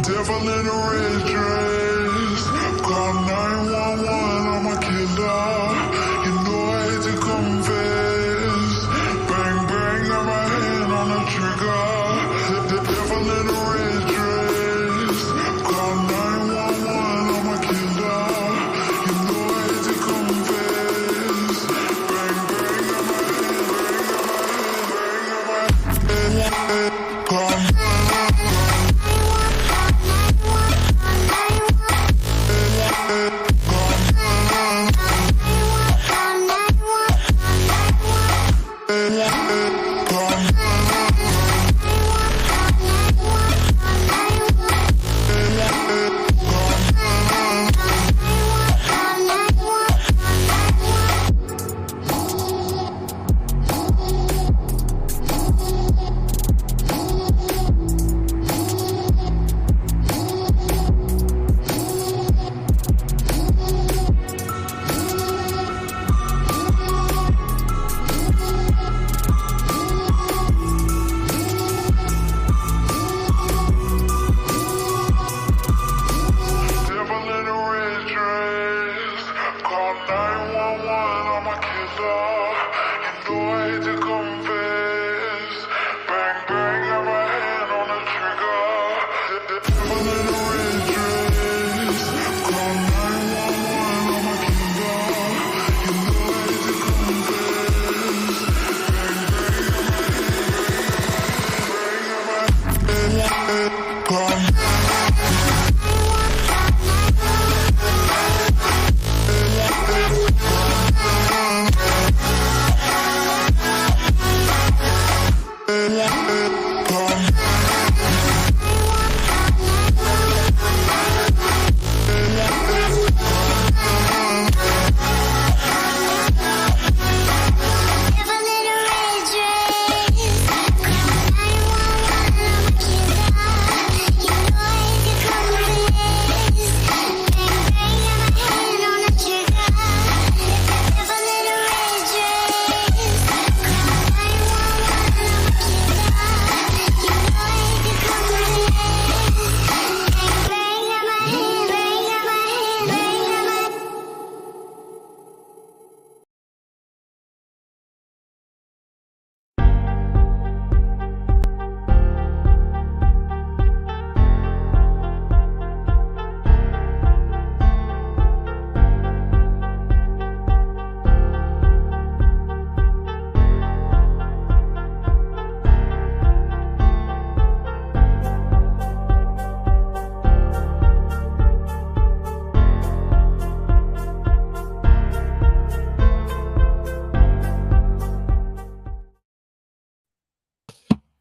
Devil in a red dress. Call 911, I'm a killer. You know I hate to confess. Bang, bang, got my hand on the trigger. The devil in a red dress. Call 911, I'm a killer. You know I hate to confess. Bang, bang, got my hand. Call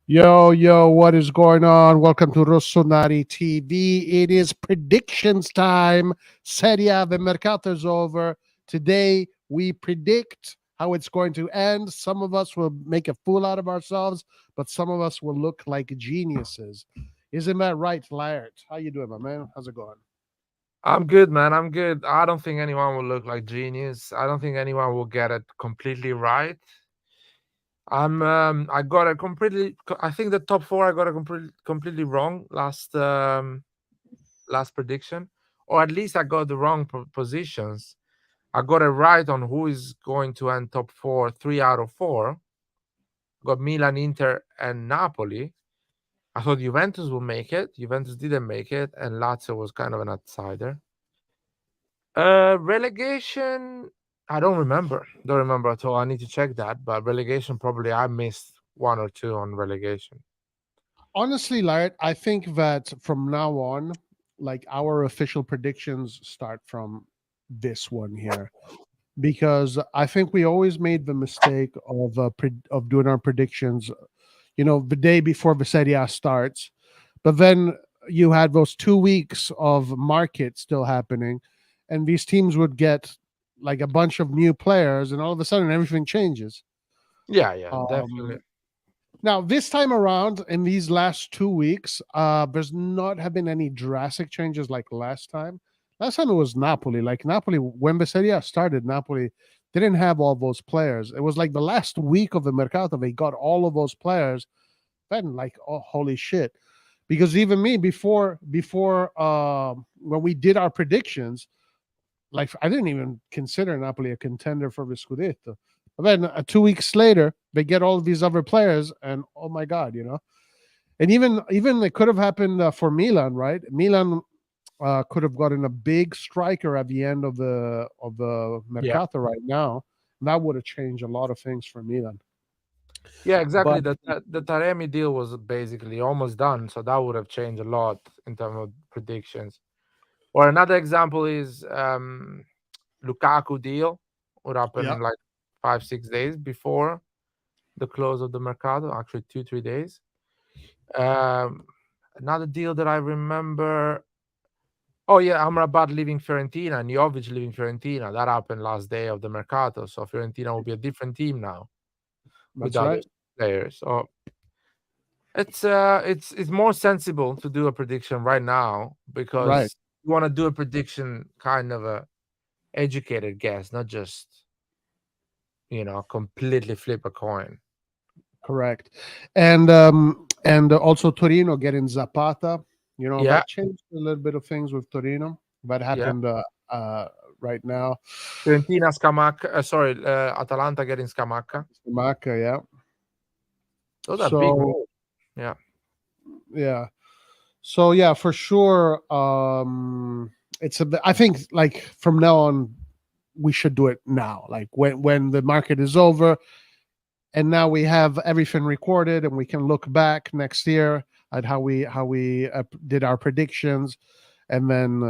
Yo, what is going on? Welcome to RossonARI TV. It is predictions time. Serie, the Mercato is over. Today, we predict how it's going to end. Some of us will make a fool out of ourselves, but some of us will look like geniuses. Isn't that right, Laird? How you doing, my man? How's it going? I'm good, man. I'm good. I don't think anyone will look like genius. I don't think anyone will get it completely right. I got a completely. I think the top four I got a completely wrong last prediction, or at least I got the wrong positions. I got it right on who is going to end top four, 3 out of 4. Got Milan, Inter, and Napoli. I thought Juventus will make it. Juventus didn't make it, and Lazio was kind of an outsider. Relegation, I don't remember. Don't remember at all. I need to check that. But relegation, probably I missed 1 or 2 on relegation. Honestly, Laird, I think that from now on, like our official predictions start from this one here. Because I think we always made the mistake of doing our predictions, the day before the Serie starts, but then you had those 2 weeks of market still happening, and these teams would get like a bunch of new players, and all of a sudden everything changes. Yeah, definitely. Now, this time around, in these last 2 weeks, there's not have been any drastic changes like last time. Last time it was Napoli. Like Napoli, when the Serie started, Napoli didn't have all those players. It was like the last week of the Mercato, they got all of those players. Then, like, oh, holy shit. because even me before when we did our predictions, like I didn't even consider Napoli a contender for the Scudetto. And then 2 weeks later, they get all these other players, and oh my god, And even it could have happened for Milan, right? Milan could have gotten a big striker at the end of the Yeah. Mercato right now. That would have changed a lot of things for Milan. Yeah, exactly. But The Taremi deal was basically almost done, so that would have changed a lot in terms of predictions. Or another example is Lukaku deal would yeah, happen like 5-6 days before the close of the Mercato, actually 2-3 days. Um, Another deal that I remember. Oh yeah, Amrabat leaving Fiorentina and Jovic leaving Fiorentina. That happened last day of the Mercato, so Fiorentina will be a different team now with that's other right. players. So it's more sensible to do a prediction right now Right. because you want to do a prediction kind of a educated guess, not just completely flip a coin. Correct. And also Torino getting Zapata. Yeah, That changed a little bit of things with Torino. That yeah. happened right now. Fiorentina Scamacca, sorry, Atalanta getting Scamacca. Maka, yeah. Those are big So moves. Yeah. yeah. So yeah, for sure. I think like from now on, we should do it now. Like when the market is over, and now we have everything recorded, and we can look back next year at how we did our predictions, and then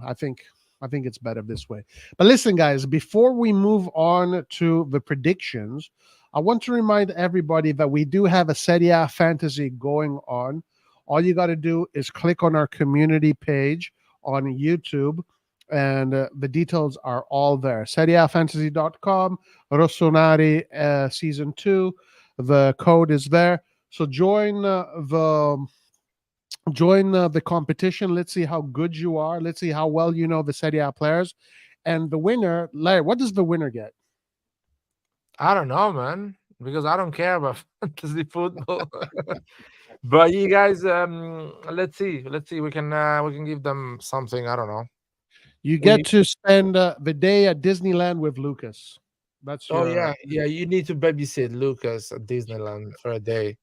I think it's better this way. But listen, guys, before we move on to the predictions, I want to remind everybody that we do have a Serie A fantasy going on. All you got to do is click on our community page on YouTube, and the details are all there. SerieAfantasy.com, RossonARI season 2. The code is there. So join the competition. Let's see how good you are. Let's see how well you know the Serie A players. And the winner, Larry, what does the winner get? I don't know, man, because I don't care about fantasy football. But you guys, let's see. We can give them something. I don't know. You get We to spend the day at Disneyland with Lucas. That's Oh your yeah, yeah. You need to babysit Lucas at Disneyland for a day.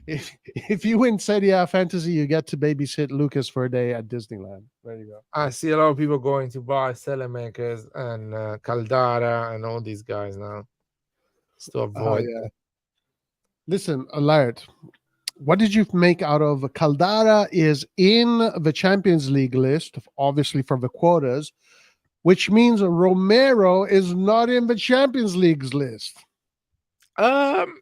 if you win Serie A fantasy, you get to babysit Lucas for a day at Disneyland. There you go. I see a lot of people going to buy Makers and Caldara and all these guys now. Just to Oh avoid. yeah. Listen, Alert. What did you make out of Caldara? Is in the Champions League list, obviously for the quotas, which means Romero is not in the Champions League's list. Um,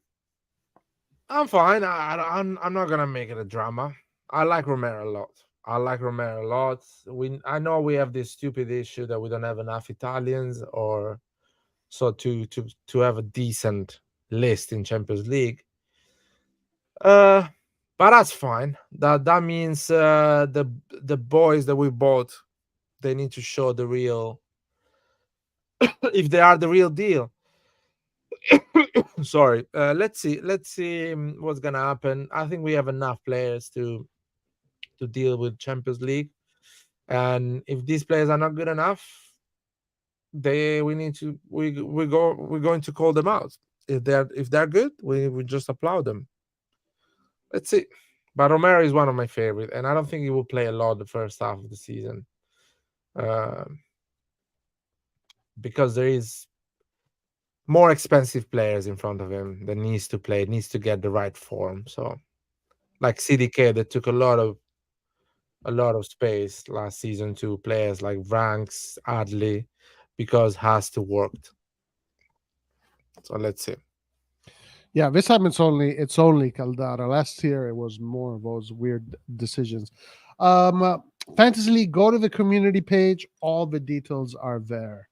I'm fine. I'm not gonna make it a drama. I like Romero a lot. I know we have this stupid issue that we don't have enough Italians, or so to have a decent list in Champions League. But that's fine. That means the boys that we bought, they need to show the real if they are the real deal. Sorry. Let's see what's gonna happen. I think we have enough players to deal with Champions League, and if these players are not good enough, we're going to call them out. If they're good, we just applaud them. Let's see. But Romero is one of my favorite, and I don't think he will play a lot the first half of the season, because there is more expensive players in front of him that needs to get the right form. So, like CDK, that took a lot of space last season to players like Vranks, Adley, because has to work. So let's see. Yeah, this time it's only Caldara. Last year it was more of those weird decisions. Fantasy League, go to the community page. All the details are there.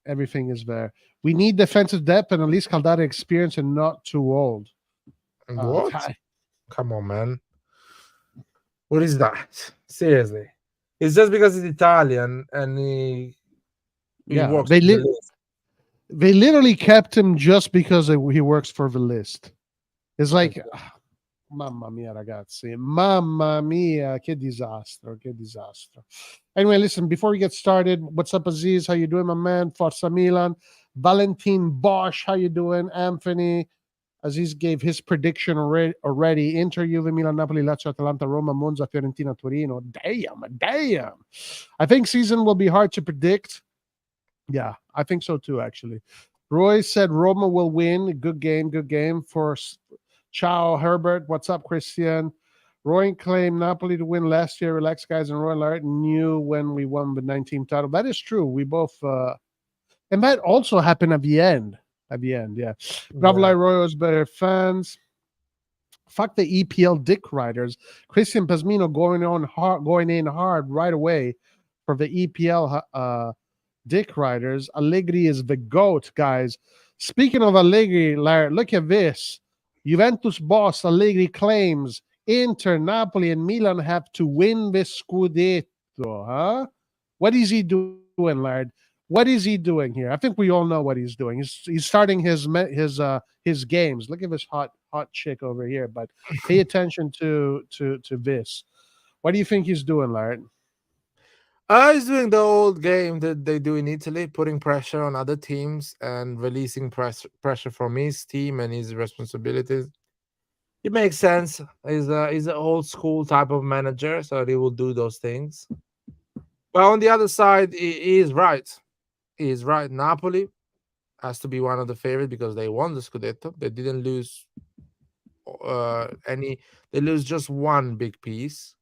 Everything is there. We need defensive depth and at least Caldara experience and not too old. What? Come on, man. What is that? Seriously. It's just because he's Italian and he Yeah, works they with the list. they literally kept him just because he works for the list. It's like Mamma mia, ragazzi. Mamma mia, che disastro, che disastro. Anyway, listen, before we get started, what's up, Aziz? How you doing, my man? Forza Milan. Valentin Bosch, how you doing? Anthony. Aziz gave his prediction already. Inter, Juve, Milan, Napoli, Lazio, Atalanta, Roma, Monza, Fiorentina, Torino. Damn. I think season will be hard to predict. Yeah, I think so too, actually. Roy said Roma will win. Good game for Ciao Herbert. What's up, Christian? Roy claimed Napoli to win last year. Relax, guys, and Roy Lart knew when we won the 19th title. That is true. We both, and that also happened at the end. At the end, yeah. Bravo, Yeah. Roy was better fans. Fuck the EPL dick riders. Christian Pasmino going in hard right away for the EPL dick riders. Allegri is the GOAT, guys. Speaking of Allegri, Larry, look at this. Juventus boss Allegri claims Inter, Napoli, and Milan have to win this Scudetto. Huh? What is he doing, Laird? What is he doing here? I think we all know what he's doing. He's starting his games. Look at this hot chick over here. But pay attention to this. What do you think he's doing, Laird? He's doing the old game that they do in Italy, putting pressure on other teams and releasing pressure from his team and his responsibilities. It makes sense. He's an old school type of manager, so he will do those things. But on the other side, he is right. He is right. Napoli has to be one of the favorites because they won the Scudetto. They didn't lose any. They lose just one big piece,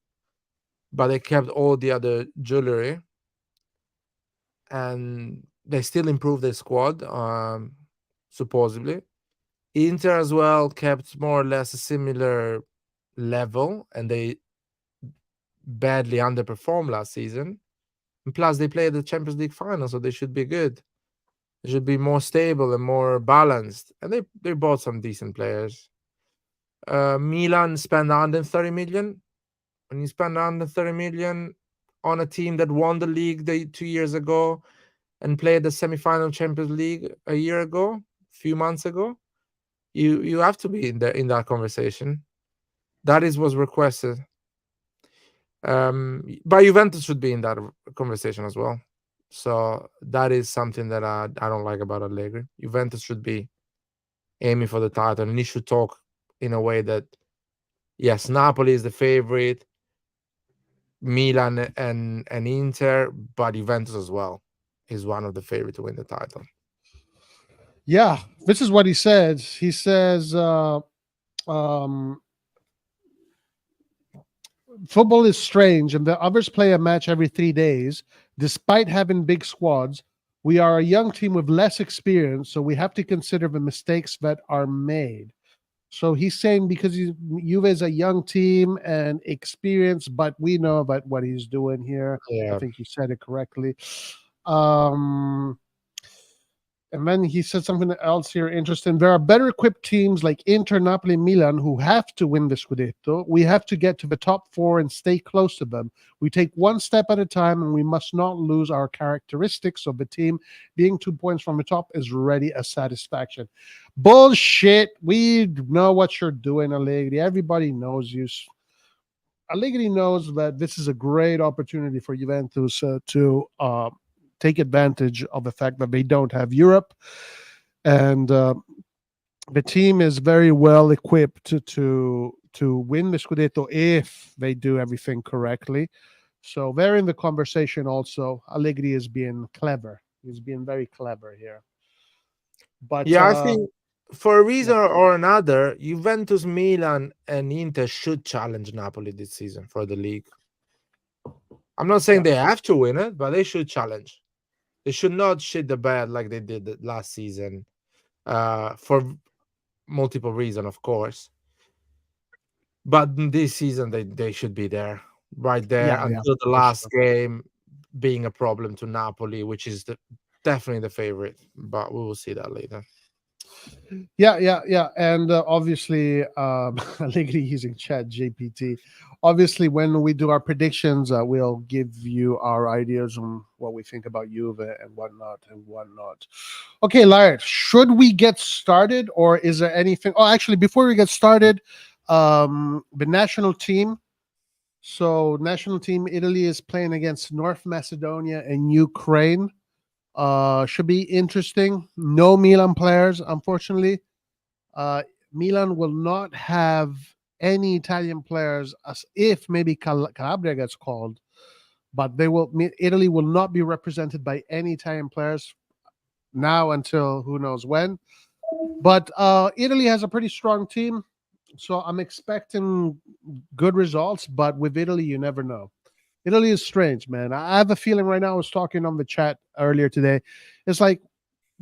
but they kept all the other jewelry, and they still improved their squad. Supposedly, Inter as well kept more or less a similar level, and they badly underperformed last season. And plus, they played the Champions League final, so they should be good. They should be more stable and more balanced. And they bought some decent players. Milan spent 130 million. When you spend 130 million on a team that won the league 2 years ago and played the semi-final Champions League a year ago, a few months ago, you have to be in that conversation. That is what's requested. But Juventus should be in that conversation as well. So that is something that I don't like about Allegri. Juventus should be aiming for the title, and he should talk in a way that, yes, Napoli is the favorite, Milan and Inter, but Juventus as well is one of the favorite to win the title. Yeah, this is what he says. He says, football is strange, and the others play a match every 3 days. Despite having big squads, we are a young team with less experience, so we have to consider the mistakes that are made. So he's saying because Juve is a young team and experienced, but we know about what he's doing here. Yeah. I think you said it correctly. And then he said something else here interesting. There are better equipped teams like Inter, Napoli, Milan who have to win the Scudetto. We have to get to the top four and stay close to them. We take one step at a time, and we must not lose our characteristics of the team. Being 2 points from the top is already a satisfaction. Bullshit. We know what you're doing, Allegri. Everybody knows you. Allegri knows that this is a great opportunity for Juventus to take advantage of the fact that they don't have Europe, and the team is very well equipped to win the Scudetto if they do everything correctly. So they're in the conversation also. Allegri is being clever. He's being very clever here. But yeah, I think for a reason or another, Juventus, Milan, and Inter should challenge Napoli this season for the league. I'm not saying they have to win it, but they should challenge. They should not shit the bed like they did last season, for multiple reasons, of course. But this season, they should be there, right there, until the last game, being a problem to Napoli, which is definitely the favorite. But we will see that later. Yeah. And obviously, Allegri using Chat GPT. Obviously, when we do our predictions, we'll give you our ideas on what we think about Juve and whatnot. Okay, Laird, should we get started, or is there anything? Oh, actually, before we get started, The national team. So national team Italy is playing against North Macedonia and Ukraine. Should be interesting. No Milan players, unfortunately. Uh, Milan will not have any Italian players, as if maybe Calabria gets called, but they will. Italy will not be represented by any Italian players now until who knows when. But Italy has a pretty strong team, so I'm expecting good results. But with Italy, you never know. Italy is strange, man. I have a feeling right now. I was talking on the chat earlier today. It's like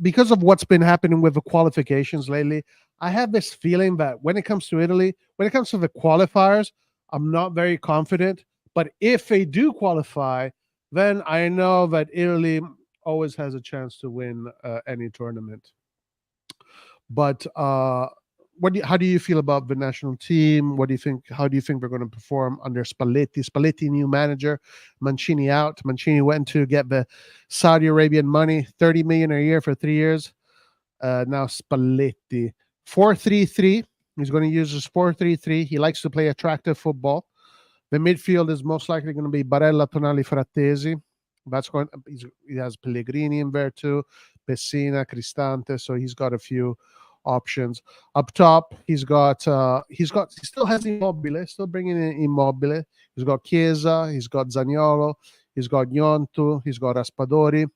because of what's been happening with the qualifications lately, I have this feeling that when it comes to Italy, when it comes to the qualifiers, I'm not very confident. But if they do qualify, then I know that Italy always has a chance to win any tournament. But how do you feel about the national team? What do you think? How do you think they're going to perform under Spalletti? Spalletti, new manager, Mancini out. Mancini went to get the Saudi Arabian money, 30 million a year for 3 years. Now Spalletti, 4-3-3. He's going to use his 4-3-3. He likes to play attractive football. The midfield is most likely going to be Barella, Tonali, Frattesi. That's going. He has Pellegrini in there too, Pessina, Cristante. So he's got a few options up top. He still has Immobile, still bringing in Immobile. He's got Chiesa, he's got Zaniolo, he's got Gnonto, he's got Raspadori,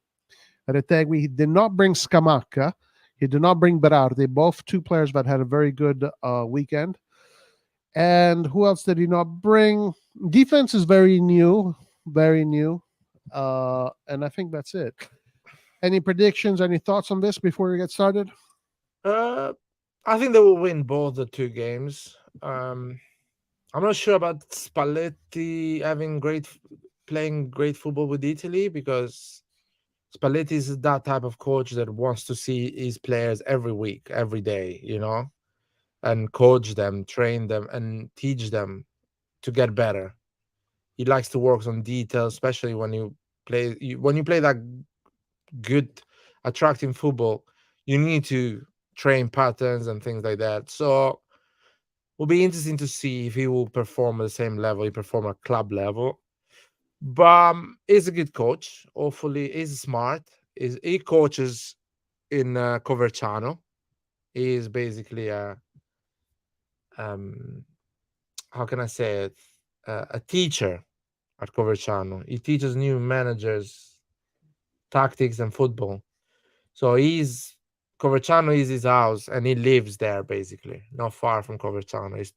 Retegui. He did not bring Scamacca, he did not bring Berardi, both two players that had a very good weekend. And who else did he not bring? Defense is very new, very new. And I think that's it. Any predictions, any thoughts on this before we get started? I think they will win both the two games. I'm not sure about Spalletti playing great football with Italy, because Spalletti is that type of coach that wants to see his players every week, every day, and coach them, train them, and teach them to get better. He likes to work on details, especially when you play that good, attractive football. You need to train patterns and things like that. So will be interesting to see if he will perform at the same level he performed at club level. But he's a good coach. Hopefully, he's smart. He coaches in Coverciano. He is basically a how can I say it? A teacher at Coverciano. He teaches new managers tactics and football. So Coverciano is his house, and he lives there basically, not far from Coverciano. He's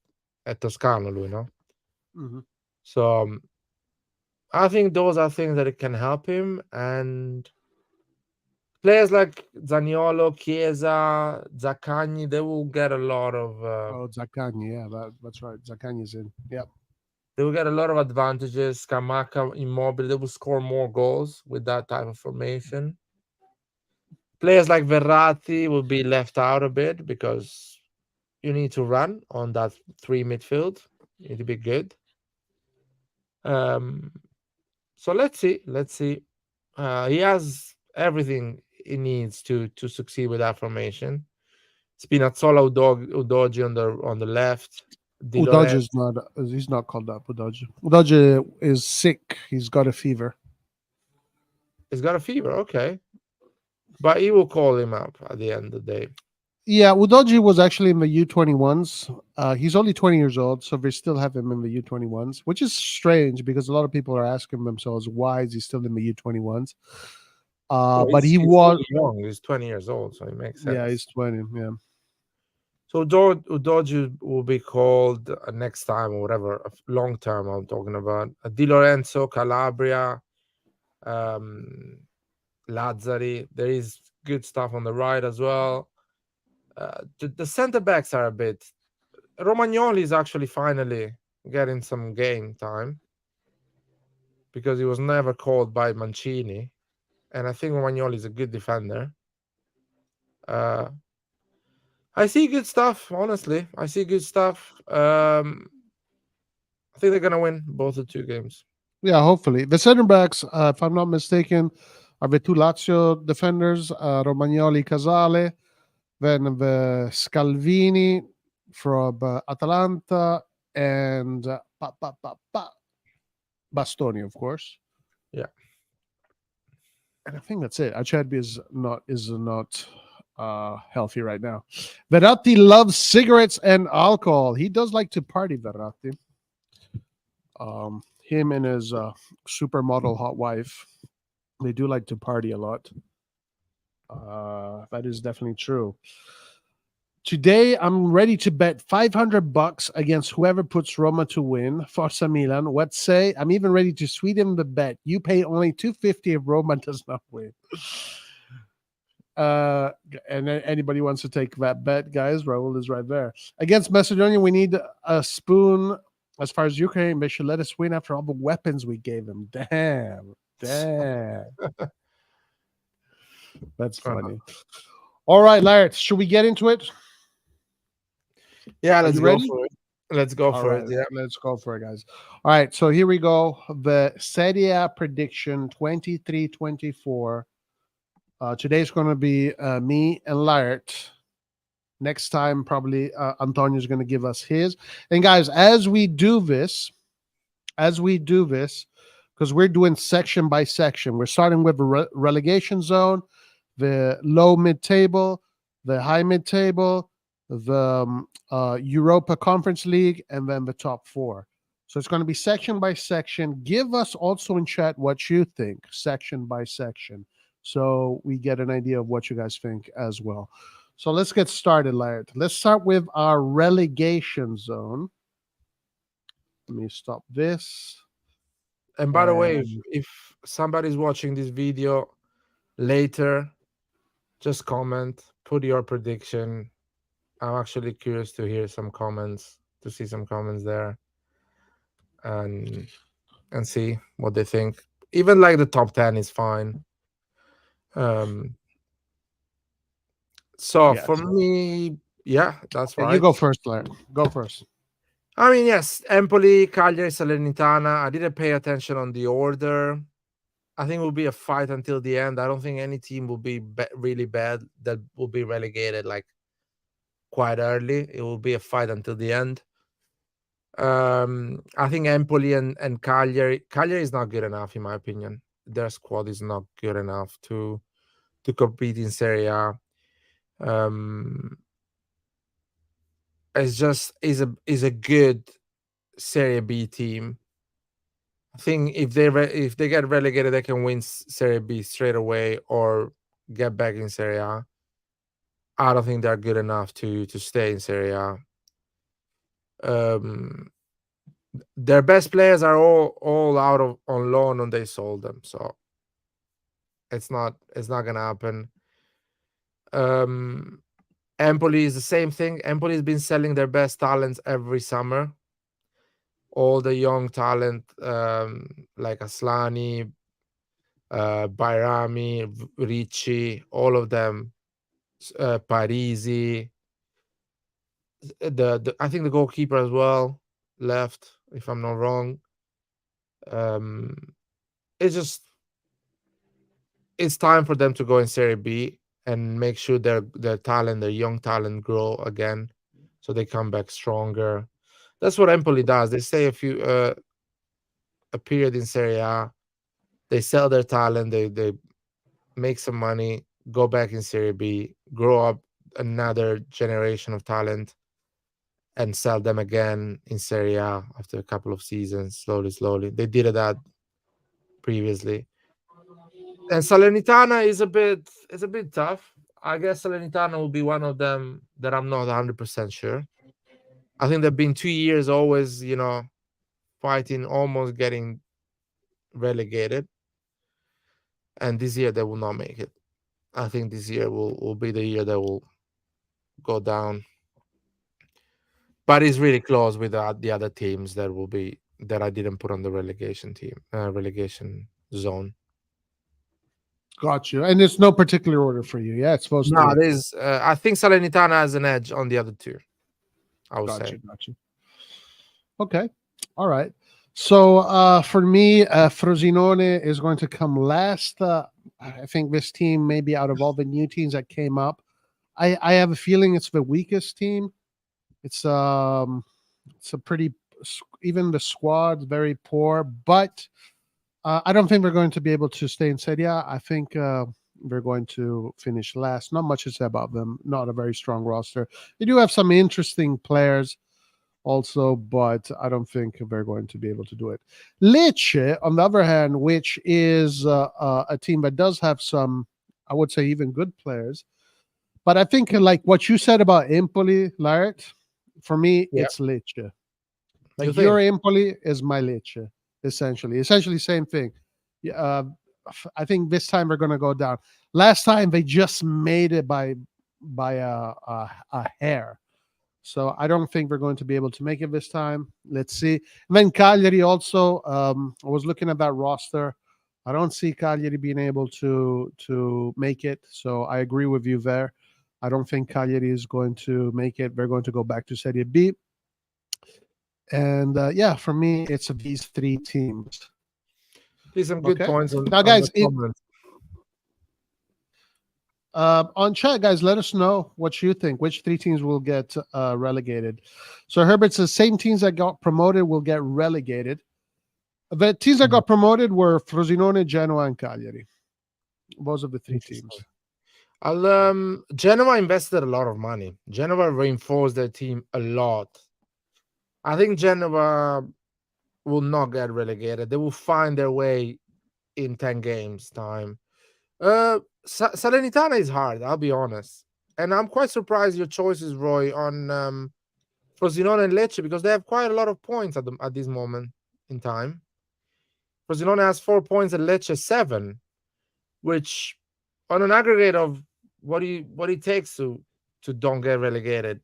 at Toscano, Mhm. So I think those are things that it can help him, and players like Zaniolo, Chiesa, Zaccagni, they will get a lot of Zaccagni, yeah, that's right. Zaccagni's in. Yep. they will get a lot of advantages. Scamacca, Immobile, they will score more goals with that type of formation. Players like Verratti will be left out a bit because you need to run on that three midfield. You need to be good. So let's see. He has everything he needs to succeed with that formation. Spinazzola, Udogi on the left. Di Udoge Lorenzo. is not. He's not called up. Udoge. Udoge is sick. He's got a fever. He's got a fever, okay. But he will call him up at the end of the day. Yeah, Udoji was actually in the U21s. He's only 20 years old, so they still have him in the U21s, which is strange because a lot of people are asking themselves, why is he still in the U21s? Well, But he he's was, really young. He's 20 years old, so it makes sense. yeah, he's 20. Yeah. So Udogi will be called next time or whatever, long term I'm talking about. Di Lorenzo, Calabria, Lazzari. There is good stuff on the right as well. The center backs are a bit. Romagnoli is actually finally getting some game time because he was never called by Mancini, and I think Romagnoli is a good defender. I see good stuff. Honestly, I see good stuff. I think they're gonna win both the two games. Yeah, hopefully. The center backs, if I'm not mistaken, are the two Lazio defenders, Romagnoli, Casale, then the Scalvini, from Atalanta, and Bastoni, of course. Yeah. And I think that's it. Acerbi is not healthy right now. Verratti loves cigarettes and alcohol. He does like to party, Verratti. Him and his supermodel hot wife, they do like to party a lot. That is definitely true. Today, I'm ready to bet $500 against whoever puts Roma to win. Forza Milan. What say? I'm even ready to sweeten the bet. You pay only $250 if Roma does not win. And anybody wants to take that bet, guys, Raul is right there. Against Macedonia, we need a spoon. As far as Ukraine, they should let us win after all the weapons we gave them. Damn. That's funny. All right, Laird, should we get into it? Yeah, let's you go ready? for it. Let's go All for right, it. Yeah. let's go for it, guys. All right, so here we go. The Serie prediction 23-24. Today's going to be me and Laird. Next time, probably Antonio's going to give us his. And guys, as we do this, because we're doing section by section, we're starting with the relegation zone, the low mid table, the high mid table, the Europa Conference League, and then the top four. So it's going to be section by section. Give us also in chat what you think, section by section, so we get an idea of what you guys think as well. So let's get started, Laird. Let's start with our relegation zone. Let me stop this. And by the way, if somebody's watching this video later, just comment, put your prediction. I'm actually curious to hear some comments, to see some comments there, and see what they think. Even like the top 10 is fine. So for me, yeah, that's right. You go first, Laird. Go first. I mean, yes, Empoli, Cagliari, Salernitana. I didn't pay attention on the order. I think it will be a fight until the end. I don't think any team will be really bad that will be relegated like quite early. It will be a fight until the end. I think Empoli and Cagliari is not good enough, in my opinion. Their squad is not good enough to compete in Serie A. It's just is a good Serie B team. I think if they get relegated, they can win Serie B straight away or get back in Serie A. I don't think they're good enough to stay in Serie A. Their best players are all out on loan, and they sold them, so it's not gonna happen. Empoli is the same thing. Empoli has been selling their best talents every summer. All the young talent, like Aslani, Bairami, Ricci, all of them, Parisi. I think the goalkeeper as well left, if I'm not wrong. It's time for them to go in Serie B and make sure their young talent grow again, so they come back stronger. That's what Empoli does. They stay a period in Serie A, they sell their talent, they make some money, go back in Serie B, grow up another generation of talent, and sell them again in Serie A after a couple of seasons, slowly. They did that previously. And Salernitana is a bit tough. I guess Salernitana will be one of them that I'm not 100% sure. I think they've been 2 years always, fighting, almost getting relegated. And this year they will not make it. I think this year will be the year that will go down. But it's really close with the other teams that I didn't put on the relegation zone. Got you. And it's no particular order for you. Yeah, it's supposed to be. No, there's. I think Salernitana has an edge on the other two, I would say. Got you. Okay. All right. So for me, Frosinone is going to come last. I think this team, maybe out of all the new teams that came up, I have a feeling it's the weakest team. It's a pretty, even the squad very poor, but I don't think we're going to be able to stay in Serie A. I think we're going to finish last. Not much to say about them. Not a very strong roster. They do have some interesting players also, but I don't think we're going to be able to do it. Lecce, on the other hand, which is a team that does have some, I would say, even good players. But I think, like what you said about Empoli, Lart, for me, Yeah. it's Lecce. You Like think? your Empoli is my Lecce, essentially. Essentially, same thing. Yeah, I think this time we're going to go down. Last time they just made it by a hair. So I don't think we're going to be able to make it this time. Let's see. And then Cagliari also. I was looking at that roster. I don't see Cagliari being able to make it. So I agree with you there. I don't think Cagliari is going to make it. They're going to go back to Serie B. And yeah, for me, it's these three teams. There's some good Okay. points on, Now, on guys, the comments. on chat, guys, let us know what you think. Which three teams will get relegated? So Herbert says same teams that got promoted will get relegated. The teams that got promoted were Frosinone, Genoa, and Cagliari. Those are the three teams. Genoa invested a lot of money. Genoa reinforced their team a lot. I think Genoa will not get relegated. They will find their way in 10 games time. Salernitana is hard, I'll be honest. And I'm quite surprised your choices, Roy, on Frosinone and Lecce, because they have quite a lot of points at this moment in time. Frosinone has 4 points and Lecce 7, which on an aggregate of what it takes to don't get relegated,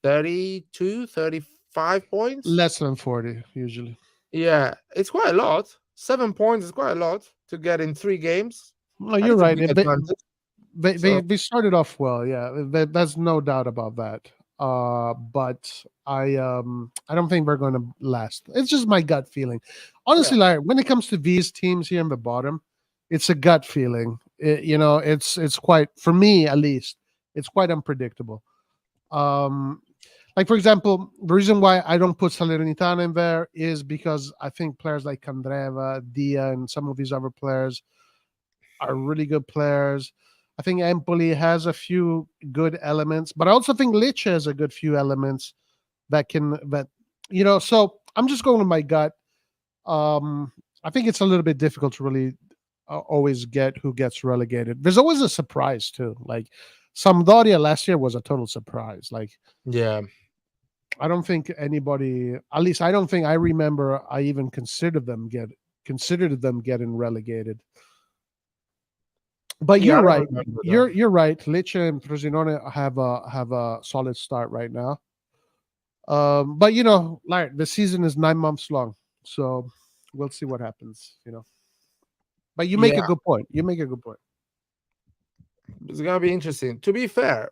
32, 35 points. Less than 40 usually. Yeah, it's quite a lot. 7 points is quite a lot to get in 3 games. No, you're right. They So- started off well. Yeah, there's no doubt about that. But I don't think we're going to last. It's just my gut feeling. Honestly, like when it comes to these teams here in the bottom, it's a gut feeling. It's quite, for me at least, it's quite unpredictable. Like for example, the reason why I don't put Salernitana in there is because I think players like Candreva, Dia, and some of these other players are really good players. I think Empoli has a few good elements, but I also think Lecce has a good few elements that so I'm just going with my gut. I think it's a little bit difficult to really always get who gets relegated. There's always a surprise too. Like Sampdoria last year was a total surprise. Like, yeah, I don't think anybody, at least I don't think I remember I even considered them getting relegated. But Yeah, you're I right. remember that. You're right. Lecce and Frosinone have a solid start right now. But like the season is 9 months long, so we'll see what happens. But you make a Yeah. good point. You make a good point. It's gonna be interesting. To be fair,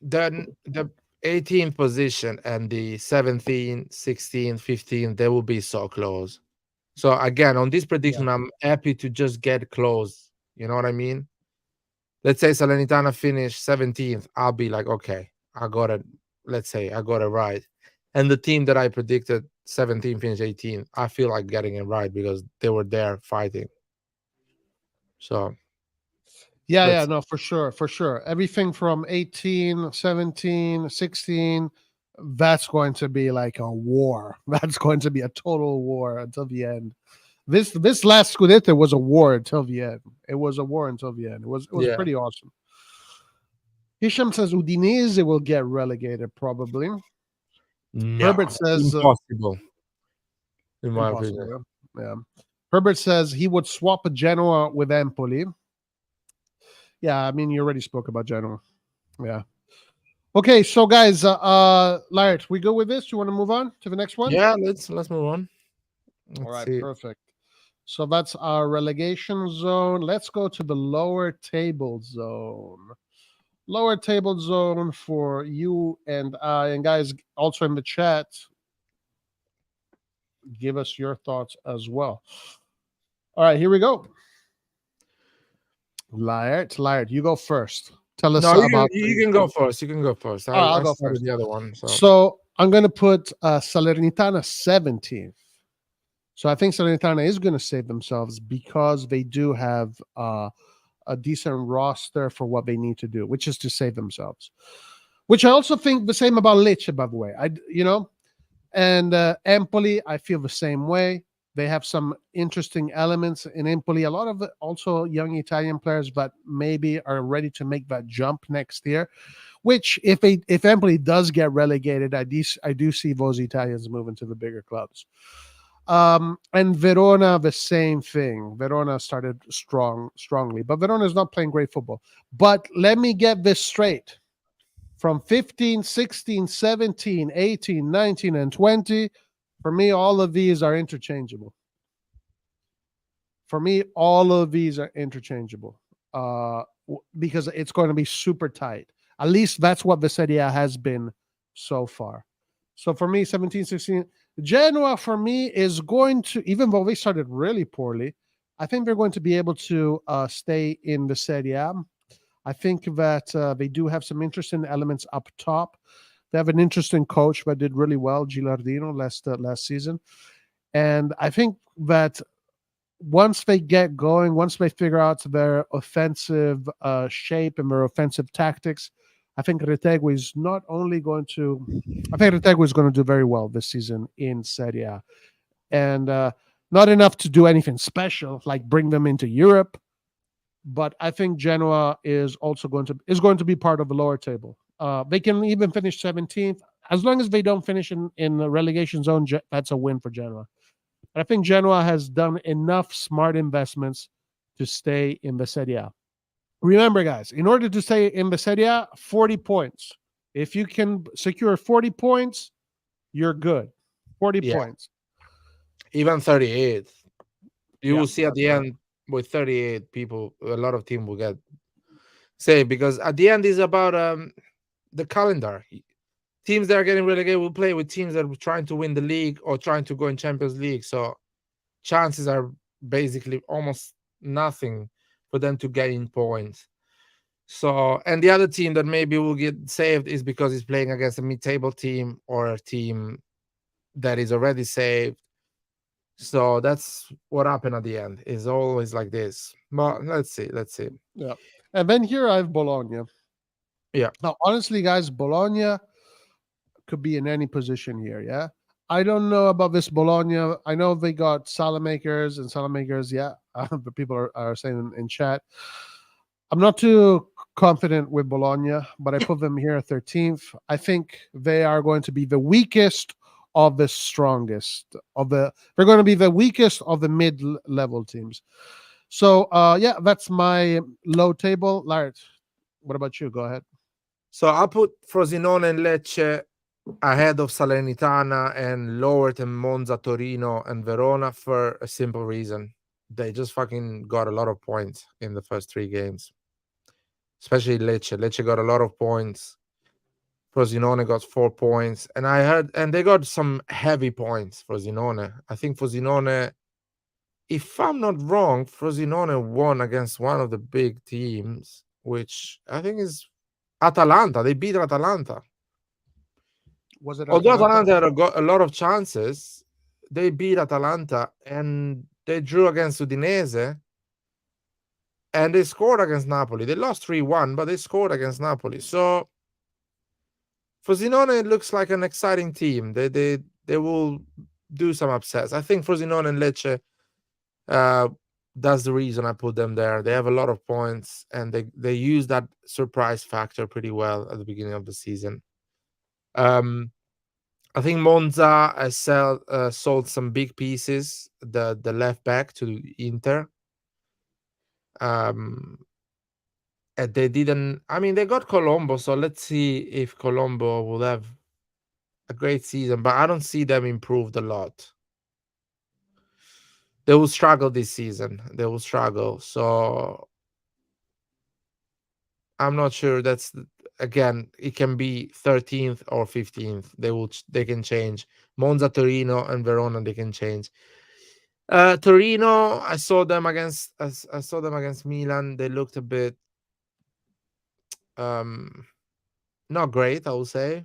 then the 18th position and the 17th, 16th, 15th, they will be so close. So again, on this prediction, I'm happy to just get close. You know what I mean? Let's say Salernitana finish 17th, I'll be like, okay, I got it. Let's say I got it right. And the team that I predicted 17th finish 18th, I feel like getting it right because they were there fighting. So Yeah, no, for sure. Everything from 18, 17, 16, that's going to be like a war. That's going to be a total war until the end. This last Scudetto was a war until the end. It was a war until the end. It was pretty awesome. Hisham says Udinese will get relegated probably. no, Herbert says impossible. In my opinion. impossible. Yeah. Herbert says he would swap a Genoa with Empoli. Yeah, I mean you already spoke about Genoa. Yeah. Okay, so guys, Lart, we go with this. You want to move on to the next one? Yeah, let's move on. All right, See. perfect. So that's our relegation zone. Let's go to the lower table zone. Lower table zone for you and I. And guys, also in the chat, give us your thoughts as well. All right, here we go. Lart, you go first. Tell us No, about you can go first. You can go first. I'll I go started first. the other one. So So I'm going to put Salernitana 17th. So I think Salernitana is going to save themselves because they do have a decent roster for what they need to do, which is to save themselves. Which I also think the same about Lecce, by the way. And Empoli, I feel the same way. They have some interesting elements in Empoli. A lot of also young Italian players, but maybe are ready to make that jump next year. Which, if Empoli does get relegated, I do see those Italians moving to the bigger clubs. And Verona, the same thing. Verona started strongly, but Verona is not playing great football. But let me get this straight. From 15, 16, 17, 18, 19, and 20, for me, all of these are interchangeable. For me, all of these are interchangeable because it's going to be super tight. At least that's what the Serie A has been so far. So for me, 17, 16, Genoa for me is going to, even though they started really poorly, I think they're going to be able to stay in the Serie A. I think that they do have some interesting elements up top. They have an interesting coach that did really well, Gilardino, last season. And I think that once they get going, once they figure out their offensive shape and their offensive tactics, I think Retegui is not only going to, I think Retegui is going to do very well this season in Serie A. And not enough to do anything special, like bring them into Europe, but I think Genoa is also going to be part of the lower table. They can even finish 17th as long as they don't finish in the relegation zone. That's a win for Genoa. But I think Genoa has done enough smart investments to stay in the Serie A. Remember, guys, in order to stay in the Serie A, 40 points. If you can secure 40 points, you're good. 40 points. Even 38. You Yeah, will see at the end with 38 people, a lot of teams will get saved because at the end is about the calendar. Teams that are getting relegated will play with teams that are trying to win the league or trying to go in Champions League. So chances are basically almost nothing for them to gain points. So, and the other team that maybe will get saved is because it's playing against a mid-table team or a team that is already saved. So that's what happened at the end. It's always like this. But let's see. Yeah. And then here I have Bologna. Yeah. Now, honestly, guys, Bologna could be in any position here. Yeah. I don't know about this Bologna. I know they got Salamakers and Salamakers. Yeah. The people are saying in chat. I'm not too confident with Bologna, but I put them here at 13th. I think they are going to be the weakest of the strongest they're going to be the weakest of the mid-level teams. So yeah, that's my low table. Lart, what about you? Go ahead. So I put Frosinone and Lecce ahead of Salernitana and lower than Monza, Torino, and Verona for a simple reason. They just fucking got a lot of points in the first 3 games. Especially Lecce. Lecce got a lot of points. Frosinone got 4 points. And they got some heavy points, Frosinone. I think Frosinone, if I'm not wrong, Frosinone won against one of the big teams, which I think is Atalanta. They beat Atalanta. Was it Although Atalanta had got a lot of chances, they beat Atalanta and they drew against Udinese and they scored against Napoli. They lost 3-1, but they scored against Napoli. So Frosinone looks like an exciting team. They will do some upsets. I think Frosinone and Lecce, that's the reason I put them there. They have a lot of points and they use that surprise factor pretty well at the beginning of the season. I think Monza has sold some big pieces, the left back to Inter. And they didn't. I mean, they got Colombo, so let's see if Colombo will have a great season. But I don't see them improved a lot. They will struggle this season. They will struggle. So I'm not sure. That's again, it can be 13th or 15th. They can change. Monza, Torino, and Verona. They can change. Torino, I saw them against Milan. They looked a bit not great, I would say.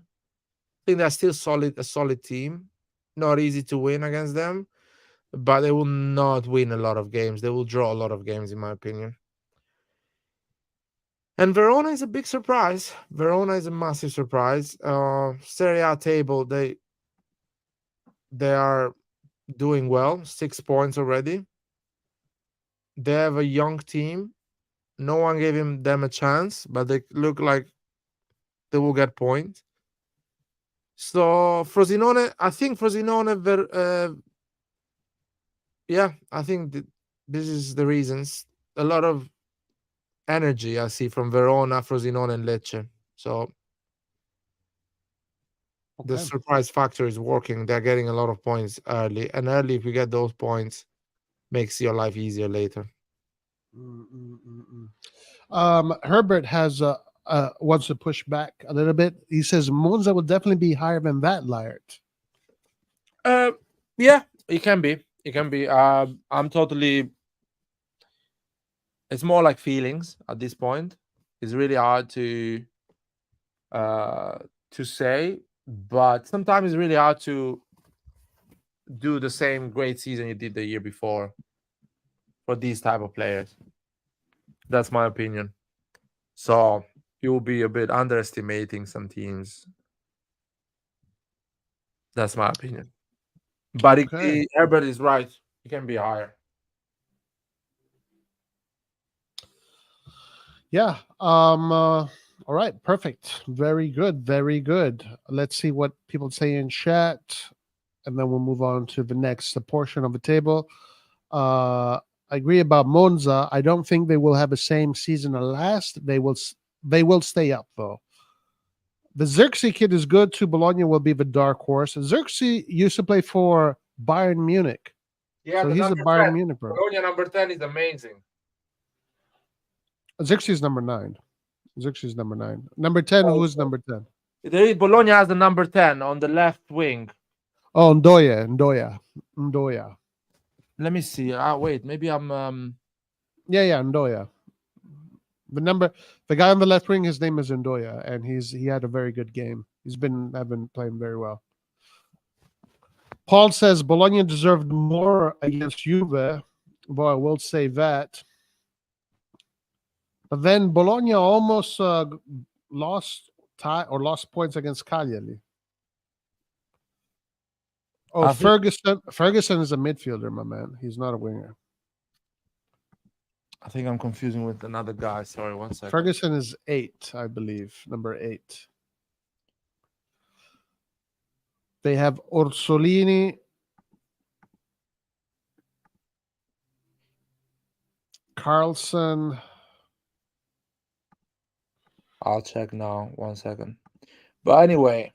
think they're still a solid team. Not easy to win against them, but they will not win a lot of games. They will draw a lot of games, in my opinion. And Verona is a big surprise. Verona is a massive surprise. Serie A table, they are doing well, 6 points already. They have a young team. No one gave them a chance, but they look like they will get points. So Frosinone, I think yeah, I think this is the reasons. A lot of energy I see from Verona, Frosinone, and Lecce. So the Okay. surprise factor is working. They're getting a lot of points early, and early, if you get those points, makes your life easier later. Herbert has wants to push back a little bit. He says Monza will definitely be higher than that, Laird. Yeah, it can be. It can be. I'm totally. It's more like feelings at this point. It's really hard to say, but sometimes it's really hard to do the same great season you did the year before for these type of players. That's my opinion. So you'll be a bit underestimating some teams. That's my opinion. But Okay. Herbert is right. It can be higher. Yeah. All right. Perfect. Very good. Very good. Let's see what people say in chat, and then we'll move on to the next portion of the table. I agree about Monza. I don't think they will have the same season as last. They will stay up though. The Xerxes kid is good too. Bologna will be the dark horse. Xerxes used to play for Bayern Munich. Yeah, So the he's a number Bayern 10. Munich bro. Bologna number 10 is amazing. Xerxes number 9. Xerxes number 9. Number 10, who's number 10? Bologna has the number 10 on the left wing. Oh, Ndoya. Let me see. Wait, maybe I'm Yeah, Ndoya. The guy on the left wing, his name is Ndoya, and he had a very good game. He's been playing very well. Paul says Bologna deserved more against Juve. Boy, I will say that. But then Bologna almost lost points against Cagliari. Oh, Ferguson is a midfielder, my man. He's not a winger. I think I'm confusing with another guy. Sorry, 1 second. Ferguson is 8, I believe. Number 8. They have Orsolini, Carlson. I'll check now. 1 second. But anyway,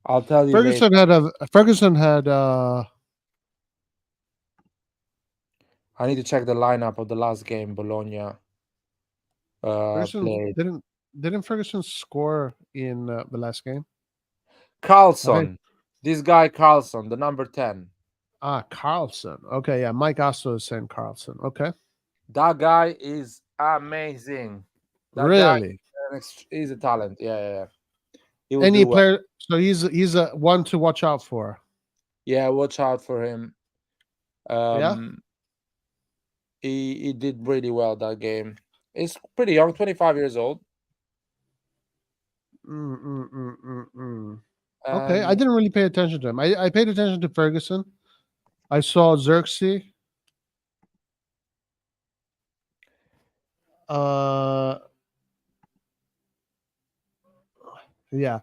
I'll tell you later. Ferguson had I need to check the lineup of the last game Bologna played. Didn't Ferguson score in the last game? Carlson. This guy Carlson, the number 10. Carlson. Okay, yeah. Mike Asto is saying Carlson. Okay. That guy is amazing. Really? He's a talent. Yeah. Any player? So he's a one to watch out for. Yeah, watch out for him. Yeah. He did really well that game. He's pretty young, 25 years old. Okay, I didn't really pay attention to him. I paid attention to Ferguson. I saw Xerxes. Yeah.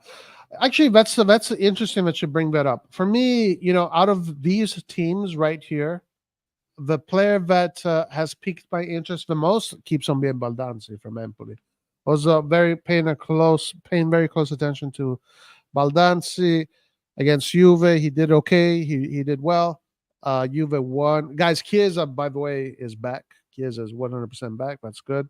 Actually, that's interesting that you bring that up. For me, out of these teams right here, the player that has piqued my interest the most keeps on being Baldanzi from Empoli. Was paying very close attention to Baldanzi against Juve. He did okay. He did well. Juve won. Guys, Chiesa, by the way, is back. Chiesa is 100% back. That's good.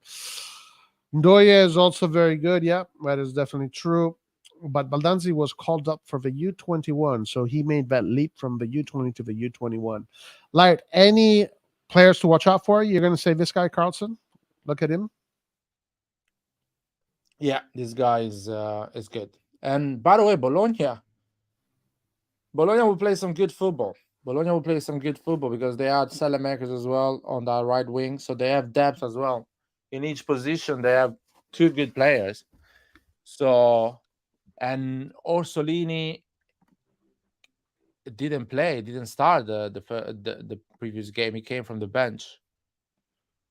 Ndoye is also very good. Yeah, that is definitely true. But Baldanzi was called up for the U21, so he made that leap from the U20 to the U21. Like, any players to watch out for. You're going to say this guy Carlson. Look at him. Yeah, this guy is good. And by the way, Bologna will play some good football. Bologna will play some good football because they had Salamakers as well on that right wing, so they have depth as well. In each position, they have two good players. So, and Orsolini didn't start the previous game. He came from the bench.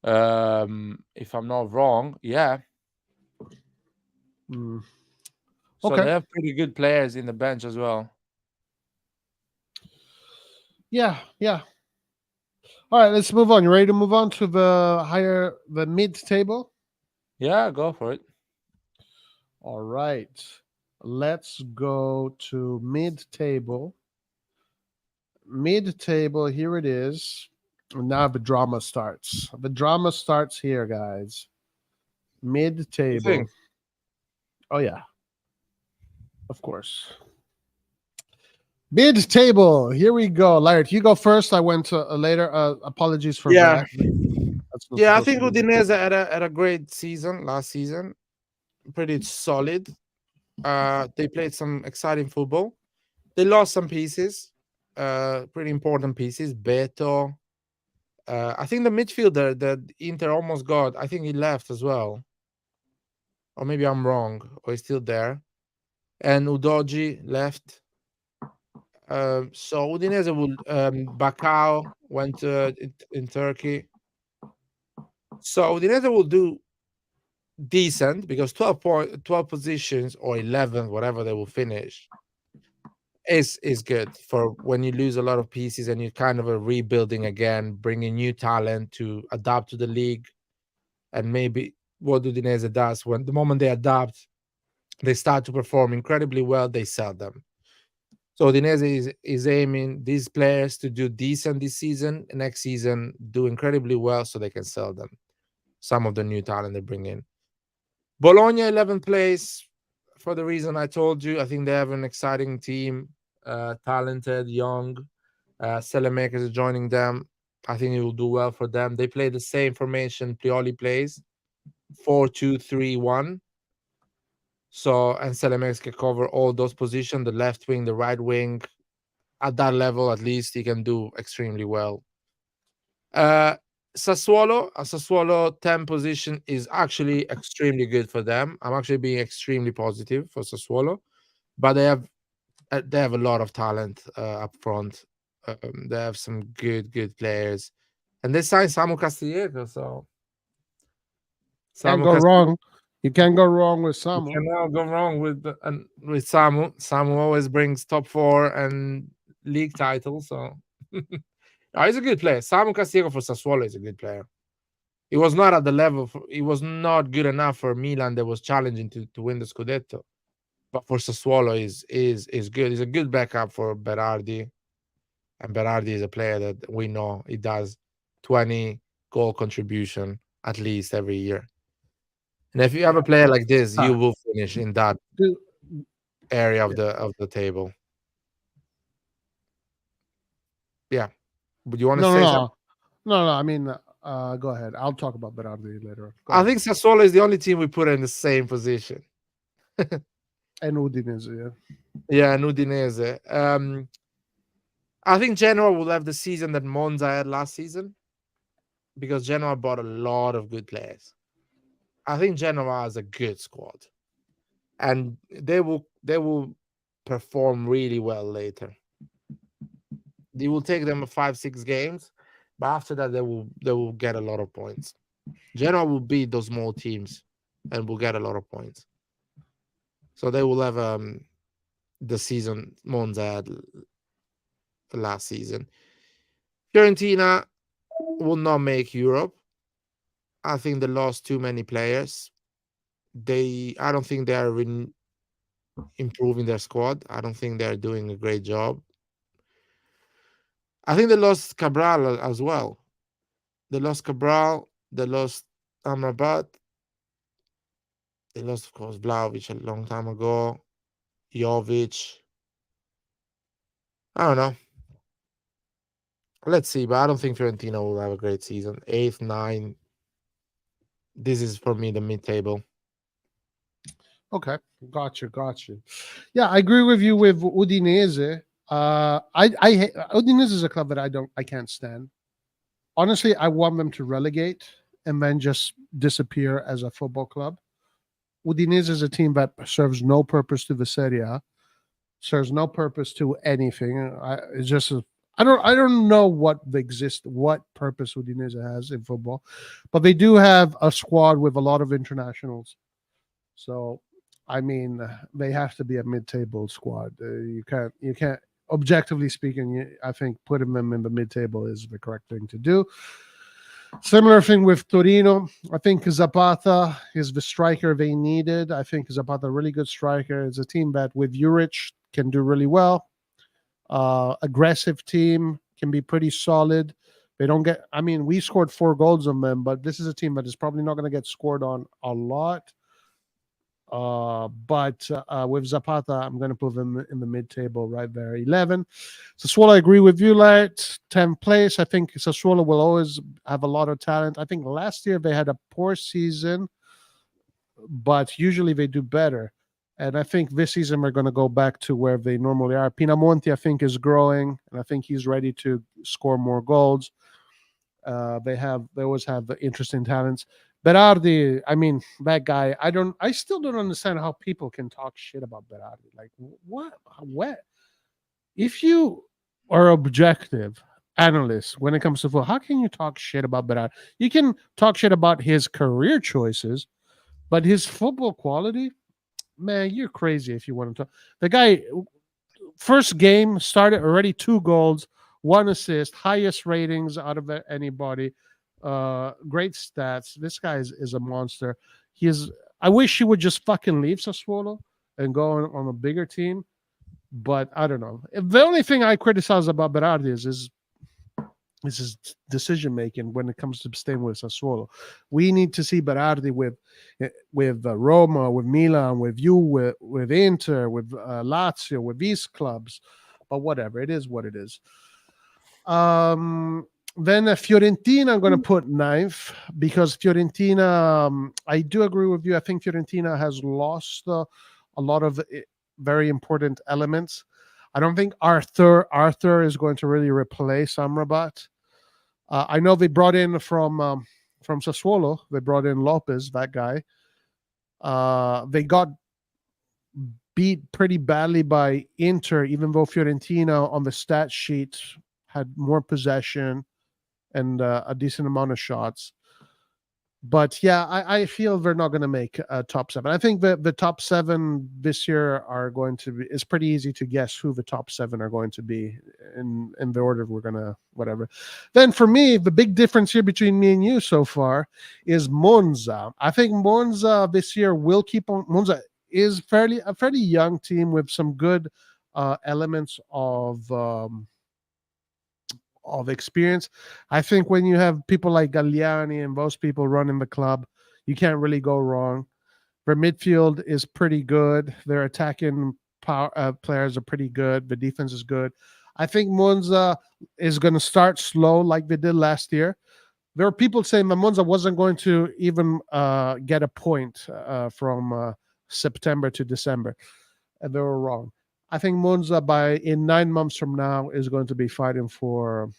If I'm not wrong, yeah. Mm. So Okay. they have pretty good players in the bench as well. Yeah, yeah. All right, let's move on. You ready to move on to the mid table? Yeah, go for it. All right. Let's go to mid table. Mid table, here it is. And now the drama starts. The drama starts here, guys. Mid You table. think? Oh, yeah. Of course. Mid table. Here we go. Laird, you go first. I went later. Apologies for that. That's not Yeah. I supposed think to be. Udinese had a great season last season. Pretty solid. They played some exciting football. They lost some pieces, pretty important pieces. Beto. I think the midfielder that Inter almost got, I think he left as well. Or maybe I'm wrong, or he's still there. And Udoji left. So Udinese will Bakao went in Turkey. So Udinese will do decent because 12 positions or 11, whatever they will finish, is good for when you lose a lot of pieces and you're kind of a rebuilding again, bringing new talent to adapt to the league. And maybe what Udinese does, when the moment they adapt, they start to perform incredibly well, they sell them. So Udinese is aiming these players to do decent this season, next season do incredibly well so they can sell them. Some of the new talent they bring in. Bologna 11th place for the reason I told you. I think they have an exciting team, talented, young. Selemakers is joining them. I think it will do well for them. They play the same formation Pioli plays, 4-2-3-1. So, and Selemakers can cover all those positions, the left wing, the right wing. At that level, at least, he can do extremely well. Sassuolo, a Sassuolo 10 position is actually extremely good for them. I'm actually being extremely positive for Sassuolo, but they have a lot of talent up front. They have some good players, and they signed Samu Castillejo. So Can't Samu go Castillejo, wrong. You can't go wrong with you Samu. cannot go wrong with Samu. Samu always brings top 4 and league titles. So he's a good player. Samu Castillejo for Sassuolo is a good player. He was not at the level. He was not good enough for Milan. That was challenging to win the Scudetto. But for Sassuolo is good. He's a good backup for Berardi, and Berardi is a player that we know he does 20 goal contribution at least every year. And if you have a player like this, you will finish in that Do- area of the table. Yeah. Would you want to No, no, say something? no, no. I mean, go ahead. I'll talk about Berardi later. Go I ahead. think Sassuolo is the only team we put in the same position. And Udinese, yeah. Yeah, and Udinese. I think Genoa will have the season that Monza had last season because Genoa bought a lot of good players. I think Genoa has a good squad, and they will perform really well later. It will take them 5-6 games, but after that they will get a lot of points. Genoa will beat those small teams and will get a lot of points. So they will have the season Monza had last season. Fiorentina will not make Europe. I think they lost too many players. I don't think they are improving their squad. I don't think they're doing a great job. I think they lost Cabral as well. They lost Cabral. They lost Amrabat. They lost, of course, Vlahovic a long time ago. Jovic. I don't know. Let's see, but I don't think Fiorentina will have a great season. Eighth, nine. This is for me the mid-table. Okay, got you. Yeah, I agree with you with Udinese. Udinese is a club that I can't stand. Honestly, I want them to relegate and then just disappear as a football club. Udinese is a team that serves no purpose to the Serie A, serves no purpose to anything. It's just I don't know what purpose Udinese has in football, but they do have a squad with a lot of internationals. So, I mean, they have to be a mid-table squad. You can't. Objectively speaking, I think putting them in the mid-table is the correct thing to do. Similar thing with Torino. I think Zapata is the striker they needed. I think Zapata, a really good striker. It's a team that with Juric can do really well. Aggressive team, can be pretty solid. They don't get. I mean, we scored 4 goals on them, but this is a team that is probably not going to get scored on a lot. But with Zapata, I'm going to put them in the mid-table right there, 11. Sassuolo, I agree with you, Lart. 10th place. I think Sassuolo will always have a lot of talent. I think last year they had a poor season, but usually they do better. And I think this season we're going to go back to where they normally are. Pinamonti, I think, is growing, and I think he's ready to score more goals. They always have interesting talents. Berardi, I mean, that guy, I still don't understand how people can talk shit about Berardi. Like, what? If you are objective analyst when it comes to football, how can you talk shit about Berardi? You can talk shit about his career choices, but his football quality, man, you're crazy if you want to talk. The guy, first game, started already 2 goals, 1 assist, highest ratings out of anybody. Great stats. This guy is a monster. I wish he would just fucking leave Sassuolo and go on a bigger team. But I don't know. The only thing I criticize about Berardi is his decision making when it comes to staying with Sassuolo. We need to see Berardi with Roma, with Milan, with you, with Inter, with Lazio, with these clubs. But whatever, it is what it is. Then Fiorentina, I'm going to put 9th because Fiorentina, I do agree with you. I think Fiorentina has lost a lot of very important elements. I don't think Arthur is going to really replace Amrabat. I know they brought in from Sassuolo. They brought in Lopez, that guy. They got beat pretty badly by Inter, even though Fiorentina on the stat sheet had more possession and a decent amount of shots. But yeah, I feel they're not going to make a top 7. I think the top 7 this year are going to be. It's pretty easy to guess who the top 7 are going to be in the order we're gonna whatever. Then for me, the big difference here between me and you so far is Monza. I think Monza this year will keep on. Monza is a fairly young team with some good elements of experience. I think when you have people like Galliani and those people running the club, you can't really go wrong. Their midfield is pretty good. Their attacking players are pretty good. The defense is good. I think Monza is going to start slow like they did last year. There are people saying that Monza wasn't going to even get a point from September to December, and they were wrong. I think Monza in 9 months from now is going to be fighting for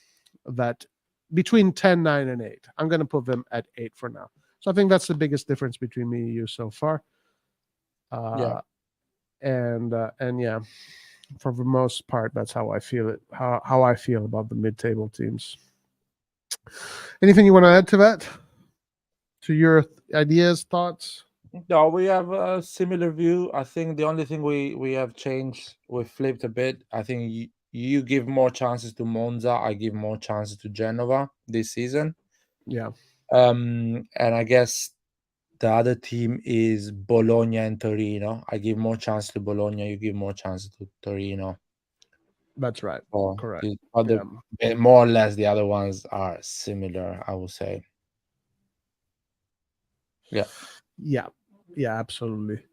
that between 10, 9, and 8. I'm going to put them at 8 for now. So I think that's the biggest difference between me and you so far. Yeah. And yeah, for the most part, that's how I feel it. How I feel about the mid-table teams. Anything you want to add to that? To your ideas, thoughts? No, we have a similar view. I think the only thing we have changed, we flipped a bit. I think you give more chances to Monza. I give more chances to Genova this season. Yeah. And I guess the other team is Bologna and Torino. I give more chance to Bologna. You give more chances to Torino. That's right. Or Correct. the other, more or less, the other ones are similar, I would say. Yeah. Yeah. Yeah, absolutely.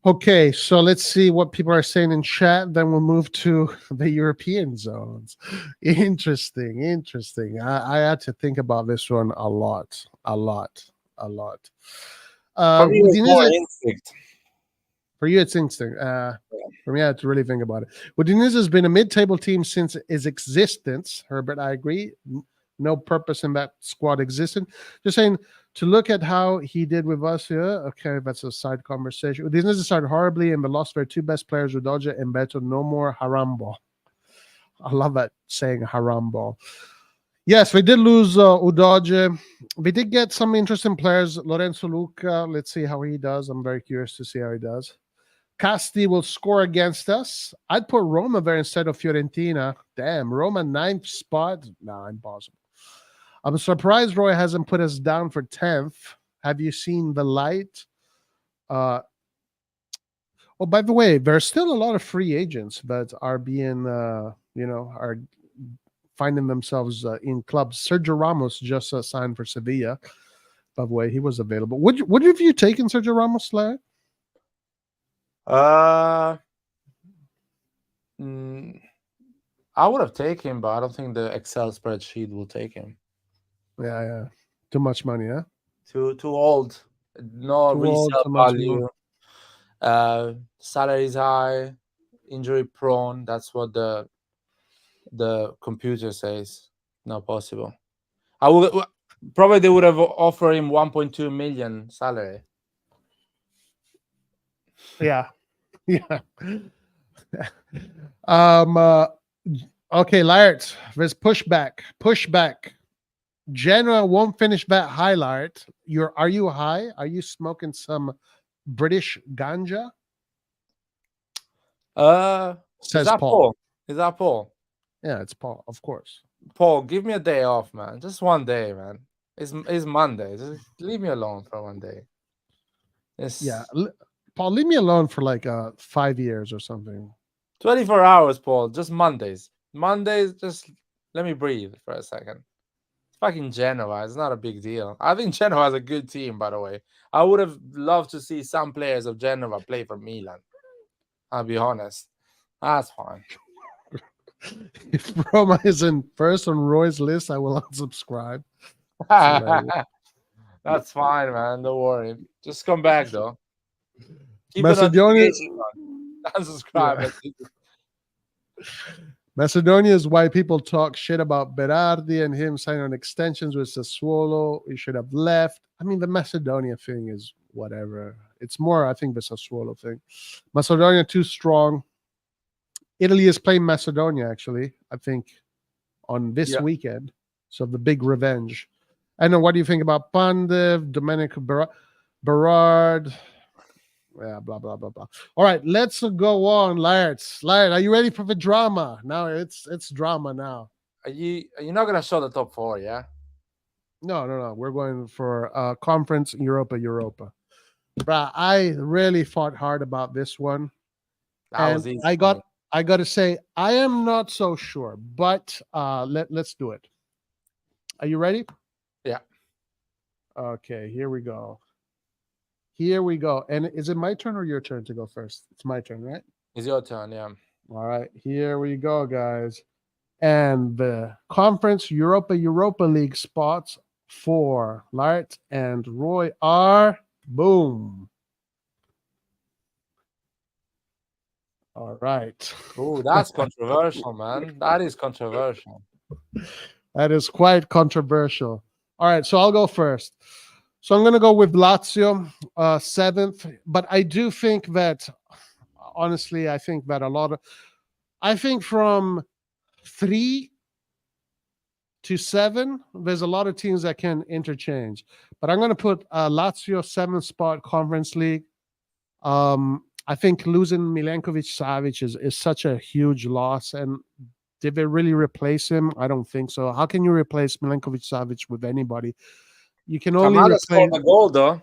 Okay, so let's see what people are saying in chat. Then we'll move to the European zones. Interesting, interesting. I had to think about this one a lot, a lot, a lot. For me, it's more Udinese, instinct. for you, it's instinct. For me, I had to really think about it. Udinese has been a mid-table team since its existence. Herbert, I agree. No purpose in that squad existing. Just saying, to look at how he did with us here, okay, that's a side conversation. Udinese started horribly and they lost their two best players, Udoja and Beto. No more Harambo. I love that saying, Harambo. Yes, we did lose Udoja. We did get some interesting players. Lorenzo Luca, let's see how he does. I'm very curious to see how he does. Casti will score against us. I'd put Roma there instead of Fiorentina. Damn, Roma 9th spot. Nah, impossible. I'm surprised Roy hasn't put us down for 10th. Have you seen the light? Oh, by the way, there's still a lot of free agents that are being, are finding themselves in clubs. Sergio Ramos just signed for Sevilla. By the way, he was available. Would have you taken Sergio Ramos, Larry? I would have taken him, but I don't think the Excel spreadsheet will take him. Yeah. Too much money, huh? Too old. No Too resale old, too much value. Salary is high. Injury prone. That's what the computer says. Not possible. I would probably they would have offered him 1.2 million salary. Yeah. Okay, Laird, there's pushback. Genoa won't finish that high, Laird. Are you high? Are you smoking some British ganja? Says Paul. Is that Paul? Yeah, it's Paul, of course. Paul, give me a day off, man. Just one day, man. It's Monday. Just leave me alone for one day. Yeah, Paul, leave me alone for like 5 years or something. 24 hours, Paul. Just Mondays. Mondays, just let me breathe for a second. It's fucking Genoa. It's not a big deal. I think Genoa has a good team, by the way. I would have loved to see some players of Genoa play for Milan. I'll be honest. That's fine. If Roma is in first on Roy's list, I will unsubscribe. That's fine, man. Don't worry. Just come back, though. Keep Macedonia. Unsubscribe. Yeah. Macedonia is why people talk shit about Berardi and him signing on extensions with Sassuolo. He should have left. I mean, the Macedonia thing is whatever. It's more, I think, the Sassuolo thing. Macedonia too strong. Italy is playing Macedonia, actually, I think, on this weekend. So the big revenge. I know. What do you think about Pandev, Domenico Berard? Yeah, blah, blah, blah, blah. All right, let's go on, Laird, are you ready for the drama? Now it's drama now. Are you not going to show the top four, yeah? No. We're going for conference Europa. Bruh, I really fought hard about this one. That was easy. I got to say, I am not so sure, but let's do it. Are you ready? Yeah. Okay, here we go. And is it my turn or your turn to go first? It's my turn, right? It's your turn, yeah. All right, here we go, guys. And the conference Europa League spots for Lart and Roy are boom. All right. Oh, that's controversial, man. That is controversial. That is quite controversial. All right, so I'll go first. So I'm going to go with Lazio, 7th. But I do think that, honestly, I think from 3 to 7, there's a lot of teams that can interchange. But I'm going to put Lazio 7th spot, Conference League. I think losing Milankovic-Savic is such a huge loss. And did they really replace him? I don't think so. How can you replace Milankovic-Savic with anybody? You can only Kamada scored a goal, though.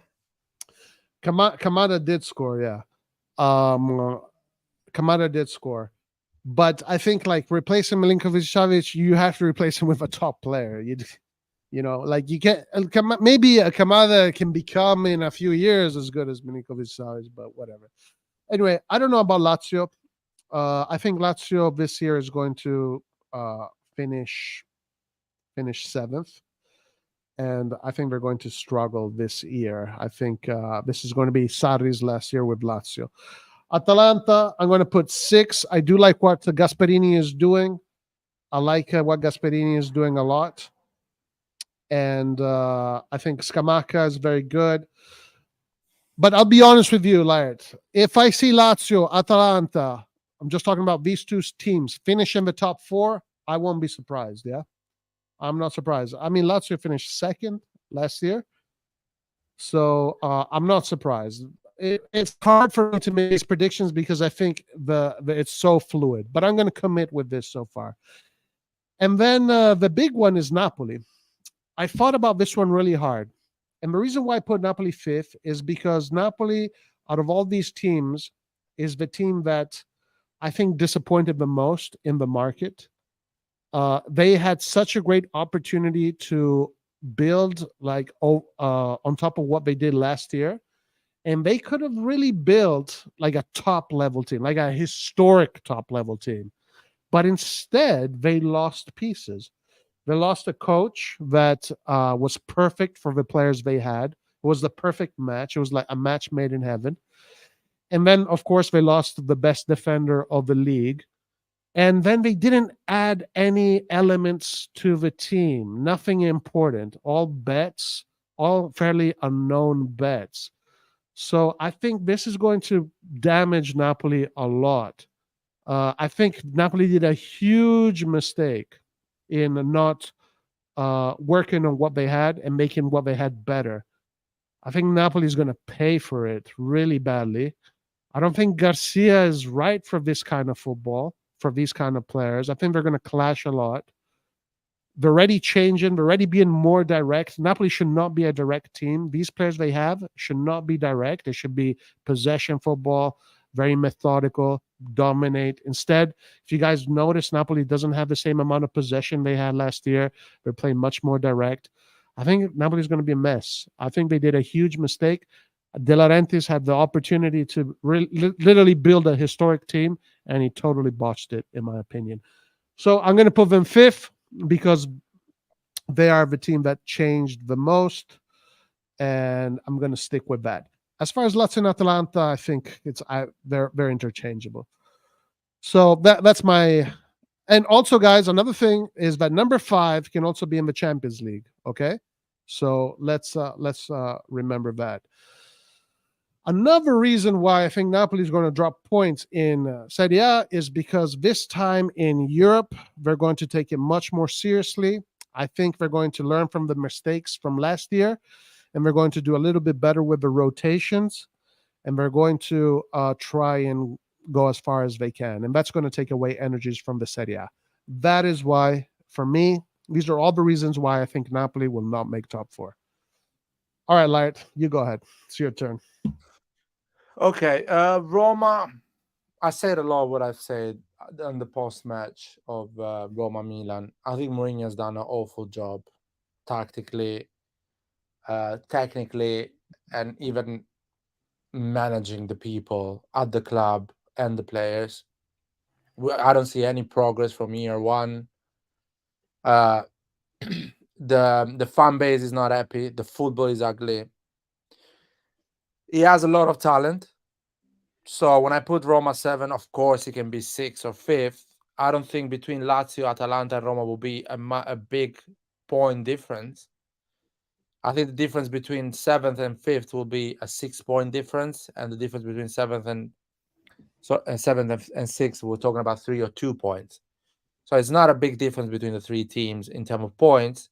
Kamada did score, yeah. Kamada did score. But I think, like, replacing Milinkovic-Savic, you have to replace him with a top player. You know, like, you can't... Maybe Kamada can become, in a few years, as good as Milinkovic-Savic, but whatever. Anyway, I don't know about Lazio. I think Lazio this year is going to uh, finish seventh, and I think they're going to struggle this year. I think this is going to be Sarri's last year with Lazio. Atalanta, I'm going to put 6. I do like what Gasperini is doing. I like what Gasperini is doing a lot, and I think Scamacca is very good. But I'll be honest with you, Laird. If I see Lazio, Atalanta, I'm just talking about these two teams finish in the top 4, I won't be surprised. Yeah, I'm not surprised. I mean, Lazio finished second last year, so I'm not surprised. It's hard for me to make these predictions because I think the it's so fluid. But I'm going to commit with this so far. And then the big one is Napoli. I thought about this one really hard. And the reason why I put Napoli fifth is because Napoli, out of all these teams, is the team that I think disappointed the most in the market. They had such a great opportunity to build on top of what they did last year. And they could have really built like a top level team, like a historic top level team. But instead, they lost pieces. They lost a coach that was perfect for the players they had. It was the perfect match. It was like a match made in heaven. And then, of course, they lost the best defender of the league. And then they didn't add any elements to the team, nothing important, all bets, all fairly unknown bets. So I think this is going to damage Napoli a lot. I think Napoli did a huge mistake in not working on what they had and making what they had better. I think Napoli is going to pay for it really badly. I don't think Garcia is right for this kind of football, for these kind of players. I think they're going to clash a lot. They're already changing. They're already being more direct. Napoli should not be a direct team. These players they have should not be direct. They should be possession football, very methodical, dominate. Instead, if you guys notice, Napoli doesn't have the same amount of possession they had last year. They're playing much more direct. I think Napoli's going to be a mess. I think they did a huge mistake. De Laurentiis had the opportunity to literally build a historic team, and he totally botched it, in my opinion. So I'm going to put them fifth because they are the team that changed the most, and I'm going to stick with that. As far as Lazio and Atalanta, I think they're interchangeable. So that's my. And also, guys, another thing is that number 5 can also be in the Champions League. Okay, so let's remember that. Another reason why I think Napoli is going to drop points in Serie A is because this time in Europe, they're going to take it much more seriously. I think they're going to learn from the mistakes from last year, and they're going to do a little bit better with the rotations, and they're going to try and go as far as they can. And that's going to take away energies from the Serie A. That is why, for me, these are all the reasons why I think Napoli will not make top 4. All right, Light, you go ahead. It's your turn. Okay, Roma. I said a lot what I've said on the post match of Roma Milan. I think Mourinho has done an awful job tactically, technically, and even managing the people at the club and the players. I don't see any progress from year one. Uh, the fan base is not happy. The football is ugly. He has a lot of talent. So when I put Roma 7, of course he can be 6th or 5th. I don't think between Lazio, Atalanta, and Roma will be a big point difference. I think the difference between 7th and 5th will be a 6-point difference, and the difference between 7th and 6th, we're talking about 3 or 2 points. So it's not a big difference between the 3 teams in terms of points.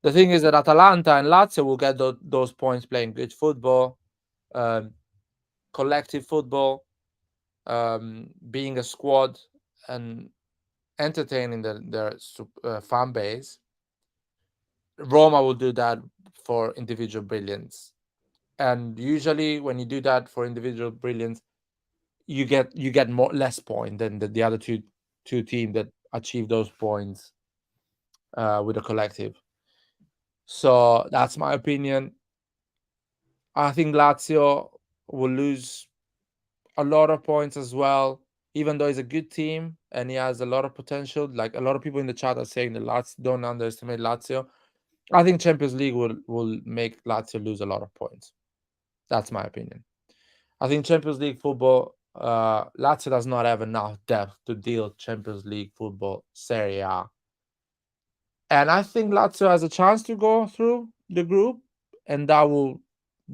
The thing is that Atalanta and Lazio will get those points playing good football, collective football, being a squad and entertaining their fan base. Roma will do that for individual brilliance, and usually when you do that for individual brilliance, you get less point than the other two teams that achieve those points with a collective. So that's my opinion. I think Lazio will lose a lot of points as well, even though he's a good team and he has a lot of potential. Like a lot of people in the chat are saying that Lazio, don't underestimate Lazio. I think Champions League will make Lazio lose a lot of points. That's my opinion. I think Champions League football, Lazio does not have enough depth to deal Champions League football, Serie A. And I think Lazio has a chance to go through the group, and that will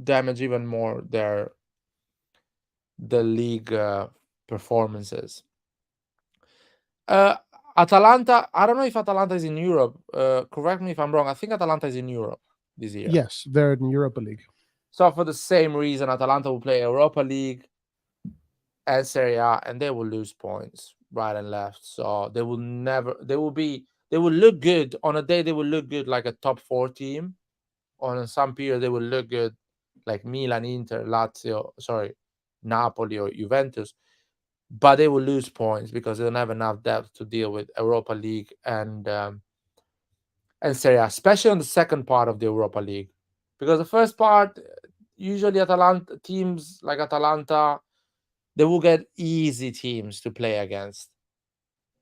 damage even more the league performances. Atalanta, I don't know if Atalanta is in Europe. Correct me if I'm wrong. I think Atalanta is in Europe this year. Yes, they're in Europa League. So for the same reason, Atalanta will play Europa League and Serie A, and they will lose points right and left. So they will look good on a day. They will look good like a top 4 team. On some period, they will look good like Milan, Inter, Lazio, Napoli or Juventus. But they will lose points because they don't have enough depth to deal with Europa League and Serie A, especially on the second part of the Europa League. Because the first part, usually teams like Atalanta, they will get easy teams to play against.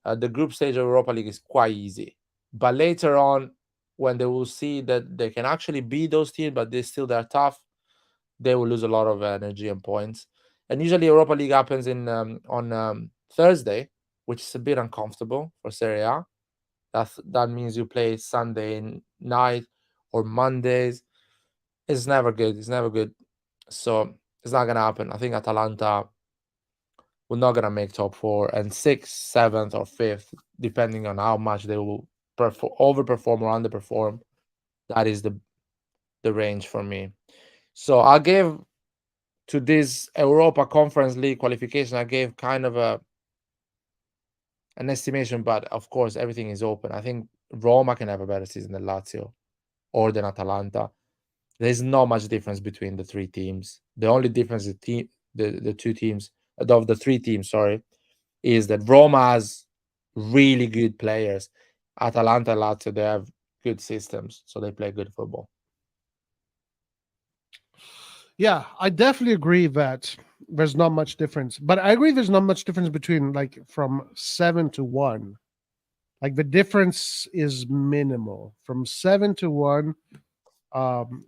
The group stage of Europa League is quite easy. But later on, when they will see that they can actually beat those teams, but they're tough, they will lose a lot of energy and points. And usually Europa League happens on Thursday, which is a bit uncomfortable for Serie A. That means you play Sunday night or Mondays. It's never good. So it's not going to happen. I think Atalanta will not going to make top 4 and 6th, 7th, or 5th, depending on how much they will overperform or underperform. That is the range for me. So I gave to this Europa Conference League qualification, I gave kind of an estimation, but of course everything is open. I think Roma can have a better season than Lazio or than Atalanta. There's not much difference between the 3 teams. The only difference is the 2 teams of the 3 teams, is that Roma has really good players. Atalanta and Lazio, they have good systems, so they play good football. Yeah, I definitely agree that there's not much difference. But I agree there's not much difference between like from 7 to 1. Like the difference is minimal. From 7 to 1,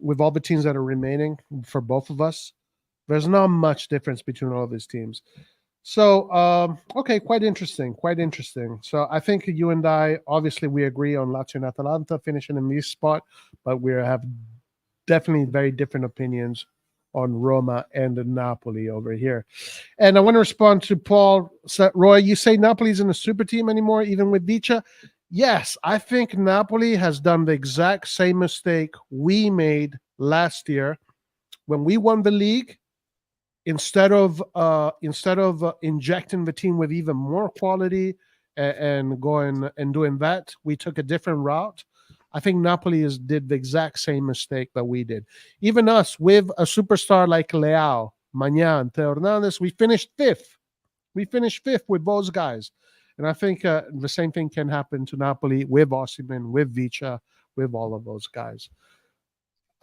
with all the teams that are remaining for both of us, there's not much difference between all these teams. So, okay, quite interesting. So I think you and I, obviously, we agree on Lazio and Atalanta finishing in this spot, but we have definitely very different opinions on Roma and Napoli over here. And I want to respond to Paul. Roy, you say Napoli isn't a super team anymore, even with Vicha. Yes, I think Napoli has done the exact same mistake we made last year when we won the league. Instead of injecting the team with even more quality and going and doing that, we took a different route. I think Napoli did the exact same mistake that we did. Even us, with a superstar like Leao, Magnan, Theo Hernandez, we finished 5th. We finished 5th with those guys. And I think the same thing can happen to Napoli with Osimhen, with Vicha, with all of those guys.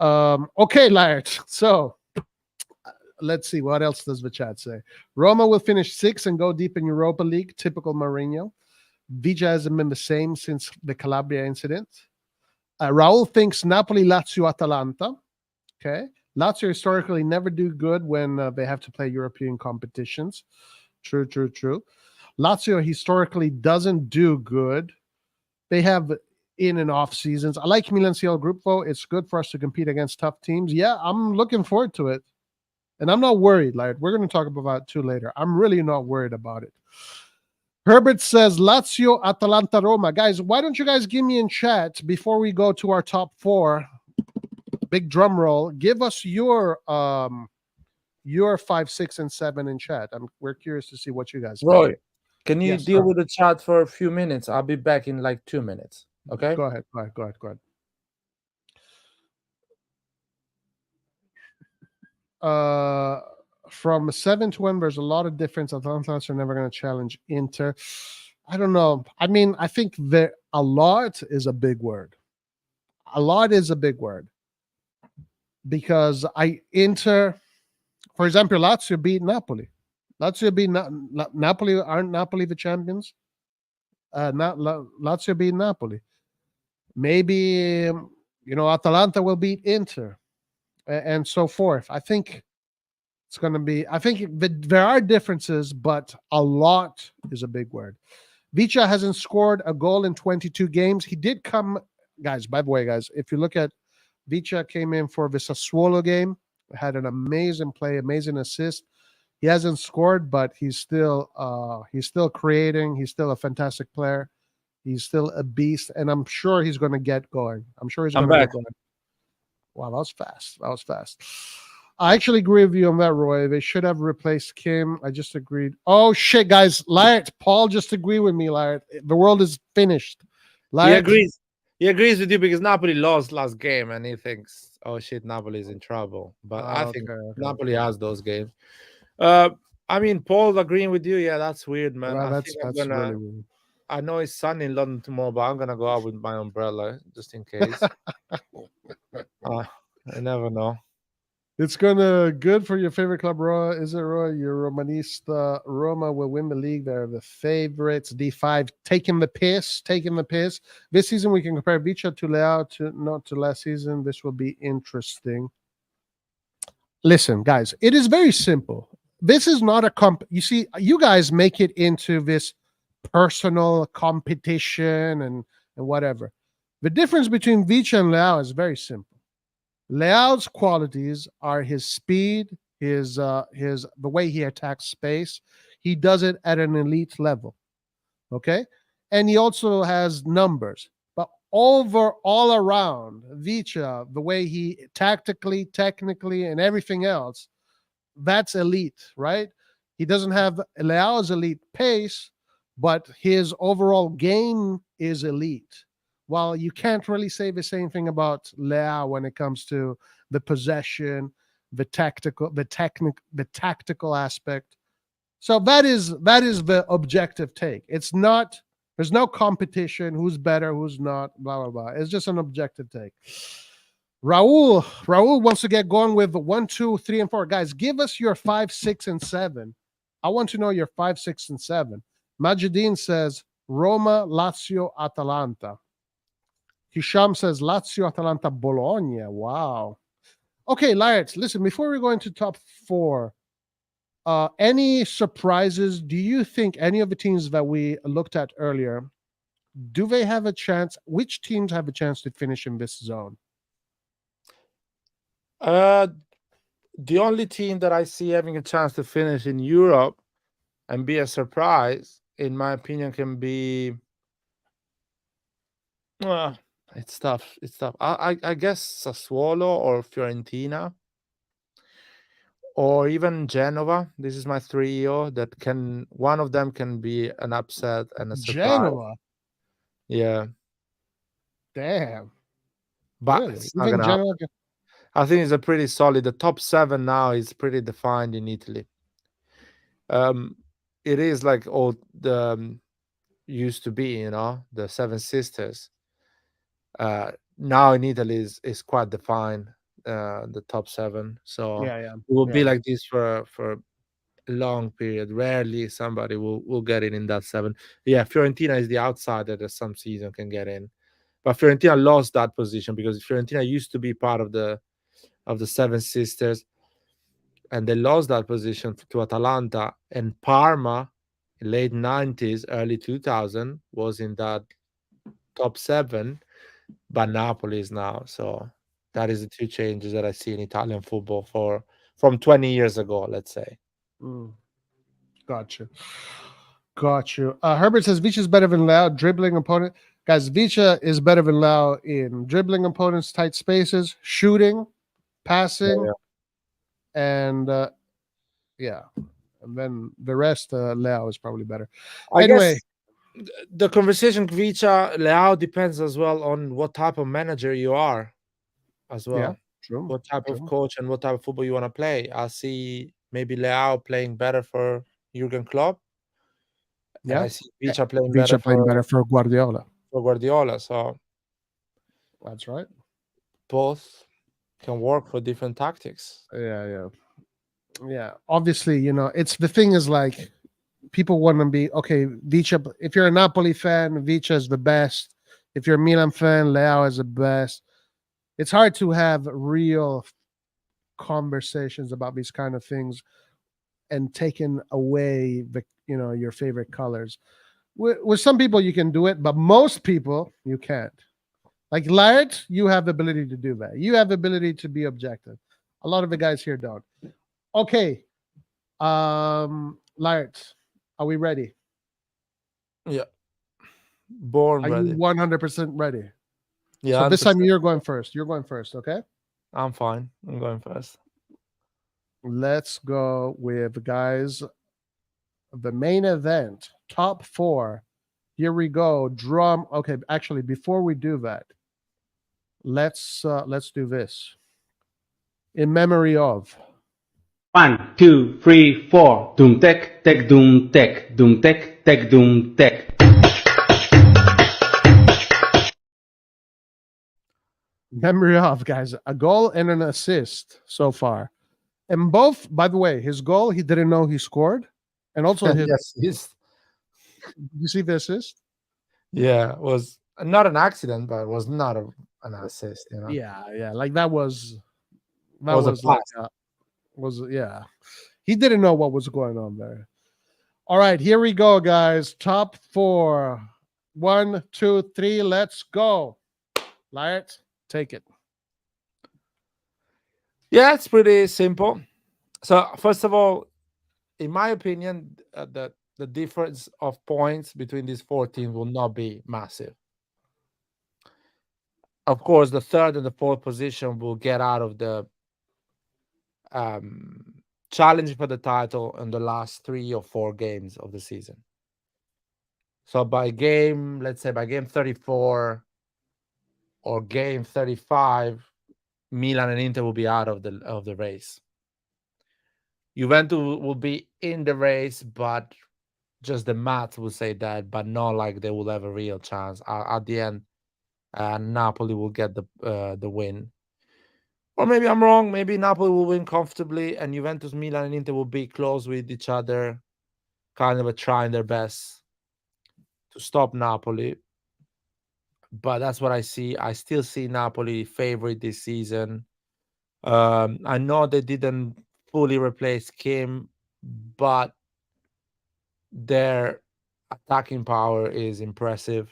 Okay, Laird. So let's see. What else does the chat say? Roma will finish 6th and go deep in Europa League. Typical Mourinho. Vicha hasn't been the same since the Calabria incident. Raul thinks Napoli, Lazio, Atalanta. Okay. Lazio historically never do good when they have to play European competitions. True. Lazio historically doesn't do good. They have in and off seasons. I like Milan CL Gruppo. It's good for us to compete against tough teams. Yeah, I'm looking forward to it. And I'm not worried. Like, we're going to talk about that too later. I'm really not worried about it. Herbert says Lazio, Atalanta, Roma. Guys, why don't you guys give me in chat before we go to our top 4? Big drum roll. Give us your 5, 6, and 7 in chat. We're curious to see what you guys think. Roy, can you deal with the chat for a few minutes? I'll be back in like 2 minutes. Okay? Go ahead. From 7 to 1, there's a lot of difference. Atalanta are never going to challenge Inter. I don't know. I mean, I think that a lot is a big word. Because Inter, for example, Lazio beat Napoli. Lazio beat Napoli. Aren't Napoli the champions? Lazio beat Napoli. Maybe Atalanta will beat Inter, and so forth. I think it's going to be. I think there are differences, but a lot is a big word. Vicha hasn't scored a goal in 22 games. He did come, guys. By the way, guys, if you look at Vicha, came in for the Sassuolo game, had an amazing play, amazing assist. He hasn't scored, but he's still creating. He's still a fantastic player. He's still a beast, and I'm sure he's going to get going. I'm sure he's I'm going to back. get going. Wow, that was fast. That was fast. I actually agree with you on that, Roy. They should have replaced Kim. I just agreed. Oh shit, guys! Laird, Paul just agreed with me. Laird, the world is finished. He agrees. He agrees with you because Napoli lost last game, and he thinks, "Oh shit, Napoli's in trouble." But I think Napoli has those games. I mean, Paul agreeing with you. Yeah, that's weird, man. Well, I think I'm gonna. really weird. I know it's sunny in London tomorrow, but I'm gonna go out with my umbrella just in case. I never know. It's gonna good for your favorite club, Roy. Is it, Roy? Your Romanista Roma will win the league. They're the favorites. D5 taking the piss. This season we can compare Vicha to Leao not to last season. This will be interesting. Listen, guys, it is very simple. This is not a you see, you guys make it into this personal competition and whatever. The difference between Vicha and Leao is very simple. Leao's qualities are his speed, his the way he attacks space. He does it at an elite level. Okay? And he also has numbers. But all around, Vicha, the way he tactically, technically, and everything else, that's elite, right? He doesn't have Leao's elite pace, but his overall game is elite. While you can't really say the same thing about Leao when it comes to the possession, the tactical aspect. So that is the objective take. It's not, there's no competition, who's better, who's not, blah blah blah. It's just an objective take. Raul wants to get going with 1, 2, 3, and 4. Guys, give us your 5, 6, and 7. I want to know your 5, 6, and 7. Majidin says Roma, Lazio, Atalanta. Hisham says Lazio, Atalanta, Bologna. Wow. Okay, Laird, listen, before we go into top 4, any surprises? Do you think any of the teams that we looked at earlier, do they have a chance? Which teams have a chance to finish in this zone? The only team that I see having a chance to finish in Europe and be a surprise, in my opinion, can be. It's tough. It's tough. I guess Sassuolo or Fiorentina or even Genova. This is my trio that can. One of them can be an upset and a surprise. Genova. Yeah. Damn. But Really? it's You not think gonna happen. Genova can... I think it's a pretty solid. The top 7 now is pretty defined in Italy. It is like all the used to be, the 7 sisters. Now in Italy is quite defined, the top 7. So Yeah. it will be like this for a long period. Rarely somebody will get in that 7. Yeah, Fiorentina is the outsider that some season can get in, but Fiorentina lost that position because Fiorentina used to be part of the 7 sisters, and they lost that position to Atalanta. And Parma, in late 90s, early 2000, was in that top 7, but Napoli is now. So that is the 2 changes that I see in Italian football from 20 years ago, let's say. Got you. Herbert says Vicha is better than Leao dribbling opponent. Guys, Vicha is better than Leao in dribbling opponents, tight spaces, shooting, passing, and and then the rest, Leao is probably better. Anyway, guess the conversation Vicha Leao depends as well on what type of manager you are, as well. Yeah, true. What type of coach and what type of football you want to play. I see maybe Leao playing better for Jurgen Klopp. Yeah, and I see Vicha playing better for Guardiola. So that's right. Both can work for different tactics. Yeah. Yeah, obviously, it's the thing is like people want to be okay. Vicha, if you're a Napoli fan, Vicha is the best. If you're a Milan fan, Leao is the best. It's hard to have real conversations about these kind of things and taking away your favorite colors. With some people you can do it, but most people you can't. Like Laird, you have the ability to do that. You have the ability to be objective. A lot of the guys here don't. Okay, Laird, are we ready? Yeah, born Are you ready. 100% ready? Yeah, So this time 100%. you're going first. You're going first, okay? I'm fine. I'm going first. Let's go with guys the main event, top 4. Here we go. Drum. Okay, actually before we do that, let's do this. In memory of 1, 2, 3, 4. Doom tech, tech, doom tech, doom tech, tech, doom tech. guys, a goal and an assist so far. And both, by the way, his goal, he didn't know he scored. And also his Yes, yes. you see the assist? Yeah, it was not an accident, but it was not an assist. Yeah. Like that was It was a like pass. yeah. He didn't know what was going on there. All right, here we go, guys. Top 4. 1, 2, 3, let's go. Light, take it. Yeah, it's pretty simple. So first of all, in my opinion, the difference of points between these 4 teams will not be massive. Of course, the third and the fourth position will get out of the um, challenge for the title in the last 3 or 4 games of the season. So let's say by game 34 or game 35, Milan and Inter will be out of the race. Juventus will be in the race, but just the math will say that, but not like they will have a real chance. At the end, Napoli will get the win. Or maybe I'm wrong. Maybe Napoli will win comfortably, and Juventus, Milan, and Inter will be close with each other, kind of trying their best to stop Napoli. But that's what I see. I still see Napoli favorite this season. I know they didn't fully replace Kim, but their attacking power is impressive.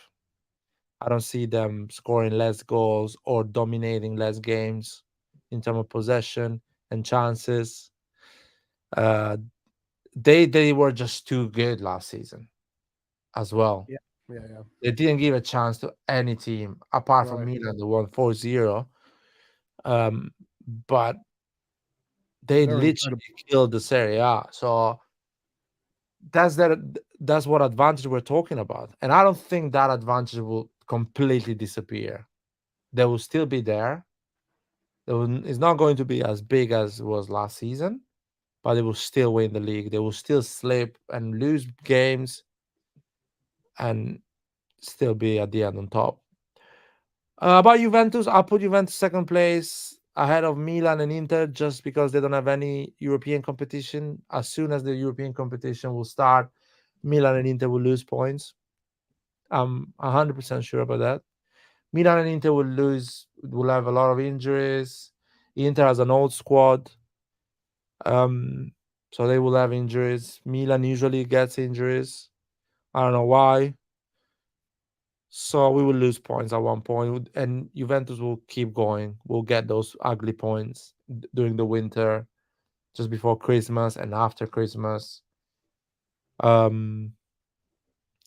I don't see them scoring less goals or dominating less games in terms of possession and chances. Uh, they were just too good last season as well. Yeah. Yeah. They didn't give a chance to any team apart from Right. Milan, the won 4-0. Um, but they They're literally incredible. killed the Serie A. So that's that. That's what advantage we're talking about, and I don't think that advantage will completely disappear. They will still be there. It's not going to be as big as it was last season, but they will still win the league. They will still slip and lose games, and still be at the end on top. About Juventus, I'll put Juventus second place ahead of Milan and Inter just because they don't have any European competition. As soon as the European competition will start, Milan and Inter will lose points. I'm 100% sure about that. Milan and Inter will have a lot of injuries. Inter has an old squad, so they will have injuries. Milan usually gets injuries. I don't know why. So we will lose points at one point, and Juventus will keep going. We'll get those ugly points during the winter, just before Christmas and after Christmas. Um,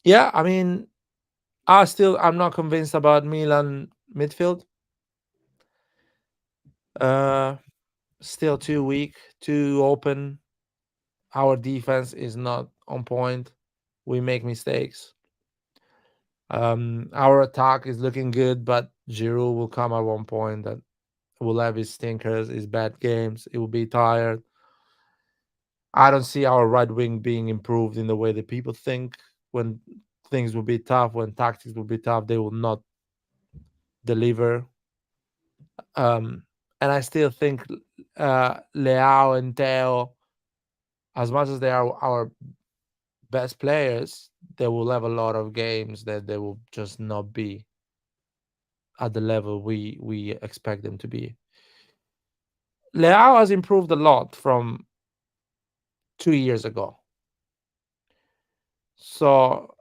yeah, I mean, I'm not convinced about Milan midfield. Uh, Still too weak, too open. Our defense is not on point. We make mistakes. Our attack is looking good, but Giroud will come at one point that will have his stinkers, his bad games. He will be tired. I don't see our right wing being improved in the way that people think. When things will be tough, when tactics will be tough, they will not deliver. And I still think Leao and Teo as much as they are our best players, they will have a lot of games that they will just not be at the level we expect them to be. Leao has improved a lot from 2 years ago. So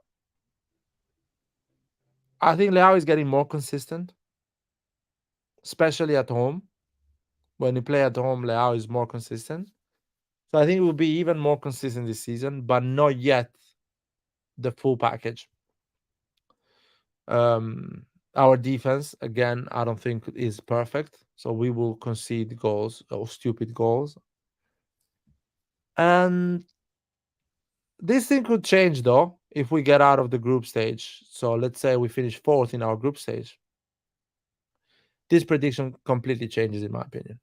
I think Leao is getting more consistent, especially at home. When you play at home, Leao is more consistent. So I think it will be even more consistent this season, but not yet the full package. Our defense, again, I don't think is perfect. So we will concede goals or stupid goals. And this thing could change though if we get out of the group stage. So let's say we finish fourth in our group stage. This prediction completely changes, in my opinion.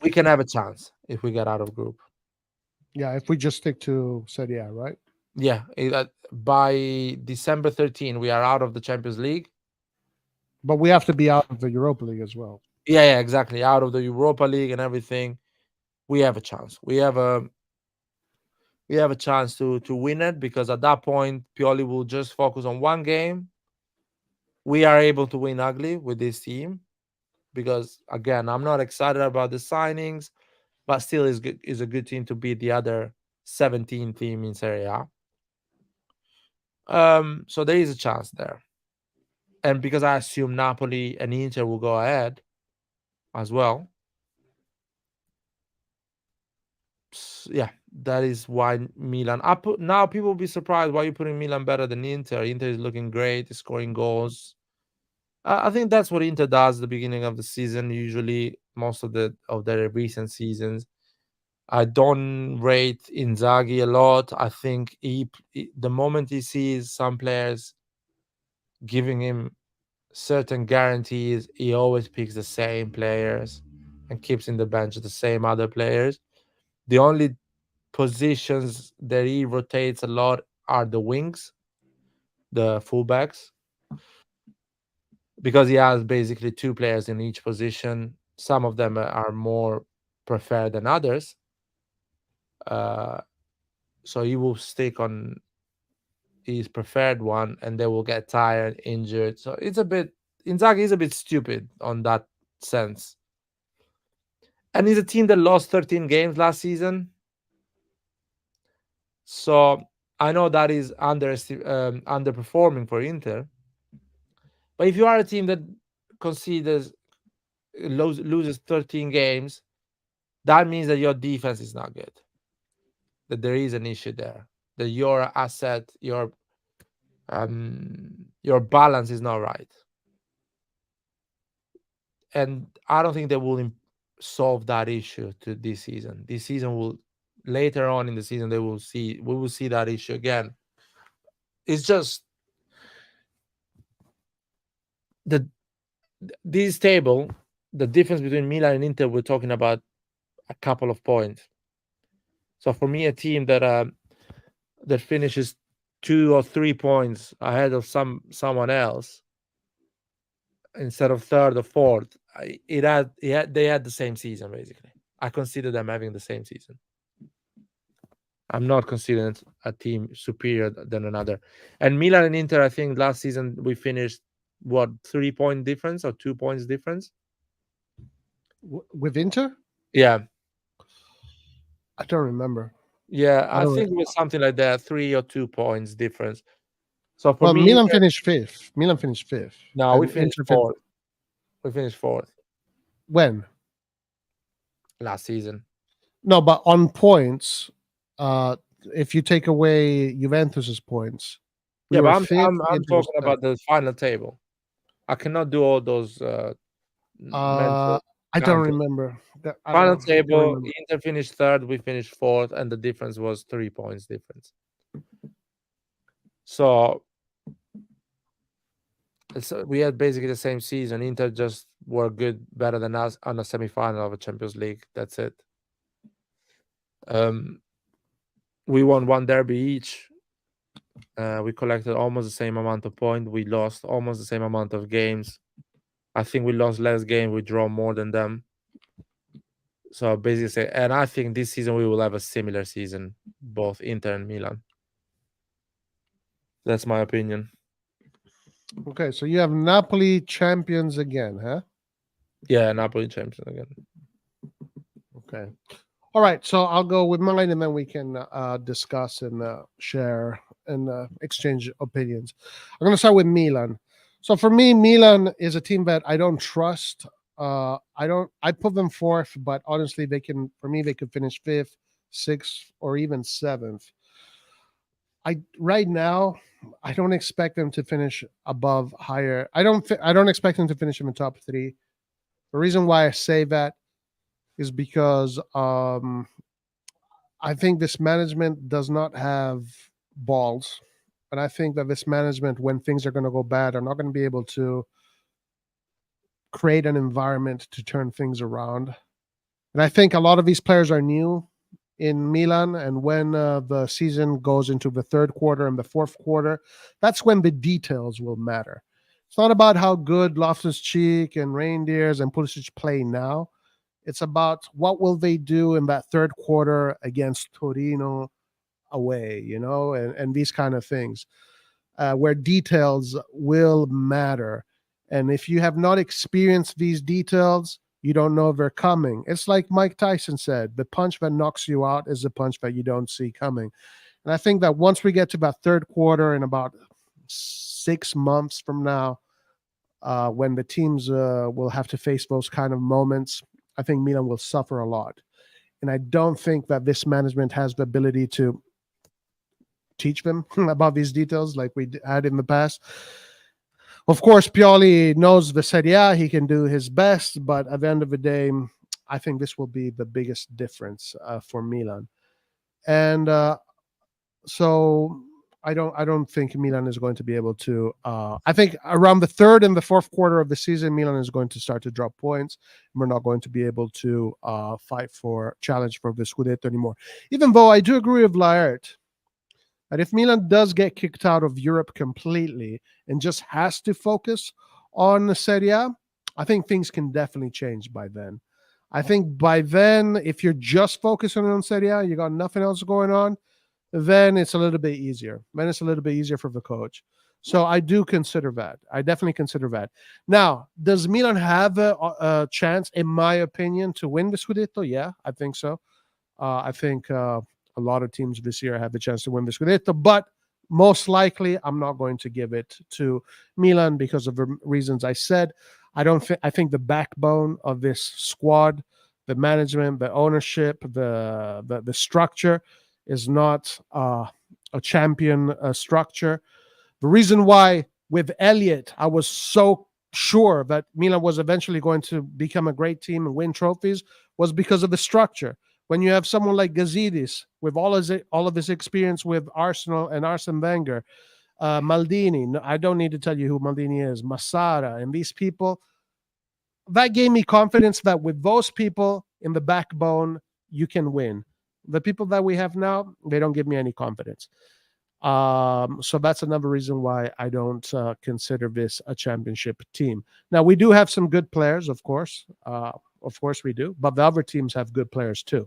We can have a chance if we get out of group. Yeah, if we just stick to Serie A, right? Yeah, by December 13, we are out of the Champions League. But we have to be out of the Europa League as well. Yeah, exactly. Out of the Europa League and everything, we have a chance. We have a chance to win it, because at that point, Pioli will just focus on one game. We are able to win ugly with this team, because again, I'm not excited about the signings, but still is a good team to beat the other 17 team in Serie A. So there is a chance there. And because I assume Napoli and Inter will go ahead as well. Yeah, that is why Milan. Now people will be surprised why you're putting Milan better than Inter. Inter is looking great, scoring goals. I think that's what Inter does at the beginning of the season. Usually, most of their recent seasons. I don't rate Inzaghi a lot. I think the moment he sees some players giving him certain guarantees, he always picks the same players and keeps in the bench the same other players. The only positions that he rotates a lot are the wings, the fullbacks, because he has basically two players in each position. Some of them are more preferred than others. So he will stick on his preferred one, and they will get tired, injured. So Inzaghi is a bit stupid on that sense. And he's a team that lost 13 games last season. So I know that is underperforming for Inter. But if you are a team that loses 13 games, that means that your defense is not good. That there is an issue there. That your asset, your balance is not right. And I don't think they will solve that issue to this season. This season will later on in the season we will see that issue again. It's just this table, the difference between Milan and Inter, we're talking about a couple of points. So for me, a team that finishes 2 or 3 points ahead of someone else instead of third or fourth, they had the same season basically. I consider them having the same season. I'm not considering a team superior than another. And Milan and Inter, I think last season we finished 3 point difference or 2 points difference With Inter? Yeah, I don't remember. yeah. I think it was something like that, 3 or 2 points difference. So for Well, me, Milan finished fifth. No, we and finished Inter fourth. We finished fourth When? last season. No, but on points, if you take away Juventus's points, Yeah, but fifth, I'm Inter was talking about the final table. I cannot do all those mental I don't counting. remember. I don't Final know. table, Inter finished third, we finished fourth, and the difference was 3 points difference. So we had basically the same season. Inter just were better than us on a semi-final of a Champions League. That's it. We won one derby each. We collected almost the same amount of points. We lost almost the same amount of games. I think we lost less games. We draw more than them. So basically, and I think this season we will have a similar season, both Inter and Milan. That's my opinion. Okay, so you have Napoli champions again, huh? Yeah, Napoli champion again. Okay. All right, so I'll go with mine, and then we can discuss and share and exchange opinions. I'm going to start with Milan. So for me, Milan is a team that I don't trust. I put them fourth, but honestly, they could finish fifth, sixth, or even seventh. Right now, I don't expect them to finish above higher. I don't expect them to finish in the top three. The reason why I say that is because I think this management does not have balls. And I think that this management, when things are going to go bad, are not going to be able to create an environment to turn things around. And I think a lot of these players are new in Milan. And when the season goes into the third quarter and the fourth quarter, that's when the details will matter. It's not about how good Loftus-Cheek and Reindeers and Pulisic play now. It's about what will they do in that third quarter against Torino away, and these kind of things, where details will matter. And if you have not experienced these details, you don't know they're coming. It's like Mike Tyson said, the punch that knocks you out is the punch that you don't see coming. And I think that once we get to that third quarter in about 6 months from now, when the teams will have to face those kind of moments, I think Milan will suffer a lot. And I don't think that this management has the ability to teach them about these details like we had in the past. Of course, Pioli knows the Serie A. He can do his best, but at the end of the day, I think this will be the biggest difference for Milan. And so I don't think Milan is going to be able to. I think around the third and the fourth quarter of the season, Milan is going to start to drop points. We're not going to be able to challenge for the Scudetto anymore. Even though I do agree with Laert that if Milan does get kicked out of Europe completely and just has to focus on the Serie A, I think things can definitely change by then. I think by then, if you're just focusing on Serie A, you got nothing else going on, then it's a little bit easier. Then it's a little bit easier for the coach. So I do consider that. I definitely consider that. Now, does Milan have a chance, in my opinion, to win the Scudetto? Yeah, I think so. I think a lot of teams this year have the chance to win the Scudetto, but most likely I'm not going to give it to Milan because of the reasons I said. I think the backbone of this squad, the management, the ownership, the structure is not a champion structure. The reason why with Elliott, I was so sure that Milan was eventually going to become a great team and win trophies was because of the structure. When you have someone like Gazidis with all of his experience with Arsenal and Arsene Wenger, Maldini, I don't need to tell you who Maldini is, Massara, and these people, that gave me confidence that with those people in the backbone, you can win. The people that we have now, they don't give me any confidence. So that's another reason why I don't consider this a championship team. Now, we do have some good players, of course. Of course we do. But the other teams have good players too.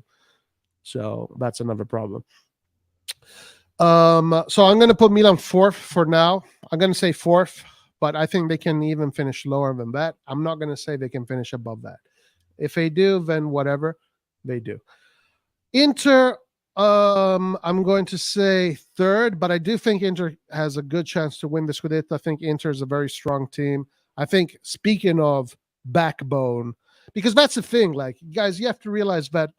So that's another problem. So I'm going to put Milan fourth for now. I'm going to say fourth, but I think they can even finish lower than that. I'm not going to say they can finish above that. If they do, then whatever, they do. Inter, I'm going to say third, but I do think Inter has a good chance to win the Scudetto. I think Inter is a very strong team. I think, speaking of backbone, because that's the thing, like, guys, you have to realize that,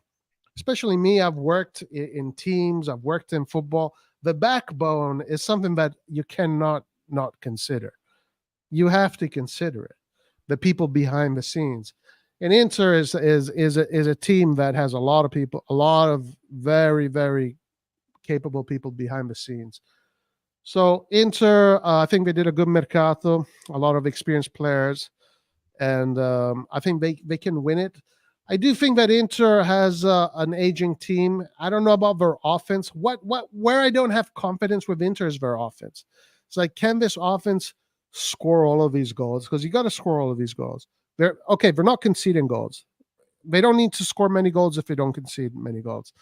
especially me, I've worked in teams, I've worked in football. The backbone is something that you cannot not consider. You have to consider it. The people behind the scenes. And Inter is a team that has a lot of people, a lot of very, very capable people behind the scenes. So Inter, I think they did a good Mercato, a lot of experienced players, and I think they can win it. I do think that Inter has an aging team. I don't know about their offense. Where I don't have confidence with Inter is their offense. It's like, can this offense score all of these goals? Because you got to score all of these goals. They're not conceding goals. they don't need to score many goals if they don't concede many goals.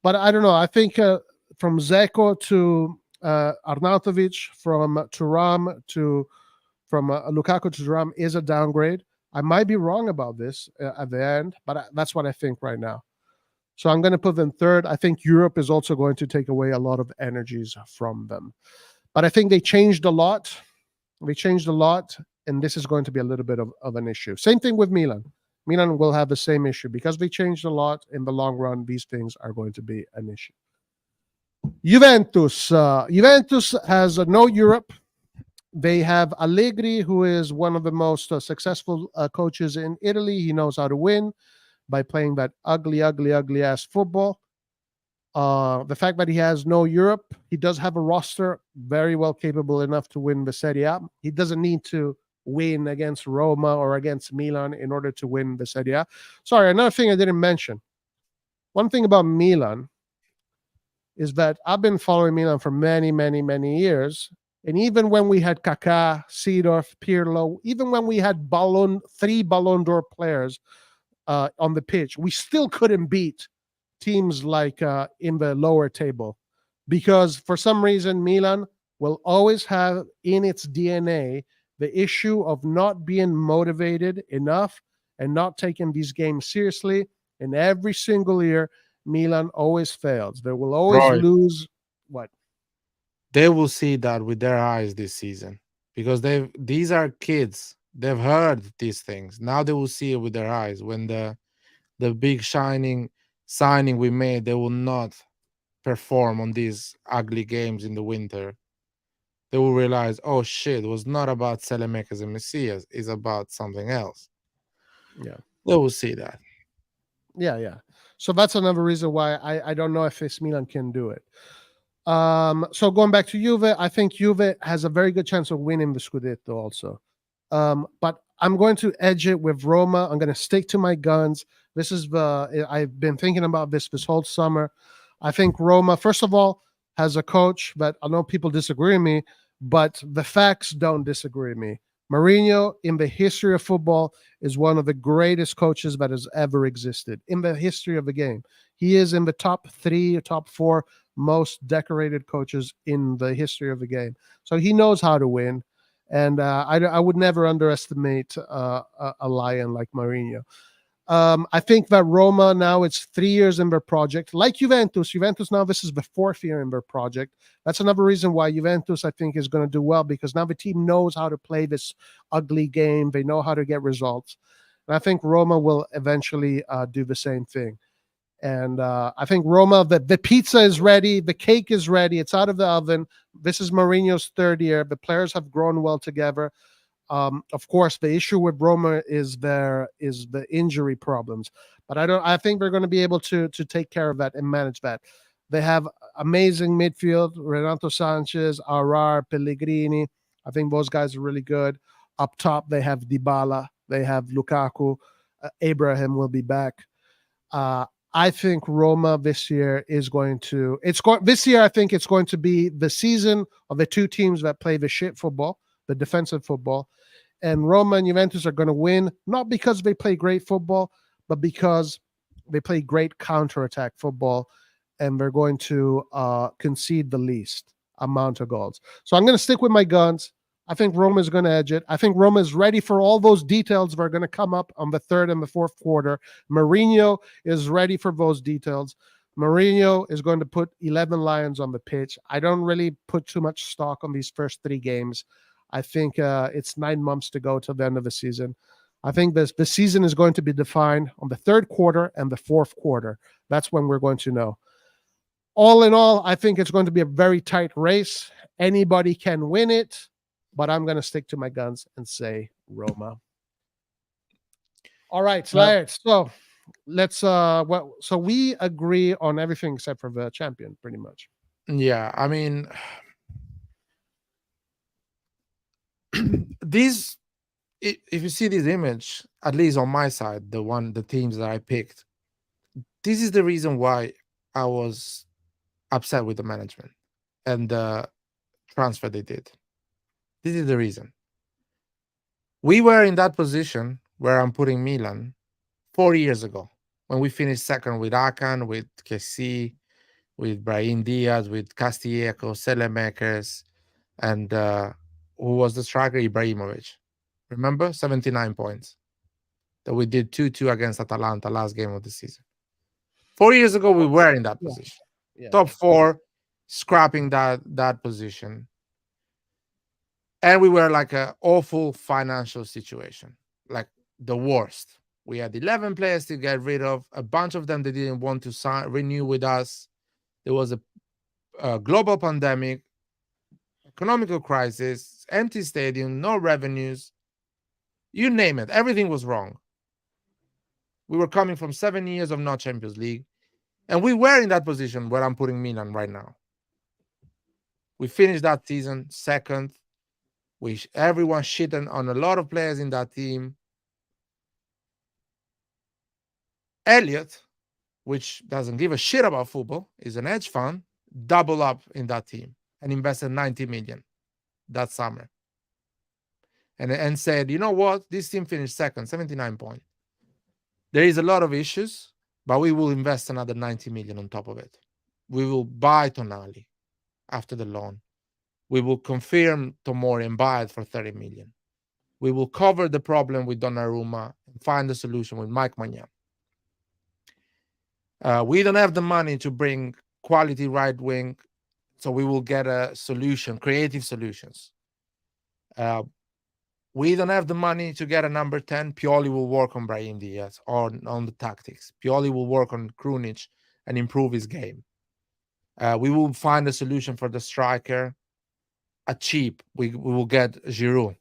But I don't know. I think from Zeko to Arnautovic, from Thuram to from Lukaku to Thuram is a downgrade. I might be wrong about this at the end, but that's what I think right now. So I'm going to put them third. I think Europe is also going to take away a lot of energies from them. But I think they changed a lot. They changed a lot, and this is going to be a little bit of an issue. Same thing with Milan. Milan will have the same issue because they changed a lot. In the long run, these things are going to be an issue. Juventus. Juventus has no Europe. They have Allegri, who is one of the most successful coaches in Italy. He knows how to win by playing that ugly ass football. The fact that he has no Europe, he does have a roster very well capable enough to win the Serie A. He doesn't need to win against Roma or against Milan in order to win the Serie A. Sorry, another thing I didn't mention. One thing about Milan is that I've been following Milan for many years. And even when we had Kaká, Seedorf, Pirlo, even when we had three Ballon d'Or players on the pitch, we still couldn't beat teams like in the lower table, because for some reason Milan will always have in its DNA the issue of not being motivated enough and not taking these games seriously. And every single year, Milan always fails. They will always lose. What? They will see that with their eyes this season, because these are kids. They've heard these things. Now they will see it with their eyes. When the big shining signing we made, they will not perform on these ugly games in the winter. They will realize, oh shit, it was not about Selemakers and Messias. It's about something else. Yeah. They will see that. Yeah. So that's another reason why I don't know if this Milan can do it. So going back to Juve, I think Juve has a very good chance of winning the Scudetto also. But I'm going to edge it with Roma. I'm going to stick to my guns. I've been thinking about this whole summer. I think Roma, first of all, has a coach that I know people disagree with me, but the facts don't disagree with me. Mourinho, in the history of football, is one of the greatest coaches that has ever existed in the history of the game. He is in the top 3 or top 4 most decorated coaches in the history of the game. So he knows how to win. And I would never underestimate a lion like Mourinho. I think that Roma now, it's 3 years in their project. Like Juventus now, this is the 4th year in their project. That's another reason why Juventus, I think, is going to do well, because now the team knows how to play this ugly game. They know how to get results. And I think Roma will eventually do the same thing. And I think Roma, the pizza is ready. The cake is ready. It's out of the oven. This is Mourinho's 3rd year. The players have grown well together. Of course, the issue with Roma is the injury problems. But I think they're going to be able to take care of that and manage that. They have amazing midfield. Renato Sanchez, Arar, Pellegrini. I think those guys are really good. Up top, they have Dybala. They have Lukaku. Abraham will be back. I think Roma this year is going to. This year, I think it's going to be the season of the two teams that play the shit football, the defensive football, and Roma and Juventus are going to win, not because they play great football, but because they play great counterattack football, and they're going to concede the least amount of goals. So I'm going to stick with my guns. I think Roma is going to edge it. I think Roma is ready for all those details that are going to come up on the 3rd and the 4th quarter. Mourinho is ready for those details. Mourinho is going to put 11 Lions on the pitch. I don't really put too much stock on these first 3 games. I think it's 9 months to go till the end of the season. I think the season is going to be defined on the 3rd quarter and the 4th quarter. That's when we're going to know. All in all, I think it's going to be a very tight race. Anybody can win it, but I'm going to stick to my guns and say Roma. All right, so let's so we agree on everything except for the champion, pretty much. Yeah, I mean, if you see this image, at least on my side, the teams that I picked, this is the reason why I was upset with the management and the transfer they did. This is the reason. We were in that position where I'm putting Milan 4 years ago, when we finished second with Akan, with Kessie, with Brahim Diaz, with Castillejo, Selemakers, and who was the striker? Ibrahimovic. Remember? 79 points. That we did 2-2 against Atalanta last game of the season. 4 years ago, we were in that position. Yeah. Top 4, scrapping that position. And we were like an awful financial situation, like the worst. We had 11 players to get rid of. A bunch of them, they didn't want to renew with us. There was a global pandemic, economical crisis, empty stadium, no revenues. You name it. Everything was wrong. We were coming from 7 years of not Champions League. And we were in that position where I'm putting Milan right now. We finished that season second. Everyone shitting on a lot of players in that team. Elliot, which doesn't give a shit about football, is an hedge fund, double up in that team and invested 90 million that summer. And said, you know what? This team finished second, 79 points. There is a lot of issues, but we will invest another 90 million on top of it. We will buy Tonali after the loan. We will confirm Tomori and buy it for 30 million. We will cover the problem with Donnarumma and find a solution with Mike Maignan. We don't have the money to bring quality right wing, so we will get a solution, creative solutions. We don't have the money to get a number 10. Pioli will work on Brahim Diaz or on the tactics. Pioli will work on Krunic and improve his game. We will find a solution for the striker. Cheap. We will get Giroud.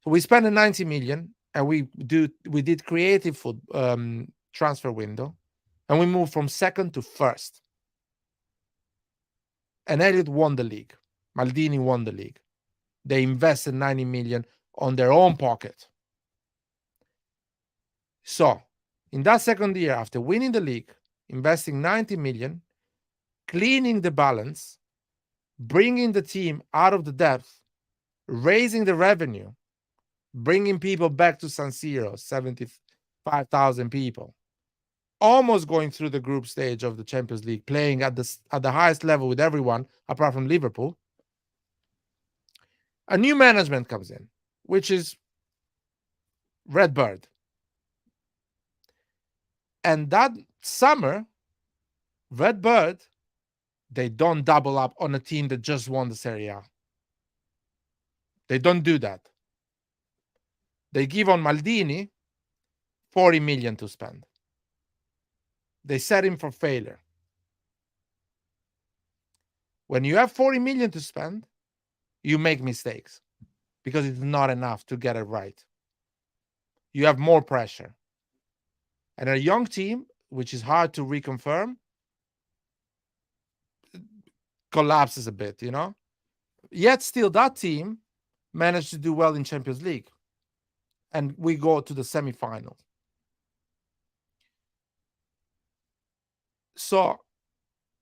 So we spent 90 million and we did creative transfer window, and we moved from second to first. And Elliot won the league. Maldini won the league. They invested 90 million on their own pocket. So, in that second year, after winning the league, investing 90 million, cleaning the balance, bringing the team out of the depth, raising the revenue, bringing people back to San Siro, 75,000 people, almost going through the group stage of the Champions League, playing at the highest level with everyone apart from Liverpool. A new management comes in, which is Redbird. And that summer, Redbird, they don't double up on a team that just won the Serie A. They don't do that. They give on Maldini 40 million to spend. They set him for failure. When you have 40 million to spend, you make mistakes because it's not enough to get it right. You have more pressure. And a young team, which is hard to reconfirm, collapses a bit, you know? Yet still that team managed to do well in Champions League. And we go to the semifinals. So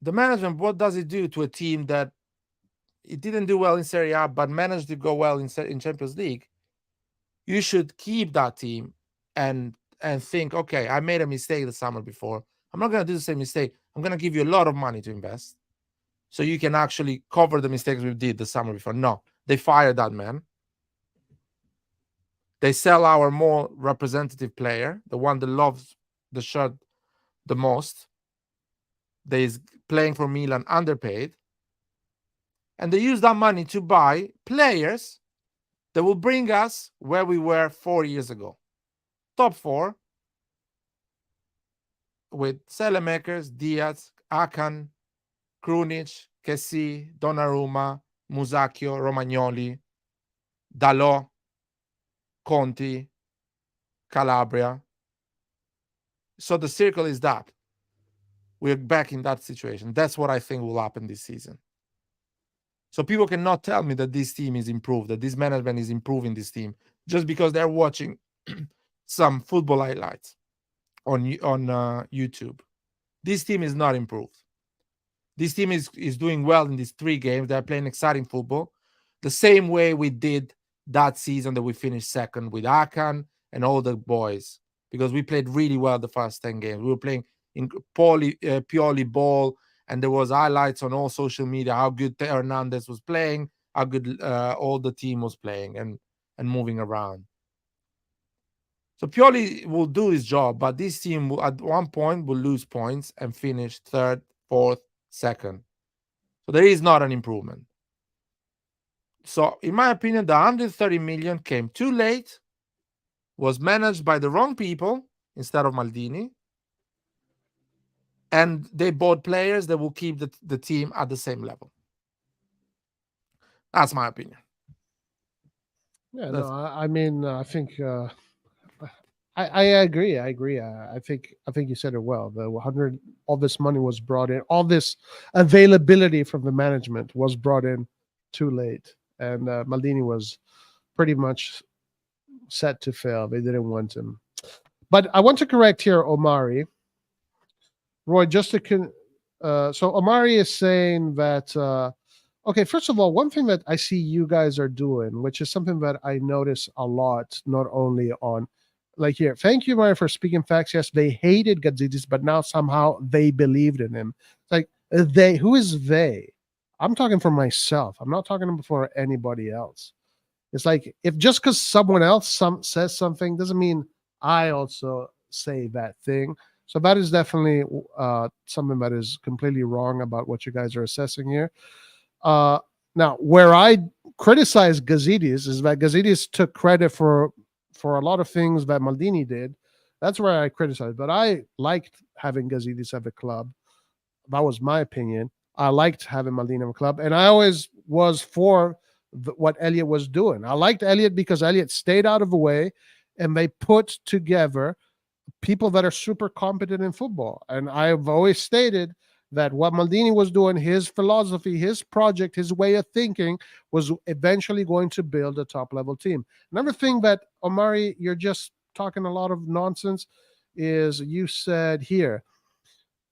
the management, what does it do to a team that it didn't do well in Serie A, but managed to go well in Champions League? You should keep that team and think, okay, I made a mistake the summer before. I'm not going to do the same mistake. I'm going to give you a lot of money to invest so you can actually cover the mistakes we did the summer before. No, they fired that man. They sell our more representative player, the one that loves the shirt the most. They is playing for Milan underpaid. And they use that money to buy players that will bring us where we were 4 years ago. Top 4 with Selemakers, Diaz, Akan, Krunic, Kessie, Donnarumma, Musacchio, Romagnoli, Dalot, Conti, Calabria. So the circle is that. We're back in that situation. That's what I think will happen this season. So people cannot tell me that this team is improved, that this management is improving this team, just because they're watching some football highlights on YouTube. This team is not improved. This team is doing well in these 3 games. They're playing exciting football, the same way we did that season that we finished second with Akan and all the boys. because we played really well the first 10 games. We were playing in Pioli ball, and there was highlights on all social media how good Theo Hernandez was playing, how good all the team was playing and moving around. So Pioli will do his job, but this team will, at one point will lose points and finish third, fourth, second. So there is not an improvement. So in my opinion, the 130 million came too late, was managed by the wrong people instead of Maldini, and they bought players that will keep the team at the same level. That's my opinion. Yeah, no, I mean, I think I agree. I agree. I think you said it well. The 100, all this money was brought in, all this availability from the management was brought in too late, and Maldini was pretty much set to fail. They didn't want him. But I want to correct here, Omari. Roy, just to so Omari is saying that. Okay, first of all, one thing that I see you guys are doing, which is something that I notice a lot, not only on, like here, thank you, Mario, for speaking facts. Yes, they hated Gazidis, but now somehow they believed in him. It's like, they, who is they? I'm talking for myself. I'm not talking for anybody else. It's like, if just because someone else says something doesn't mean I also say that thing. So that is definitely something that is completely wrong about what you guys are assessing here. Now, where I criticize Gazidis is that Gazidis took credit for a lot of things that Maldini did. That's where I criticize. But I liked having Gazidis at the club. That was my opinion. I liked having Maldini at the club, and I always was for what Elliott was doing. I liked Elliott because Elliott stayed out of the way, and they put together people that are super competent in football. And I've always stated that what Maldini was doing, his philosophy, his project, his way of thinking was eventually going to build a top-level team. Another thing that, Omari, you're just talking a lot of nonsense, is you said here,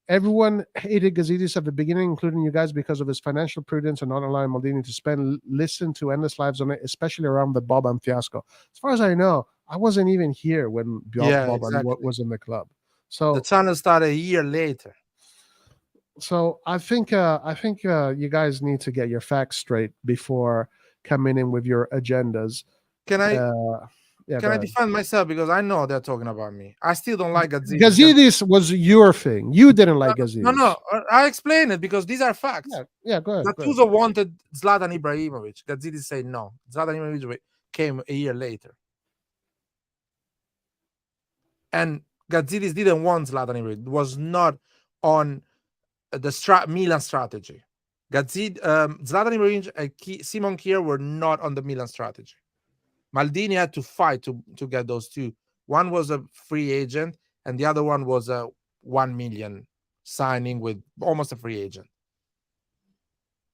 everyone hated Gazidis at the beginning, including you guys, because of his financial prudence and not allowing Maldini to listen to endless lives on it, especially around the Boban fiasco. As far as I know, I wasn't even here when Boban exactly. was in the club. So the channel started a year later. So I think you guys need to get your facts straight before coming in with your agendas. Can I can I defend myself, because I know they're talking about me? I still don't like Gazidis. Gazidis was your thing. You didn't like Gazidis. No, I explain it because these are facts. Yeah, go ahead. Gattuso wanted Zlatan Ibrahimovic. Gazidis said no. Zlatan Ibrahimovic came a year later. And Gazidis didn't want Zlatan Ibrahimovic. It was not on the Milan strategy. Zlatan Ibrahimovic and Simon Kjaer were not on the Milan strategy. Maldini had to fight to get those two. One was a free agent, and the other one was a 1 million signing with almost a free agent.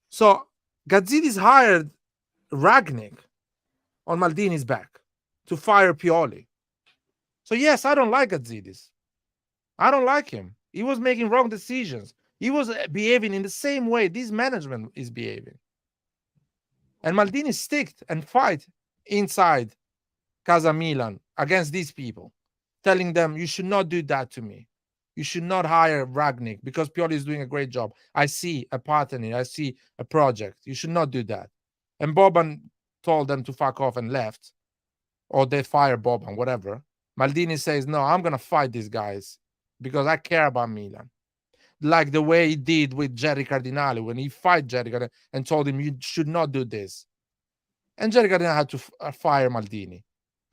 So Gazidis hired Ragnick on Maldini's back to fire Pioli. So yes, I don't like Gazidis. I don't like him. He was making wrong decisions. He was behaving in the same way this management is behaving. And Maldini sticked and fight inside Casa Milan against these people, telling them, you should not do that to me. You should not hire Ragnick because Pioli is doing a great job. I see a pattern here. I see a project. You should not do that. And Boban told them to fuck off and left, or they fire Boban, whatever. Maldini says, no, I'm going to fight these guys because I care about Milan. Like the way he did with Jerry Cardinale when he fight Jerry Cardinale and told him, you should not do this. And Jerry Cardinale had to fire Maldini.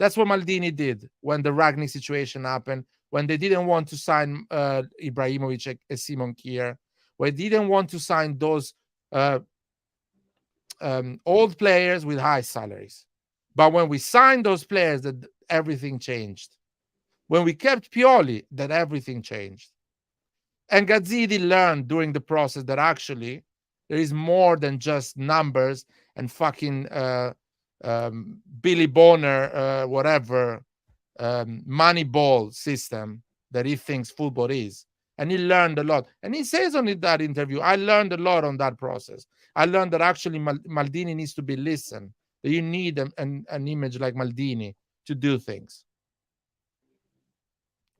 That's what Maldini did when the Ragnick situation happened, when they didn't want to sign Ibrahimovic and Simon Kjaer, when they didn't want to sign those old players with high salaries. But when we signed those players, that everything changed. When we kept Pioli, that everything changed. And Gazidi learned during the process that actually there is more than just numbers and fucking Billy Bonner, whatever, money ball system that he thinks football is. And he learned a lot. And he says on that interview, I learned a lot on that process. I learned that actually Maldini needs to be listened, that you need an image like Maldini to do things.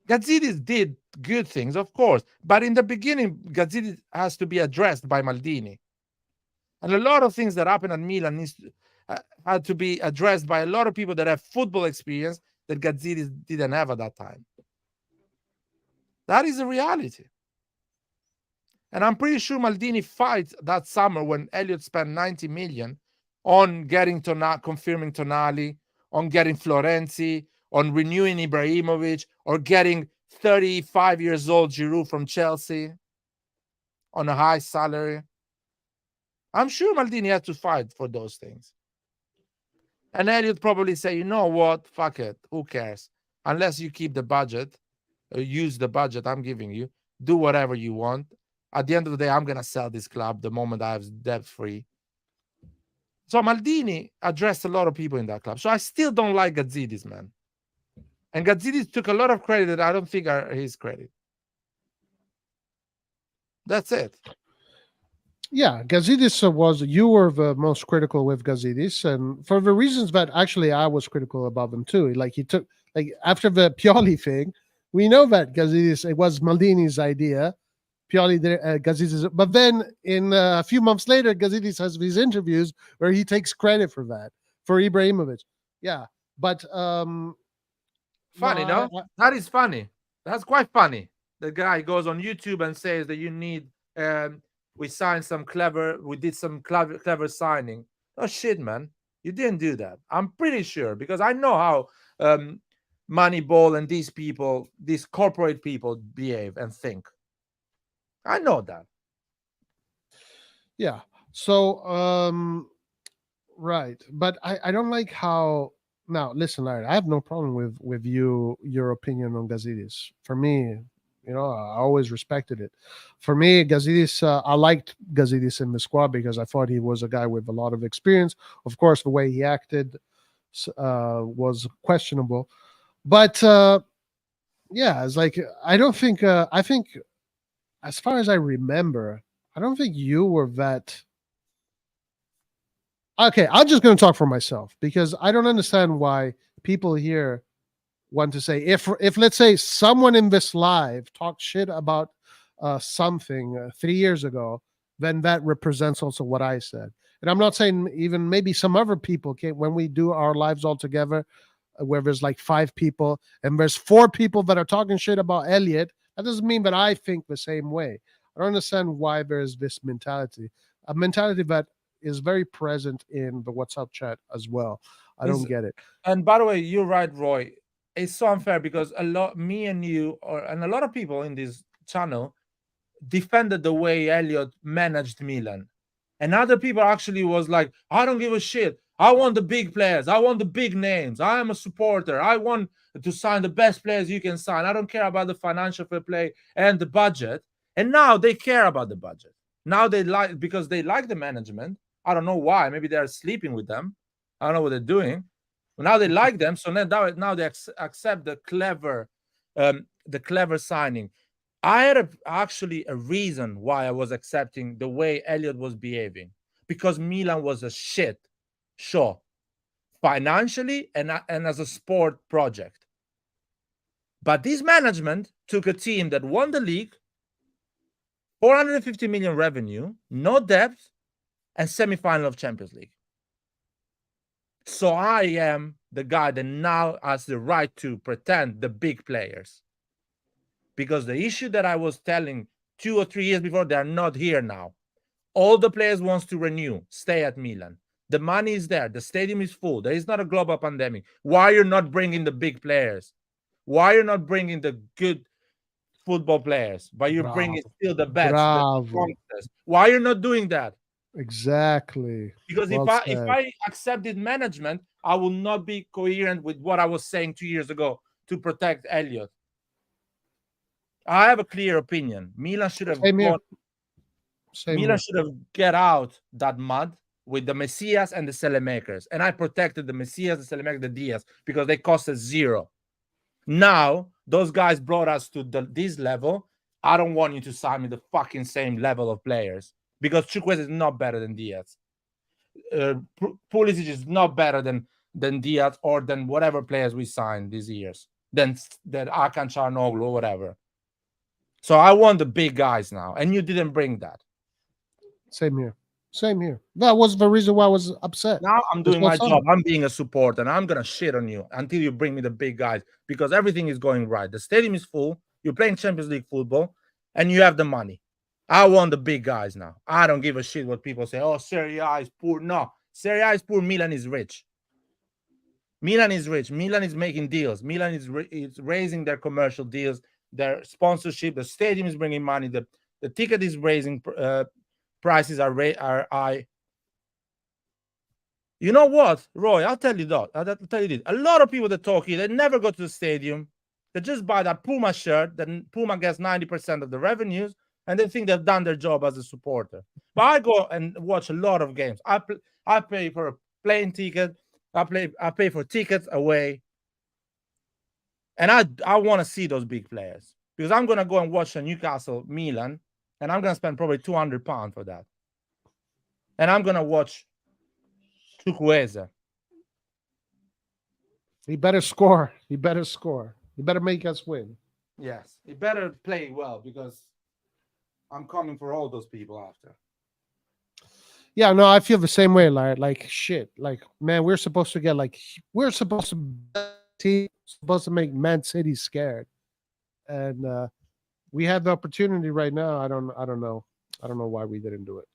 Gazidis did good things, of course, but in the beginning, Gazidis has to be addressed by Maldini. And a lot of things that happen at Milan had to be addressed by a lot of people that have football experience that Gazidis didn't have at that time. That is the reality. And I'm pretty sure Maldini fights that summer when Elliott spent 90 million on getting confirming Tonali, on getting Florenzi, on renewing Ibrahimovic, or getting 35 years old Giroud from Chelsea on a high salary. I'm sure Maldini had to fight for those things. And Elliott probably say, you know what, fuck it, who cares? Unless you keep the budget, use the budget I'm giving you, do whatever you want. At the end of the day, I'm going to sell this club the moment I have debt-free. So Maldini addressed a lot of people in that club. So I still don't like Gazidis, man. And Gazidis took a lot of credit that I don't think are his credit. That's it. Yeah, Gazidis you were the most critical with Gazidis, and for the reasons that actually I was critical about him too. Like he took, like after the Pioli thing, we know that Gazidis, it was Maldini's idea. Pioli did Gazidis, but then in a few months later, Gazidis has these interviews where he takes credit for that, for Ibrahimovic. Yeah, but funny, no? That is funny. That's quite funny. The guy goes on YouTube and says that you need we did some clever signing. Oh shit, man. You didn't do that. I'm pretty sure, because I know how Moneyball and these people, these corporate people behave and think. I know that. Yeah. So right. But I don't like how. Now listen, Larry, I have no problem with your opinion on Gazidis. For me, I always respected it. For me, Gazidis, I liked Gazidis in the squad because I thought he was a guy with a lot of experience. Of course, the way he acted was questionable. But yeah, it's like I don't think. I think, as far as I remember, I don't think you were that. Okay, I'm just going to talk for myself because I don't understand why people here want to say if let's say someone in this live talked shit about something 3 years ago, then that represents also what I said. And I'm not saying even maybe some other people when we do our lives all together, where there's like 5 people and there's 4 people that are talking shit about Elliott, that doesn't mean that I think the same way. I don't understand why there's this mentality, a mentality that is very present in the WhatsApp chat as well. I don't get it. And by the way, you're right, Roy. It's so unfair because me and you, and a lot of people in this channel defended the way Elliott managed Milan. And other people actually was like, I don't give a shit. I want the big players. I want the big names. I am a supporter. I want to sign the best players you can sign. I don't care about the financial fair play and the budget. And now they care about the budget. Now because they like the management. I don't know why. Maybe they're sleeping with them. I don't know what they're doing. But now they like them. So now they accept the clever signing. I had actually a reason why I was accepting the way Elliott was behaving, because Milan was a shit show, financially and as a sport project. But this management took a team that won the league, 450 million revenue, no depth, and semi-final of Champions League. So I am the guy that now has the right to pretend the big players. Because the issue that I was telling 2 or 3 years before, they are not here now. All the players wants to renew, stay at Milan. The money is there. The stadium is full. There is not a global pandemic. Why you're not bringing the big players? Why you're not bringing the good football players? But you're bringing still the best. Why you're not doing that? Exactly. Because if I accepted management, I will not be coherent with what I was saying 2 years ago to protect Elliott. I have a clear opinion. Milan should have should have get out that mud with the Messias and the Selemakers. And I protected the Messias, the Selemakers, the Diaz, because they cost us 0. Now, those guys brought us to this level. I don't want you to sign me the fucking same level of players, because Chukwueze is not better than Diaz. Pulisic is not better than Diaz or than whatever players we signed these years. than Hakan Çalhanoğlu or whatever. So I want the big guys now, and you didn't bring that. Same here. Same here. That was the reason why I was upset. Now I'm There's doing no my fun. job. I'm being a supporter, and I'm gonna shit on you until you bring me the big guys, because everything is going right. The stadium is full. You're playing Champions League football, and you have the money. I want the big guys now. I don't give a shit what people say. Oh, Serie A is poor. No, Serie A is poor. Milan is rich. Milan is rich. Milan is making deals. Milan is raising their commercial deals, their sponsorship. The stadium is bringing money. The ticket is raising. Prices are high. You know what, Roy? I'll tell you that. I'll tell you this. A lot of people that talk here, they never go to the stadium. They just buy that Puma shirt. Then Puma gets 90% of the revenues, and they think they've done their job as a supporter. But I go and watch a lot of games. I pay for a plane ticket. I pay for tickets away, and I want to see those big players, because I'm gonna go and watch a Newcastle Milan, and I'm gonna spend probably £200 for that, and I'm gonna watch Chukwueze. He better score. He better score. He better make us win. Yes, he better play well, because I'm coming for all those people after. Yeah, no, I feel the same way. Like shit. Like, man, we're supposed to make Man City scared, and we had the opportunity right now. I don't know why we didn't do it.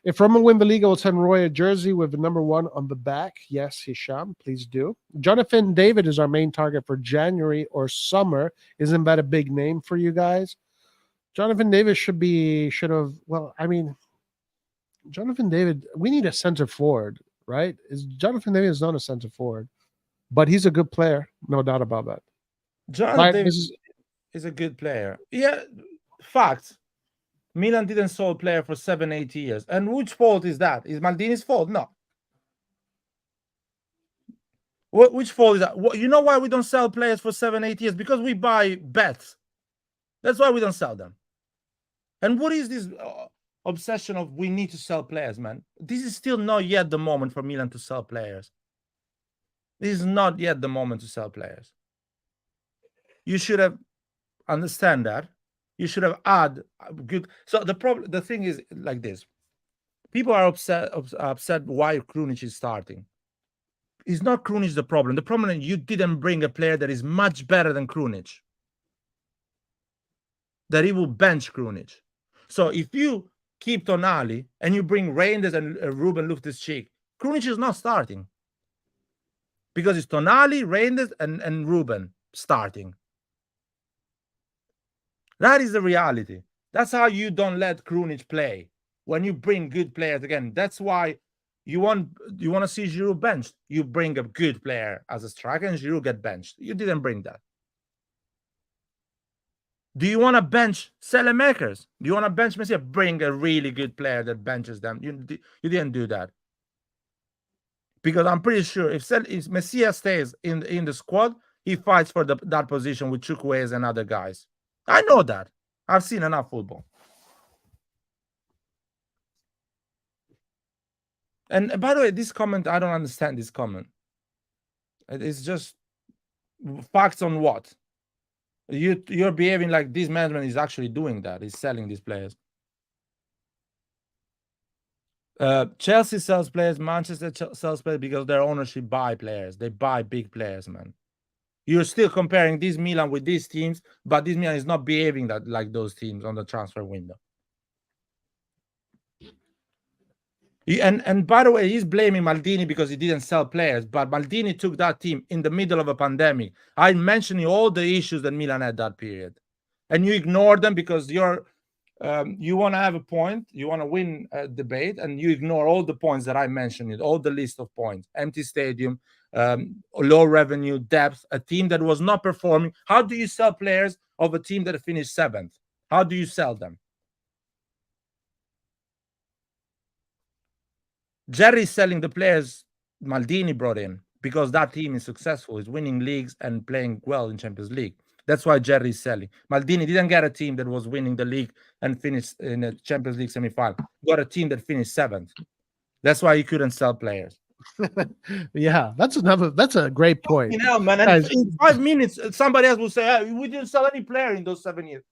If Roma win the league, I will send Roy a jersey with the number 1 on the back. Yes, Hisham, please do. Jonathan David is our main target for January or summer. Isn't that a big name for you guys? Jonathan David should have. Well, I mean, Jonathan David, we need a center forward, right? Jonathan David is not a center forward, but he's a good player, no doubt about that. Jonathan David is a good player. Yeah, fact. Milan didn't sell a player for 7-8 years. And which fault is that? Is Maldini's fault? No. Which fault is that? You know why we don't sell players for 7-8 years? Because we buy bets. That's why we don't sell them. And what is this obsession of we need to sell players, man? This is still not yet the moment for Milan to sell players. This is not yet the moment to sell players. You should have understand that. You should have had good. So the thing is like this: people are upset why Krunic is starting. It's not Krunic the problem. The problem is you didn't bring a player that is much better than Krunic, that he will bench Krunic. So if you keep Tonali and you bring Reinders and Ruben Loftus-Cheek, Krunic is not starting, because it's Tonali, Reinders, and Ruben starting. That is the reality. That's how you don't let Krunic play. When you bring good players again, that's why you want to see Giroud benched. You bring a good player as a striker, and Giroud get benched. You didn't bring that. Do you want to bench Selemakers? Do you want to bench Messi? Bring a really good player that benches them. You didn't do that. Because I'm pretty sure if Messi stays in the squad, he fights for that position with Chukwueze and other guys. I know that. I've seen enough football. And by the way, this comment, I don't understand this comment. It's just facts on what? You're behaving like this management is actually doing that. Is selling these players. Chelsea sells players. Manchester sells players because their ownership buy players. They buy big players, man. You're still comparing this Milan with these teams, but this Milan is not behaving like those teams on the transfer window. And by the way, he's blaming Maldini because he didn't sell players, but Maldini took that team in the middle of a pandemic. I mentioned all the issues that Milan had that period, and you ignore them because you want to have a point, you want to win a debate, and you ignore all the points that I mentioned, all the list of points: empty stadium, low revenue, depth, a team that was not performing. How do you sell players of a team that finished 7th? How do you sell them? Jerry is selling the players Maldini brought in because that team is successful, is winning leagues and playing well in Champions League. That's why Jerry is selling. Maldini didn't get a team that was winning the league and finished in a Champions League semi-final. He got a team that finished 7th. That's why he couldn't sell players. Yeah, that's a great point. You know, man. And Guys, in 5 minutes, somebody else will say, "We didn't sell any player in those 7 years."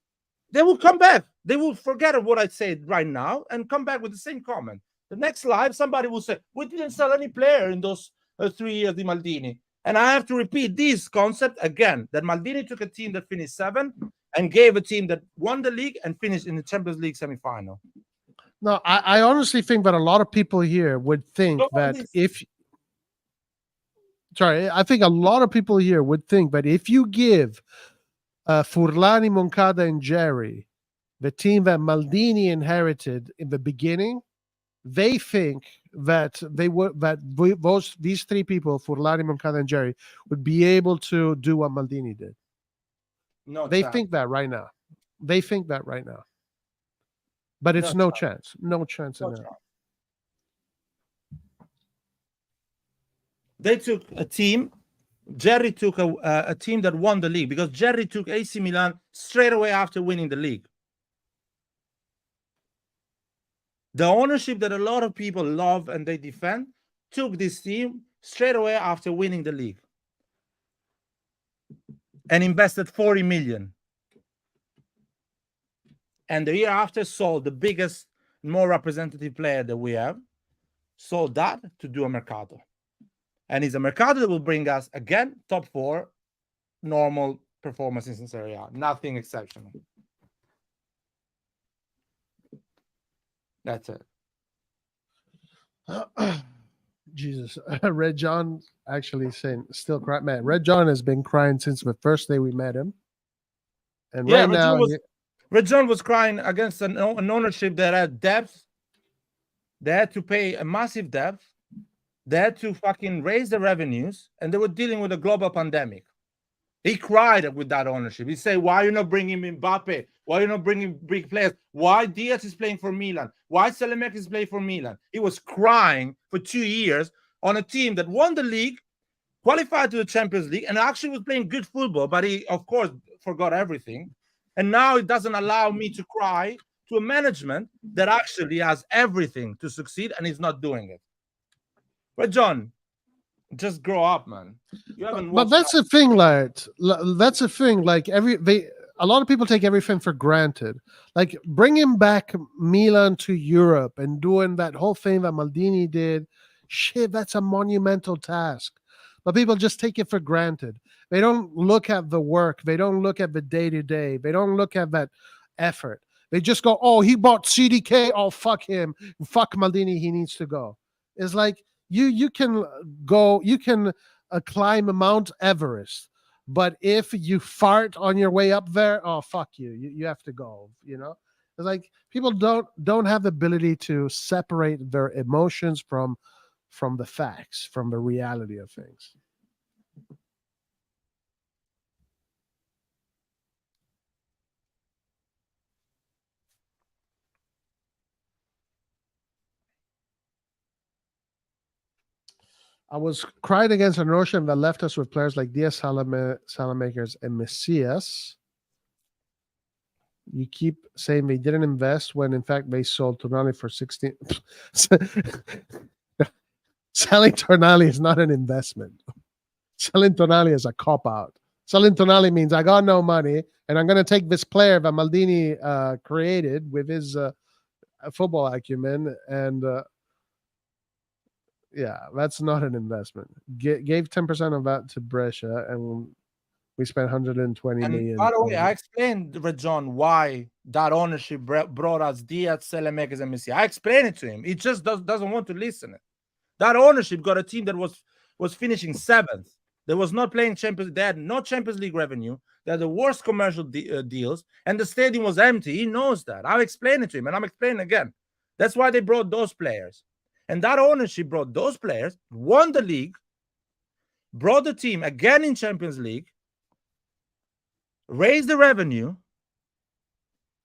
They will come back. They will forget what I said right now and come back with the same comment. The next live, somebody will say, "We didn't sell any player in those 3 years di Maldini." And I have to repeat this concept again, that Maldini took a team that finished 7 and gave a team that won the league and finished in the Champions League semifinal. no, I honestly think that a lot of people here would think that I think a lot of people here would think that if you give Furlani, Moncada, and Jerry the team that Maldini inherited in the beginning, they think that these 3 people, Furlani, Moncada, and Jerry, would be able to do what Maldini did. No, they think that right now. They think that right now. But it's no chance. No chance in that. They took a team. Jerry took a team that won the league, because Jerry took AC Milan straight away after winning the league. The ownership that a lot of people love and they defend took this team straight away after winning the league and invested 40 million. And the year after sold the biggest, more representative player that we have, sold that to do a Mercato. And it's a Mercato that will bring us, again, top 4, normal performances in Serie A. Nothing exceptional. That's it. Jesus. Red John actually saying, still crying. Man, Red John has been crying since the first day we met him. And yeah, right now... Red John was crying against an ownership that had depth. They had to pay a massive debt. They had to fucking raise the revenues, and they were dealing with a global pandemic. He cried with that ownership. He said, "Why are you not bringing Mbappe? Why are you not bringing big players? Why Diaz is playing for Milan? Why Selemakers is playing for Milan?" He was crying for 2 years on a team that won the league, qualified to the Champions League, and actually was playing good football, but he, of course, forgot everything. And now it doesn't allow me to cry to a management that actually has everything to succeed and is not doing it. But John, just grow up, man. You haven't. But that's the thing, that's the thing. Like a lot of people take everything for granted. Like bringing back Milan to Europe and doing that whole thing that Maldini did, shit, that's a monumental task. But people just take it for granted. They don't look at the work. They don't look at the day-to-day. They don't look at that effort. They just go, "Oh, he bought CDK. Oh, fuck him. Fuck Maldini. He needs to go." It's like you can go, you can climb Mount Everest, but if you fart on your way up there, oh, fuck you. You have to go, you know? It's like people don't have the ability to separate their emotions from the facts, from the reality of things. I was cried against a notion that left us with players like Diaz, Salamakers, and Messias. You keep saying they didn't invest when, in fact, they sold Tonali for 16. Selling Tonali is not an investment. Selling Tonali is a cop-out. Selling Tonali means I got no money, and I'm going to take this player that Maldini created with his football acumen, and yeah, that's not an investment. Gave 10% of that to Brescia, and we spent 120 million. By the way, I explained, Red John, why that ownership brought us Diaz, Selemakers, and Messi. I explained it to him. He just doesn't want to listen. That ownership got a team that was finishing 7th. They was not playing Champions. They had no Champions League revenue. They had the worst commercial deals, and the stadium was empty. He knows that. I've explained it to him, and I'm explaining again. That's why they brought those players. And that ownership brought those players, won the league, brought the team again in Champions League, raised the revenue,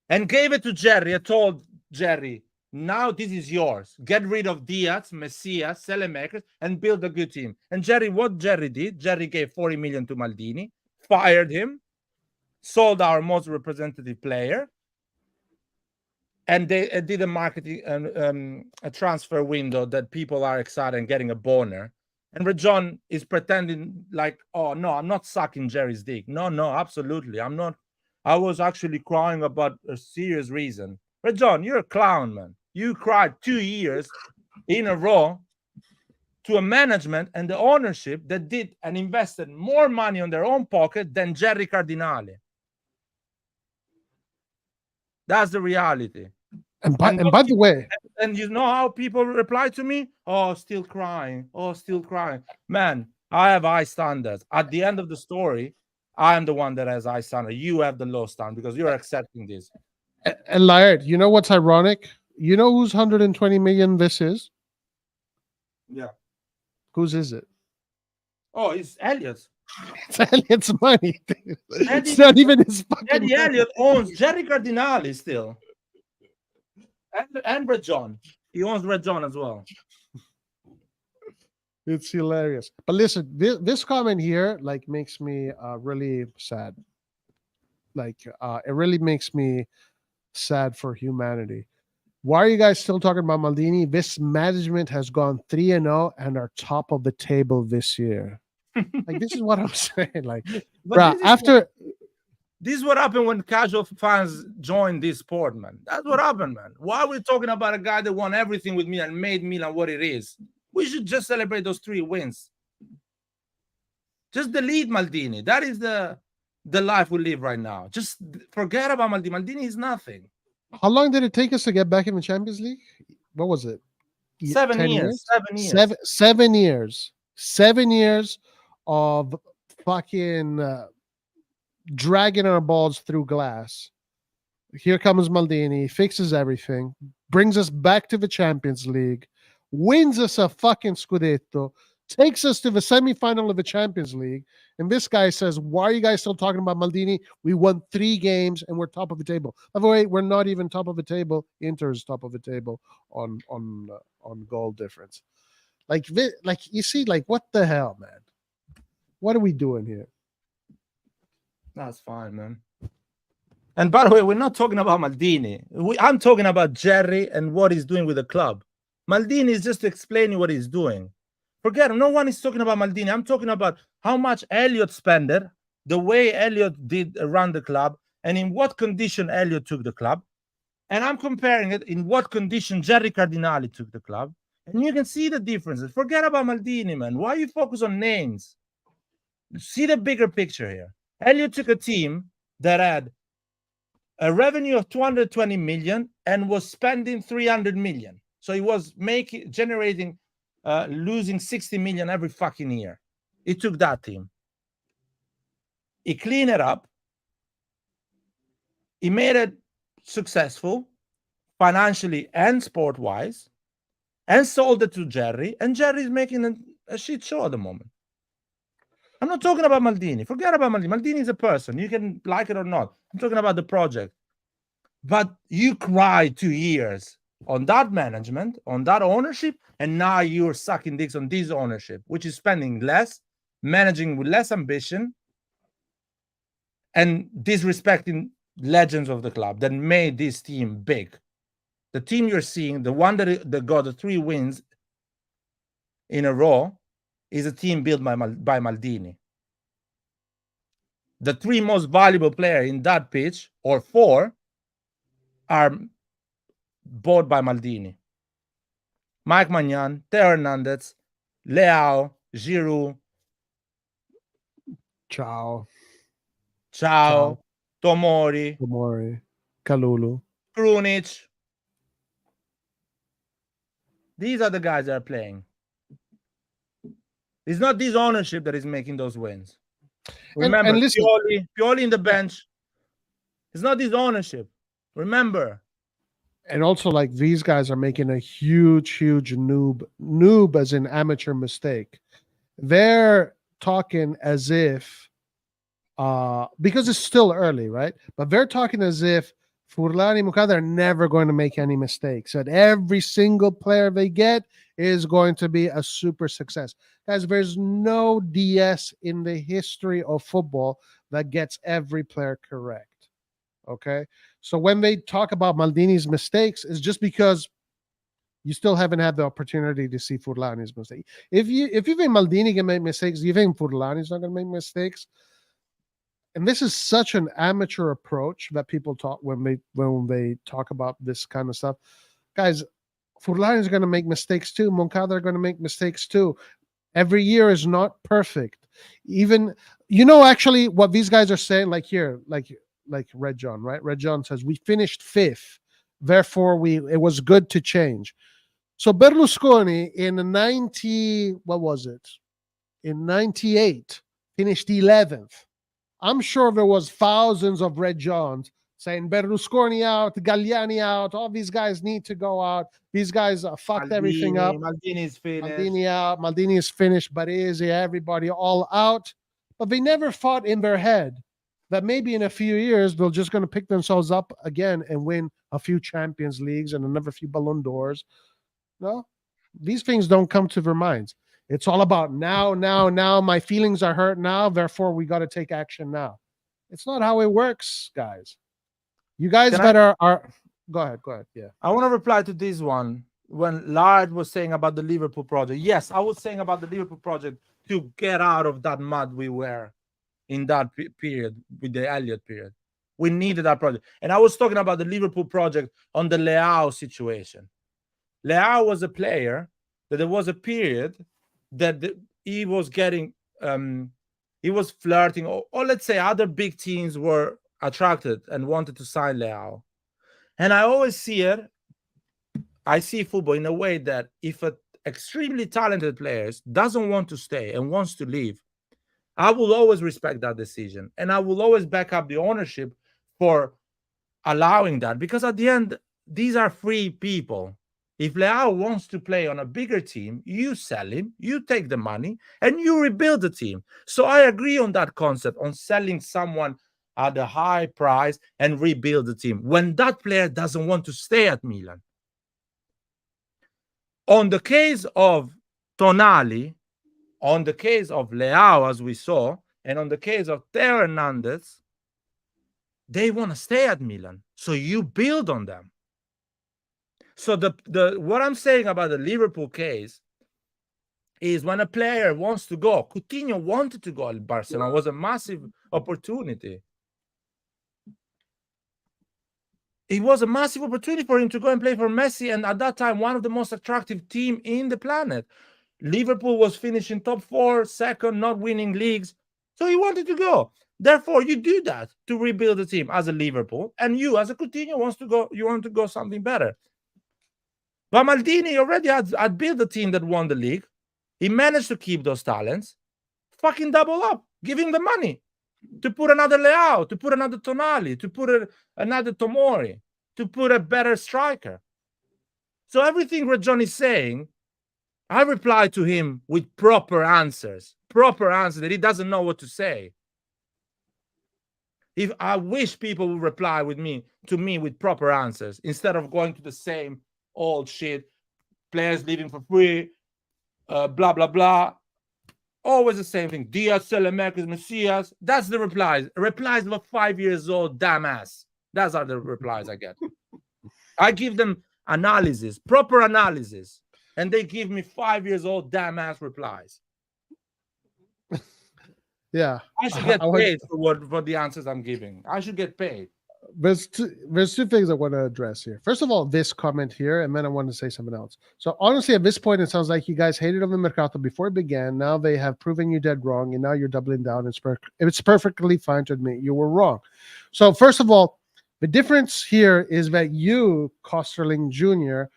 and gave it to Jerry. I told Jerry, now this is yours. Get rid of Diaz, Messias, Selemakers, and build a good team. And Jerry, what Jerry did, Jerry gave 40 million to Maldini, fired him, sold our most representative player, and they did a marketing a transfer window that people are excited and getting a boner. And Rajon is pretending like, oh no, I'm not sucking Jerry's dick. No, absolutely, I'm not. I was actually crying about a serious reason. Rajon, you're a clown, man. You cried 2 years in a row to a management and the ownership that did and invested more money on their own pocket than Jerry Cardinale. That's the reality. And by the way, and you know how people reply to me? Oh, still crying. Oh, still crying. Man, I have high standards. At the end of the story, I am the one that has high standard. You have the low standard because you're accepting this. and Laird, you know what's ironic? You know whose 120 million this is? Yeah. Whose is it? Oh, it's Elliot's. It's Elliot's money. Dude. It's not even his fucking Eddie money. Elliott owns Jerry Cardinale still. And Rajon. He owns Rajon as well. It's hilarious. But listen, this comment here like makes me really sad. Like it really makes me sad for humanity. Why are you guys still talking about Maldini? This management has gone 3-0 and are top of the table this year. Like this is what I'm saying. Like, bruh, this is what happened when casual fans joined this sport, man. That's what happened, man. Why are we talking about a guy that won everything with Milan and made Milan what it is? We should just celebrate those 3 wins. Just delete Maldini. That is the life we live right now. Just forget about Maldini. Maldini is nothing. How long did it take us to get back in the Champions League? What was it? 7 10 years. 7 years. 7 years. 7 years of fucking dragging our balls through glass. Here comes Maldini, fixes everything, brings us back to the Champions League, wins us a fucking Scudetto, takes us to the semifinal of the Champions League, and this guy says, why are you guys still talking about Maldini? We won 3 games and we're top of the table. By the way, we're not even top of the table. Inter is top of the table on goal difference. Like you see, like what the hell, man? What are we doing here? That's fine, man. And by the way, we're not talking about Maldini. I'm talking about Jerry and what he's doing with the club. Maldini is just explaining what he's doing. Forget him. No one is talking about Maldini. I'm talking about how much Elliott spent, the way Elliott did run the club, and in what condition Elliott took the club. And I'm comparing it in what condition Jerry Cardinale took the club. And you can see the differences. Forget about Maldini, man. Why you focus on names? See the bigger picture here. Elliott took a team that had a revenue of 220 million and was spending 300 million. So he was generating, losing 60 million every fucking year. He took that team. He cleaned it up. He made it successful financially and sport-wise and sold it to Jerry. And Jerry is making a shit show at the moment. I'm not talking about Maldini. Forget about Maldini. Maldini is a person. You can like it or not. I'm talking about the project. But you cried 2 years on that management, on that ownership, and now you're sucking dicks on this ownership, which is spending less, managing with less ambition, and disrespecting legends of the club that made this team big. The team you're seeing, the one that got the 3 wins in a row, is a team built by Maldini. The 3 most valuable players in that pitch, or 4, are bought by Maldini. Mike Maignan, Theo Hernandez, Leao, Giroud, Ciao, Tomori, Kalulu, Krunic. These are the guys that are playing. It's not this ownership that is making those wins. Remember, and listen, Pioli in the bench. It's not this ownership. Remember. And also, like, these guys are making a huge noob as an amateur mistake. They're talking as if, because it's still early, right? But they're talking as if Furlan and Moncada are never going to make any mistakes. That every single player they get is going to be a super success. Guys, there's no DS in the history of football that gets every player correct. Okay? So when they talk about Maldini's mistakes, it's just because you still haven't had the opportunity to see Furlani's mistake. If you think Maldini can make mistakes, you think Furlani's not going to make mistakes? And this is such an amateur approach that people talk when they talk about this kind of stuff. Guys, Furlan is going to make mistakes too. Moncada are going to make mistakes too. Every year is not perfect. Even, actually what these guys are saying, like here, like Red John, right? Red John says, we finished 5th. Therefore, it was good to change. So Berlusconi in 98, finished 11th. I'm sure there was thousands of Red Johns saying Berlusconi out, Galliani out, all these guys need to go out. These guys fucked everything up. Maldini's finished. Maldini out, Maldini is finished, Baresi, everybody all out. But they never thought in their head that maybe in a few years they're just going to pick themselves up again and win a few Champions Leagues and another few Ballon d'Ors. No, these things don't come to their minds. It's all about now. My feelings are hurt now. Therefore, we got to take action now. It's not how it works, guys. You guys are go ahead. Yeah. I want to reply to this one. When Lard was saying about the Liverpool project. Yes, I was saying about the Liverpool project to get out of that mud we were in that period with the Elliott period. We needed that project. And I was talking about the Liverpool project on the Leao situation. Leao was a player that there was a period that he was getting, he was flirting, or let's say other big teams were attracted and wanted to sign Leao. And I always I see football in a way that if an extremely talented player doesn't want to stay and wants to leave, I will always respect that decision. And I will always back up the ownership for allowing that, because at the end, these are free people. If Leao wants to play on a bigger team, you sell him, you take the money, and you rebuild the team. So I agree on that concept, on selling someone at a high price and rebuild the team when that player doesn't want to stay at Milan. On the case of Tonali, on the case of Leao, as we saw, and on the case of Theo Hernandez, they want to stay at Milan. So you build on them. So what I'm saying about the Liverpool case is when a player wants to go, Coutinho wanted to go to Barcelona. It was a massive opportunity. It was a massive opportunity for him to go and play for Messi, and at that time, one of the most attractive teams in the planet. Liverpool was finishing top 4, second, not winning leagues. So he wanted to go. Therefore, you do that to rebuild the team as a Liverpool, and you, as a Coutinho, want to go something better. But Maldini already had built a team that won the league. He managed to keep those talents. Fucking double up. Give him the money to put another Leao, to put another Tonali, to put another Tomori, to put a better striker. So everything Rajon is saying, I reply to him with proper answers that he doesn't know what to say. If I wish people would reply to me with proper answers instead of going to the same old shit, players leaving for free, blah, blah, blah. Always the same thing. Diaz, Selemakers, Messias. That's the replies. Replies of a 5 years old damn ass. That's are the replies I get. I give them analysis, proper analysis, and they give me 5 years old damn ass replies. Yeah. I should get paid for the answers I'm giving. I should get paid. There's two things I want to address here. First of all, this comment here, and then I want to say something else. So honestly, at this point, it sounds like you guys hated on the Mercato before it began. Now they have proven you dead wrong, and now you're doubling down. It's perfectly fine to admit you were wrong. So first of all, the difference here is that you, Kosterling Jr.,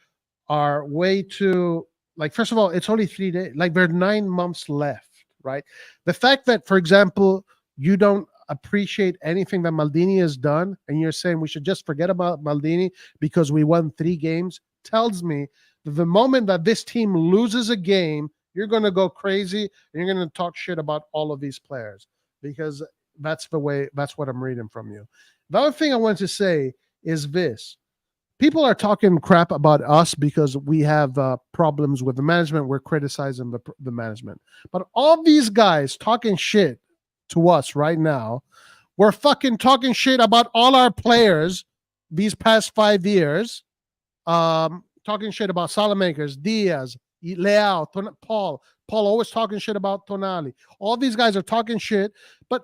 are way too, first of all, it's only 3 days. There are 9 months left, right? The fact that, for example, you don't appreciate anything that Maldini has done, and you're saying we should just forget about Maldini because we won 3 games, tells me that the moment that this team loses a game, you're going to go crazy and you're going to talk shit about all of these players, because that's what I'm reading from you. The other thing I want to say is this. People are talking crap about us because we have problems with the management. We're criticizing the management. But all these guys talking shit to us right now, we're fucking talking shit about all our players these past 5 years, talking shit about Salamakers, Diaz, Leao, Paul always talking shit about Tonali. All these guys are talking shit, but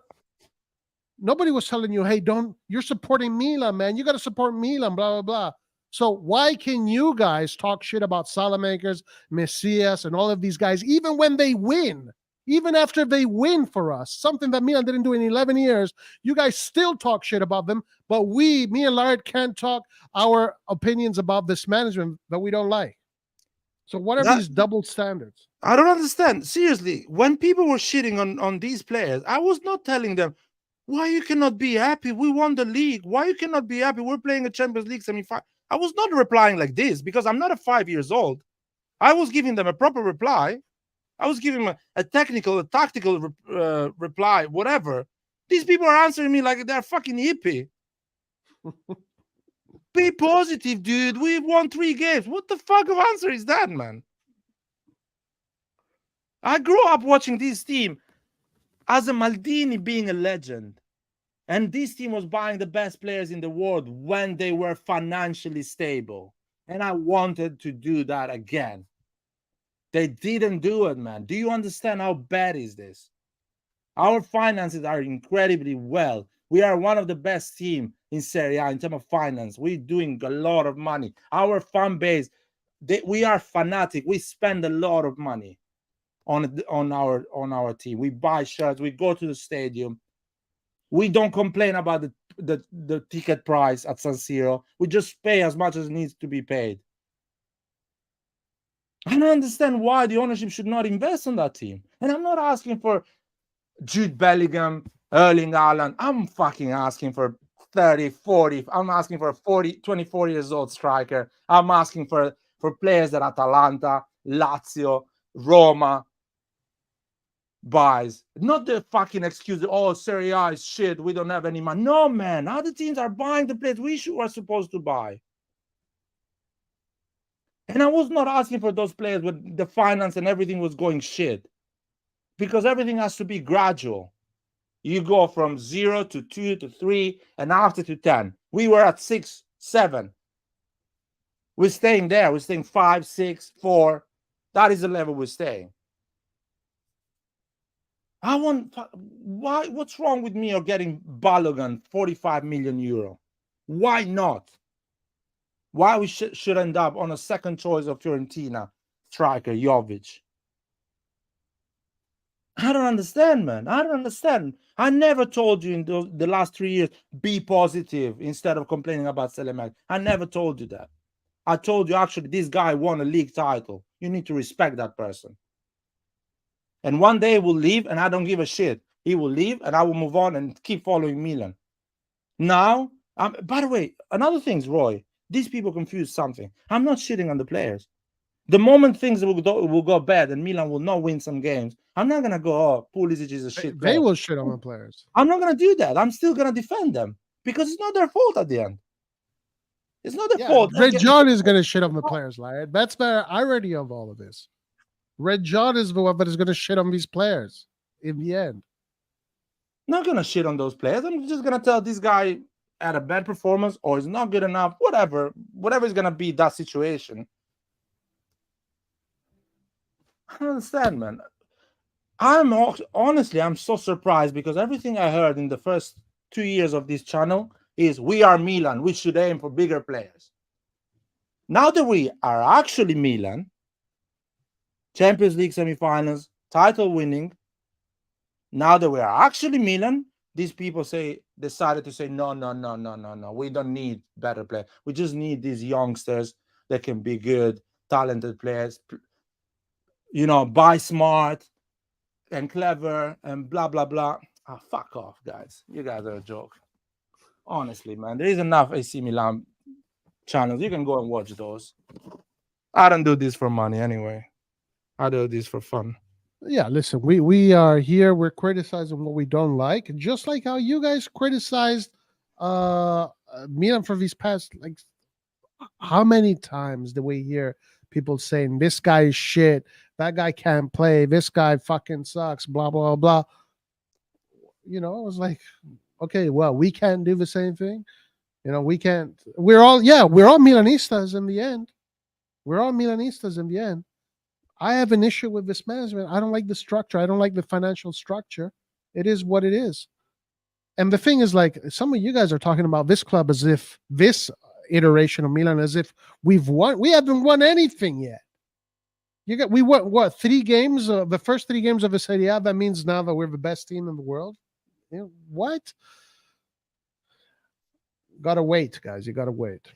nobody was telling you, hey, you're supporting Milan, man. You got to support Milan, blah, blah, blah. So why can you guys talk shit about Salamakers, Messias, and all of these guys, even when they win? Even after they win for us, something that Milan didn't do in 11 years, you guys still talk shit about them, but me and Lard can't talk our opinions about this management that we don't like. So what are these double standards? I don't understand. Seriously, when people were shitting on these players, I was not telling them, why you cannot be happy? We won the league. Why you cannot be happy? We're playing a Champions League semi-final. I was not replying like this because I'm not 5 years old. I was giving them a proper reply. I was giving them a tactical reply, whatever. These people are answering me like they're fucking hippie. Be positive, dude. We've won 3 games. What the fuck of answer is that, man? I grew up watching this team as a Maldini being a legend. And this team was buying the best players in the world when they were financially stable. And I wanted to do that again. They didn't do it, man. Do you understand how bad is this? Our finances are incredibly well. We are one of the best teams in Serie A in terms of finance. We're doing a lot of money. Our fan base, we are fanatic. We spend a lot of money on our team. We buy shirts. We go to the stadium. We don't complain about the ticket price at San Siro. We just pay as much as needs to be paid. I don't understand why the ownership should not invest in that team. And I'm not asking for Jude Bellingham, Erling Haaland. I'm fucking asking for 30, 40. I'm asking for a 24 years old striker. I'm asking for players that Atalanta, Lazio, Roma buys. Not the fucking excuse, oh, Serie A is shit, we don't have any money. No, man, other teams are buying the players we are supposed to buy. And I was not asking for those players when the finance and everything was going shit. Because everything has to be gradual. You go from 0 to 2 to 3 and after to 10. We were at 6, 7. We're staying there. We're staying 5, 6, 4. That is the level we're staying. What's wrong with me or getting Balogun 45 million euro? Why not? Why we should end up on a second choice of Fiorentina striker, Jovic? I don't understand, man. I don't understand. I never told you in the last 3 years, be positive instead of complaining about Selemak. I never told you that. I told you, actually, this guy won a league title. You need to respect that person. And one day he will leave, and I don't give a shit. He will leave, and I will move on and keep following Milan. Now, by the way, another thing, Roy, these people confuse something. I'm not shitting on the players. The moment things will go bad and Milan will not win some games, I'm not going to go, oh, Pulisic is a shit player. They will shit on the players. I'm not going to do that. I'm still going to defend them because it's not their fault at the end. It's not their fault. Red John is going to shit on the players, Lad. That's the irony of all of this. Red John is the one that is going to shit on these players in the end. Not going to shit on those players. I'm just going to tell this guy had a bad performance or is not good enough, whatever is going to be that situation. I don't understand, man. I'm so surprised because everything I heard in the first 2 years of this channel is we are Milan. We should aim for bigger players. Now that we are actually Milan, Champions League semifinals, title winning, now that we are actually Milan, these people decided to say, no. We don't need better players. We just need these youngsters that can be good, talented players. You know, buy smart and clever and blah, blah, blah. Oh, fuck off, guys. You guys are a joke. Honestly, man. There is enough AC Milan channels. You can go and watch those. I don't do this for money anyway. I do this for fun. Yeah, listen, we are here. We're criticizing what we don't like. Just like how you guys criticized Milan for these past, like, how many times do we hear people saying this guy is shit, that guy can't play, this guy fucking sucks, blah, blah, blah. You know, I was like, okay, well, we can't do the same thing. You know, we can't. We're all Milanistas in the end. We're all Milanistas in the end. I have an issue with this management. I don't like the structure. I don't like the financial structure. It is what it is. And the thing is, like, some of you guys are talking about this club as if this iteration of Milan, as if we've won. We haven't won anything yet. We won what, 3 games? The first 3 games of the Serie A. That means now that we're the best team in the world. You know, what? Gotta wait, guys. You gotta wait.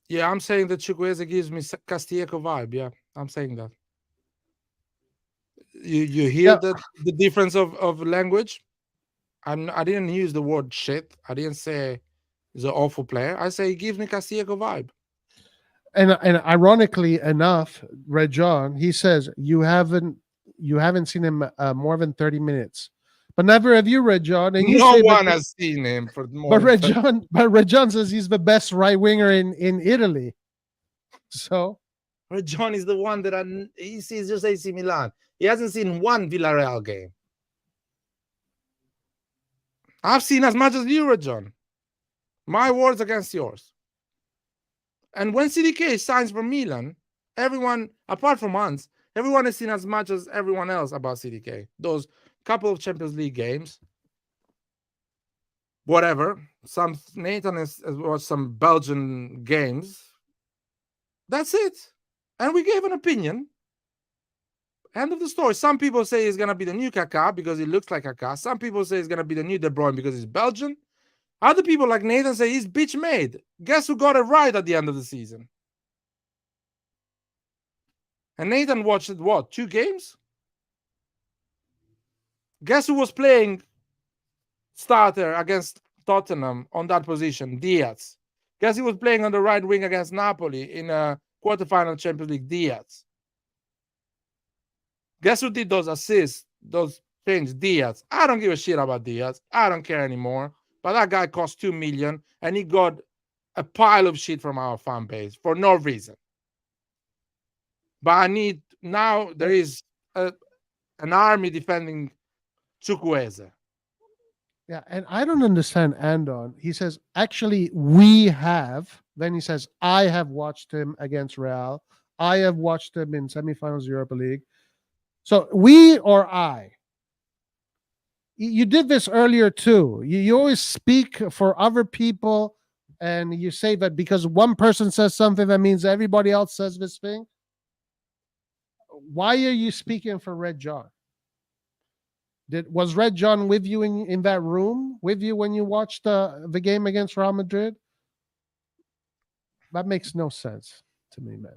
Yeah, I'm saying that Chukwueze gives me Castillejo vibe. Yeah, I'm saying that. You hear the difference of language? I didn't use the word shit. I didn't say he's an awful player. I say he gives me Castillejo vibe. And ironically enough, Red John, he says you haven't seen him more than 30 minutes. But never have you, Red John. And no one has seen him for more. But Red John says he's the best right winger in Italy. So Red John is the one that he sees just AC Milan. He hasn't seen one Villarreal game. I've seen as much as you, Red John. My words against yours. And when CDK signs for Milan, everyone, apart from Hans, everyone has seen as much as everyone else about CDK. Those couple of Champions League games, whatever. Nathan has watched some Belgian games. That's it. And we gave an opinion. End of the story. Some people say he's going to be the new Kaká because he looks like Kaká. Some people say he's going to be the new De Bruyne because he's Belgian. Other people like Nathan say he's bitch made. Guess who got it right at the end of the season? And Nathan watched what? 2 games? Guess who was playing starter against Tottenham on that position? Diaz. Guess who was playing on the right wing against Napoli in a quarterfinal Champions League? Diaz. Guess who did those assists, those things? Diaz. I don't give a shit about Diaz. I don't care anymore. But that guy cost 2 million and he got a pile of shit from our fan base for no reason. But I need, now there is an army defending Chukwueze. Yeah, and I don't understand Andon. He says, actually, we have. Then he says, I have watched him against Real. I have watched him in semifinals Europa League. So we or I? You did this earlier too. You always speak for other people and you say that because one person says something, that means everybody else says this thing. Why are you speaking for Red John? Was Red John with you in that room with you when you watched the game against Real Madrid? That makes no sense to me, man.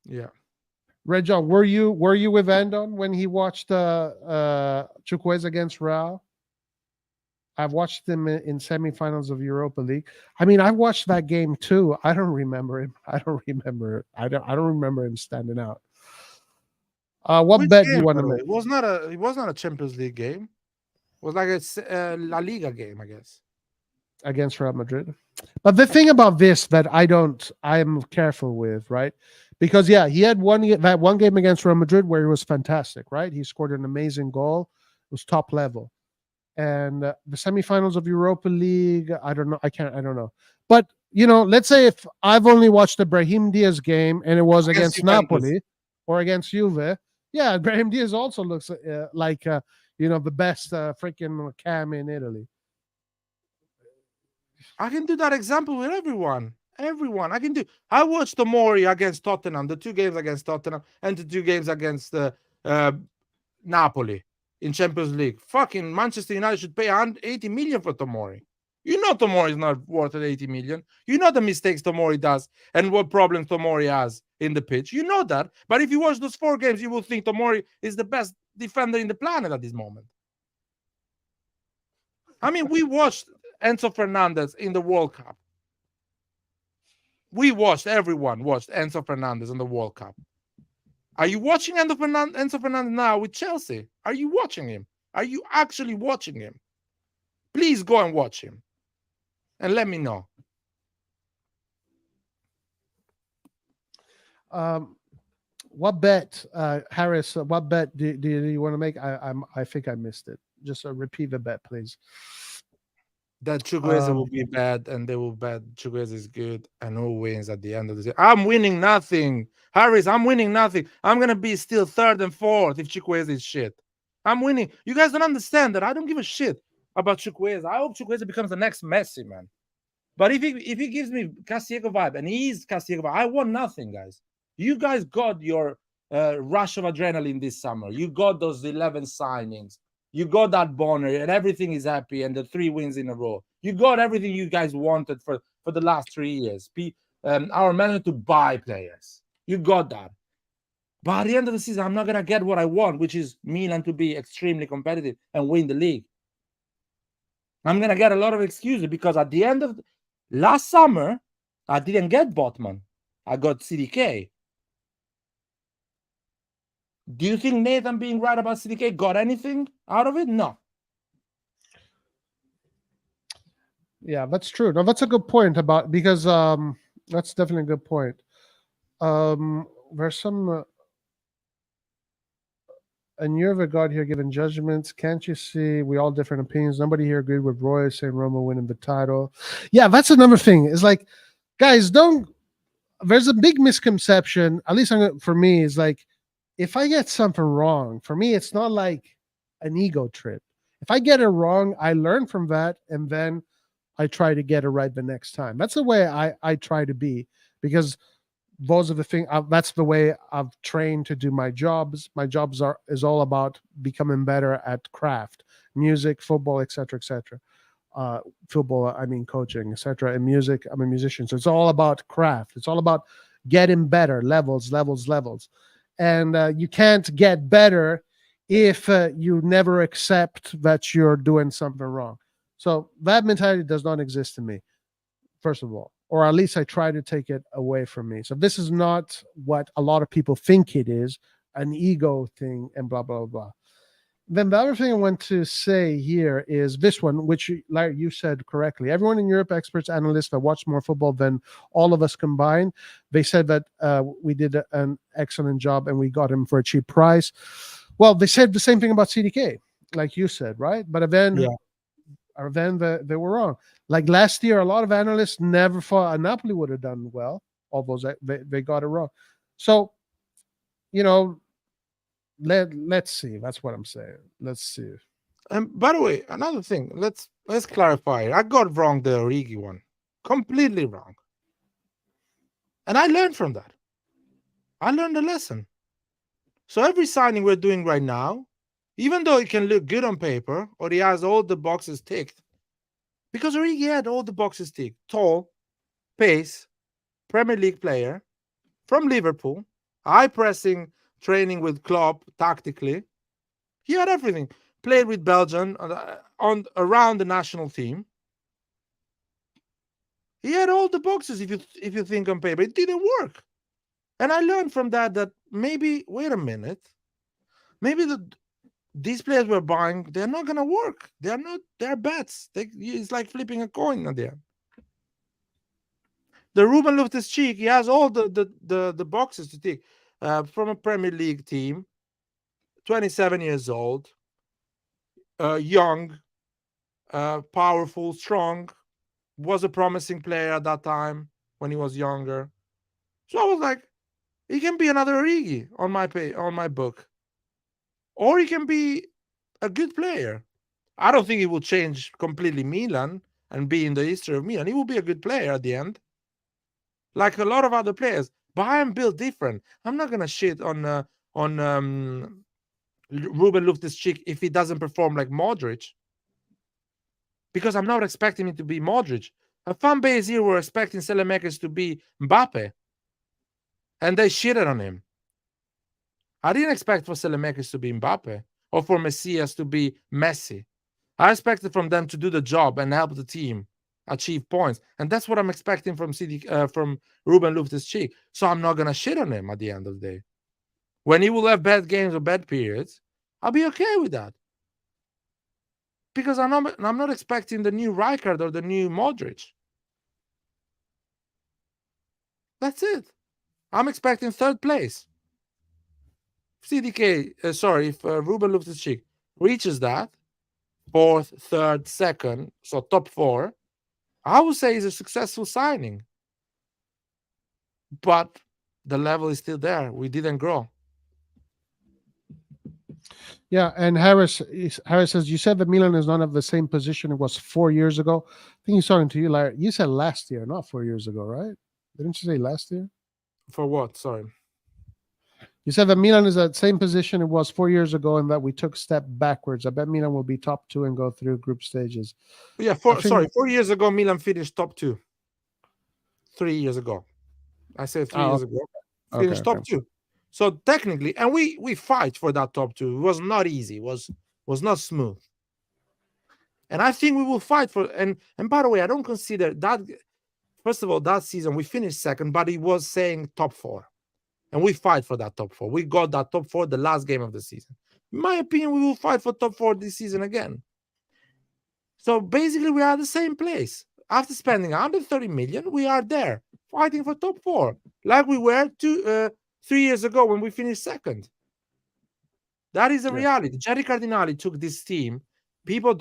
Yeah. Red John, were you with Andon when he watched Chukwueze against Real? I've watched him in semifinals of Europa League. I mean, I watched that game too. I don't remember him. I don't remember him standing out. What bet do you want to make? It was not a Champions League game. It was like a La Liga game, I guess. Against Real Madrid. But the thing about this that I'm careful with, right? Because yeah, he had that one game against Real Madrid where he was fantastic, right? He scored an amazing goal. It was top level. And the semifinals of Europa League, I don't know. I don't know. But, you know, let's say if I've only watched the Brahim Diaz game and it was against Napoli or against Juve, yeah, Brahim Diaz also looks like, you know, the best freaking cam in Italy. I can do that example with everyone. I can do. I watched Tomori against Tottenham, the 2 games against Tottenham and the 2 games against Napoli in Champions League. Fucking Manchester United should pay 80 million for Tomori. You know Tomori is not worth 80 million. You know the mistakes Tomori does and what problems Tomori has in the pitch. You know that. But if you watch those 4 games, you will think Tomori is the best defender in the planet at this moment. I mean, we watched Enzo Fernandez in the World Cup. Everyone watched Enzo Fernandez in the World Cup. Are you watching Enzo Fernandez now with Chelsea? Are you watching him? Are you actually watching him? Please go and watch him. And let me know. What bet, Harris? What bet do you want to make? I think I missed it. Just repeat the bet, please. That Chukwueze will be bad, and they will bet Chukwueze is good, and who wins at the end of the season? I'm winning nothing, Harris. I'm winning nothing. I'm gonna be still third and fourth if Chukwueze is shit. I'm winning. You guys don't understand that. I don't give a shit about Chukwueze. I hope Chukwueze becomes the next Messi, man. But if he gives me Casiego vibe, and he's Casiego vibe, I want nothing, guys. You guys got your rush of adrenaline this summer. You got those 11 signings. You got that Bonner, and everything is happy, and the 3 wins in a row. You got everything you guys wanted for the last 3 years. Our manager to buy players. You got that. But at the end of the season, I'm not going to get what I want, which is Milan to be extremely competitive and win the league. I'm going to get a lot of excuses because at the end of last summer, I didn't get Botman. I got CDK. Do you think Nathan being right about CDK got anything out of it? No. Yeah, that's true. No, that's a good point because that's definitely a good point. There's some and you're the God here giving judgments. Can't you see we all different opinions? Nobody here agreed with Roy saying Roma winning the title. Yeah, that's another thing. It's like, guys, there's a big misconception, at least for me, is like, if I get something wrong, for me, it's not like an ego trip. If I get it wrong, I learn from that, and then I try to get it right the next time. That's the way I try to be, because those are the things. That's the way I've trained to do my jobs. My jobs is all about becoming better at craft, music, football, etc., etc. Football, I mean coaching, etc. And music, I'm a musician, so it's all about craft. It's all about getting better, levels. And you can't get better if you never accept that you're doing something wrong. So that mentality does not exist in me, first of all, or at least I try to take it away from me. So this is not what a lot of people think it is, an ego thing and blah, blah, blah. Then the other thing I want to say here is this one, which, like you said correctly, everyone in Europe, experts, analysts that watch more football than all of us combined, they said that we did an excellent job and we got him for a cheap price. Well, they said the same thing about CDK, like you said, right? But then, they were wrong. Like last year, a lot of analysts never thought Napoli would have done well, although they got it wrong. So, let's see. That's what I'm saying. Let's see. And by the way, another thing, let's clarify. I got wrong the Origi one, completely wrong, and I learned from that. I learned a lesson. So every signing we're doing right now, even though it can look good on paper or he has all the boxes ticked, because Origi had all the boxes ticked: tall, pace, Premier League player, from Liverpool, high pressing, training with Klopp tactically. He had everything. Played with Belgium around the national team. He had all the boxes if you think on paper. It didn't work. And I learned from that maybe, wait a minute, maybe these players we're buying, they're not gonna work. They're bets. It's like flipping a coin at the end. The Ruben Loftus-Cheek, he has all the boxes to tick. From a Premier League team, 27 years old, young, powerful, strong, was a promising player at that time when he was younger. So I was like, he can be another Origi on my book, or he can be a good player. I don't think he will change completely Milan and be in the history of Milan. He will be a good player at the end, like a lot of other players. But I am built different. I'm not gonna shit on Ruben Loftus-Cheek if he doesn't perform like Modric, because I'm not expecting him to be Modric. A fan base here were expecting Selemakers to be Mbappe, and they shitted on him. I didn't expect for Selemakers to be Mbappe or for Messias to be Messi. I expected from them to do the job and help the team achieve points, and that's what I'm expecting from Ruben Loftus-Cheek. So I'm not gonna shit on him at the end of the day. When he will have bad games or bad periods, I'll be okay with that, because I'm not expecting the new Rijkaard or the new Modric. That's it. I'm expecting third place. if Ruben Loftus-Cheek reaches that 4th, 3rd, 2nd, so top 4, I would say is a successful signing. But the level is still there. We didn't grow. Yeah, and Harris says you said that Milan is not at the same position it was 4 years ago. I think he's talking to you, Larry. You said last year, not 4 years ago, right? Didn't you say last year? For what? Sorry. You said that Milan is at the same position it was 4 years ago, and that we took a step backwards. I bet Milan will be top 2 and go through group stages. Yeah, 4 years ago, Milan finished top 2. 3 years ago. I said 3 years ago. Finished top 2. So technically, and we fight for that top 2. It was not easy. It was not smooth. And I think we will fight for, and by the way, I don't consider that, first of all, that season we finished 2nd, but it was saying top 4. And we fight for that top 4. We got that top 4 the last game of the season. In my opinion, we will fight for top 4 this season again. So basically, we are at the same place. After spending 130 million, we are there fighting for top 4, like we were 3 years ago when we finished 2nd. That is the reality. Jerry Cardinali took this team. People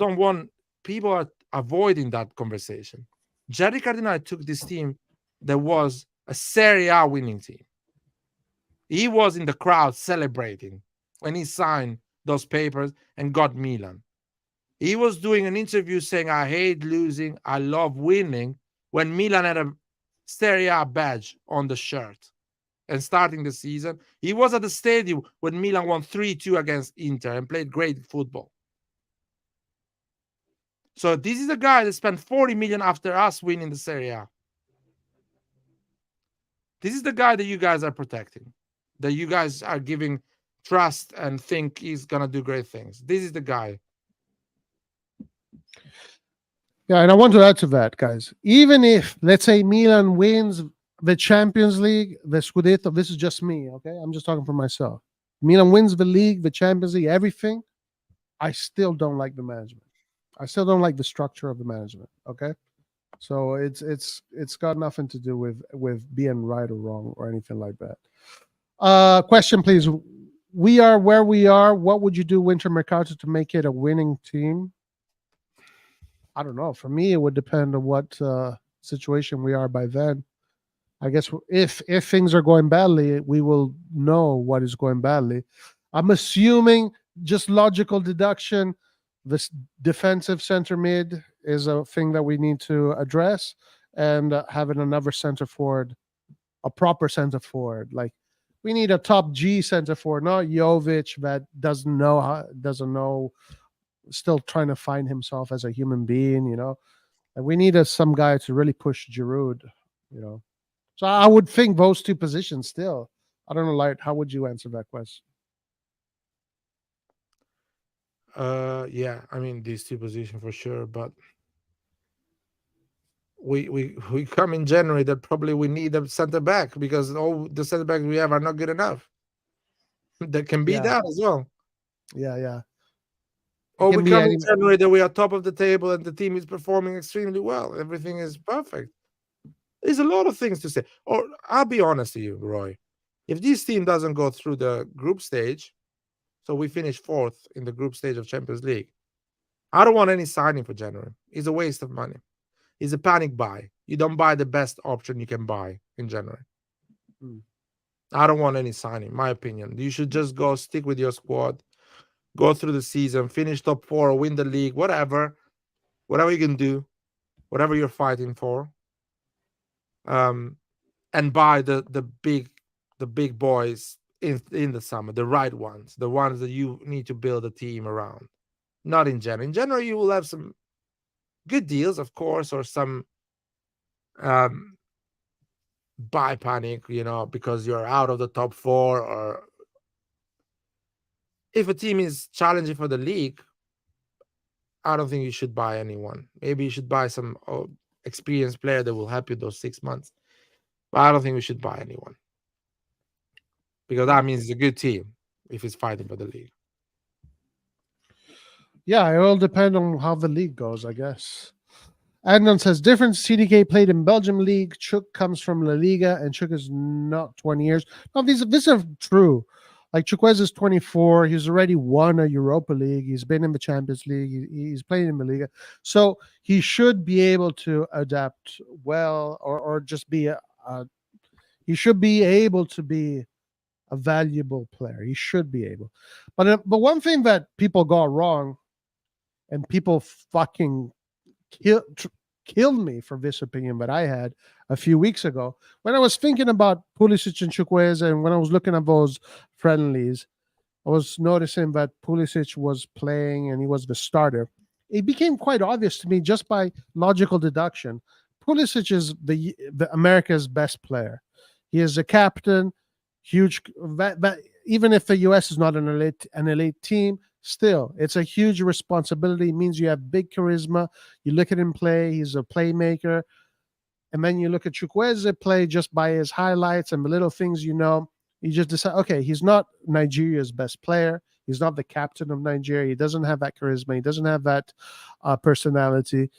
are avoiding that conversation. Jerry Cardinali took this team that was a Serie A winning team. He was in the crowd celebrating when he signed those papers and got Milan. He was doing an interview saying, I hate losing, I love winning, when Milan had a Serie A badge on the shirt. And starting the season, he was at the stadium when Milan won 3-2 against Inter and played great football. So this is the guy that spent 40 million after us winning the Serie A. This is the guy that you guys are protecting, that you guys are giving trust and think he's going to do great things. This is the guy. Yeah, and I want to add to that, guys. Even if, let's say, Milan wins the Champions League, the Scudetto, this is just me, okay? I'm just talking for myself. Milan wins the league, the Champions League, everything. I still don't like the management. I still don't like the structure of the management, okay? So it's got nothing to do with being right or wrong or anything like that. Question, please. We are where we are. What would you do winter Mercato to make it a winning team? I don't know. For me, it would depend on what situation we are by then. I guess if things are going badly, we will know what is going badly. I'm assuming, just logical deduction, this defensive center mid is a thing that we need to address, and having another center forward, a proper center forward. Like, we need a top G center forward, not Jovic that doesn't know, still trying to find himself as a human being, you know. And we need some guy to really push Giroud, you know. So I would think those two positions still. I don't know, Light, how would you answer that question? Yeah, I mean, these two positions for sure, but we come in January that probably we need a center back because all the center backs we have are not good enough. That can be that as well. Yeah. Or we come in January that we are top of the table and the team is performing extremely well. Everything is perfect. There's a lot of things to say. Or I'll be honest with you, Roy. If this team doesn't go through the group stage, so we finish 4th in the group stage of Champions League, I don't want any signing for January. It's a waste of money. It's a panic buy. You don't buy the best option you can buy in January. I don't want any signing, in my opinion. You should just go stick with your squad, go through the season, finish top 4, win the league, whatever you can do, whatever you're fighting for. And buy the big boys in the summer, the right ones, the ones that you need to build a team around. Not in January. In January, you will have some good deals, of course, or some buy panic, you know, because you're out of the top 4, or if a team is challenging for the league, I don't think you should buy anyone. Maybe you should buy some experienced player that will help you those 6 months. But I don't think we should buy anyone, because that means it's a good team if it's fighting for the league. Yeah, it will depend on how the league goes, I guess. Adnan says, different CDK played in Belgium league. Chuk comes from La Liga, and Chuk is not 20 years. No, these are true. Like Chukwueze is 24. He's already won a Europa League. He's been in the Champions League. He's playing in the Liga. So he should be able to adapt well, or just be he should be able to be a valuable player. He should be able. But one thing that people got wrong, and people fucking killed me for this opinion that I had a few weeks ago, when I was thinking about Pulisic and Chukwueze, and when I was looking at those friendlies, I was noticing that Pulisic was playing and he was the starter. It became quite obvious to me just by logical deduction. Pulisic is the America's best player. He is a captain, huge. That even if the US is not an elite team, still it's a huge responsibility. It means you have big charisma. You look at him play; he's a playmaker. And then you look at Chukwueze play just by his highlights and the little things, you just decide, okay, he's not Nigeria's best player. He's not the captain of Nigeria. He doesn't have that charisma. He doesn't have that personality.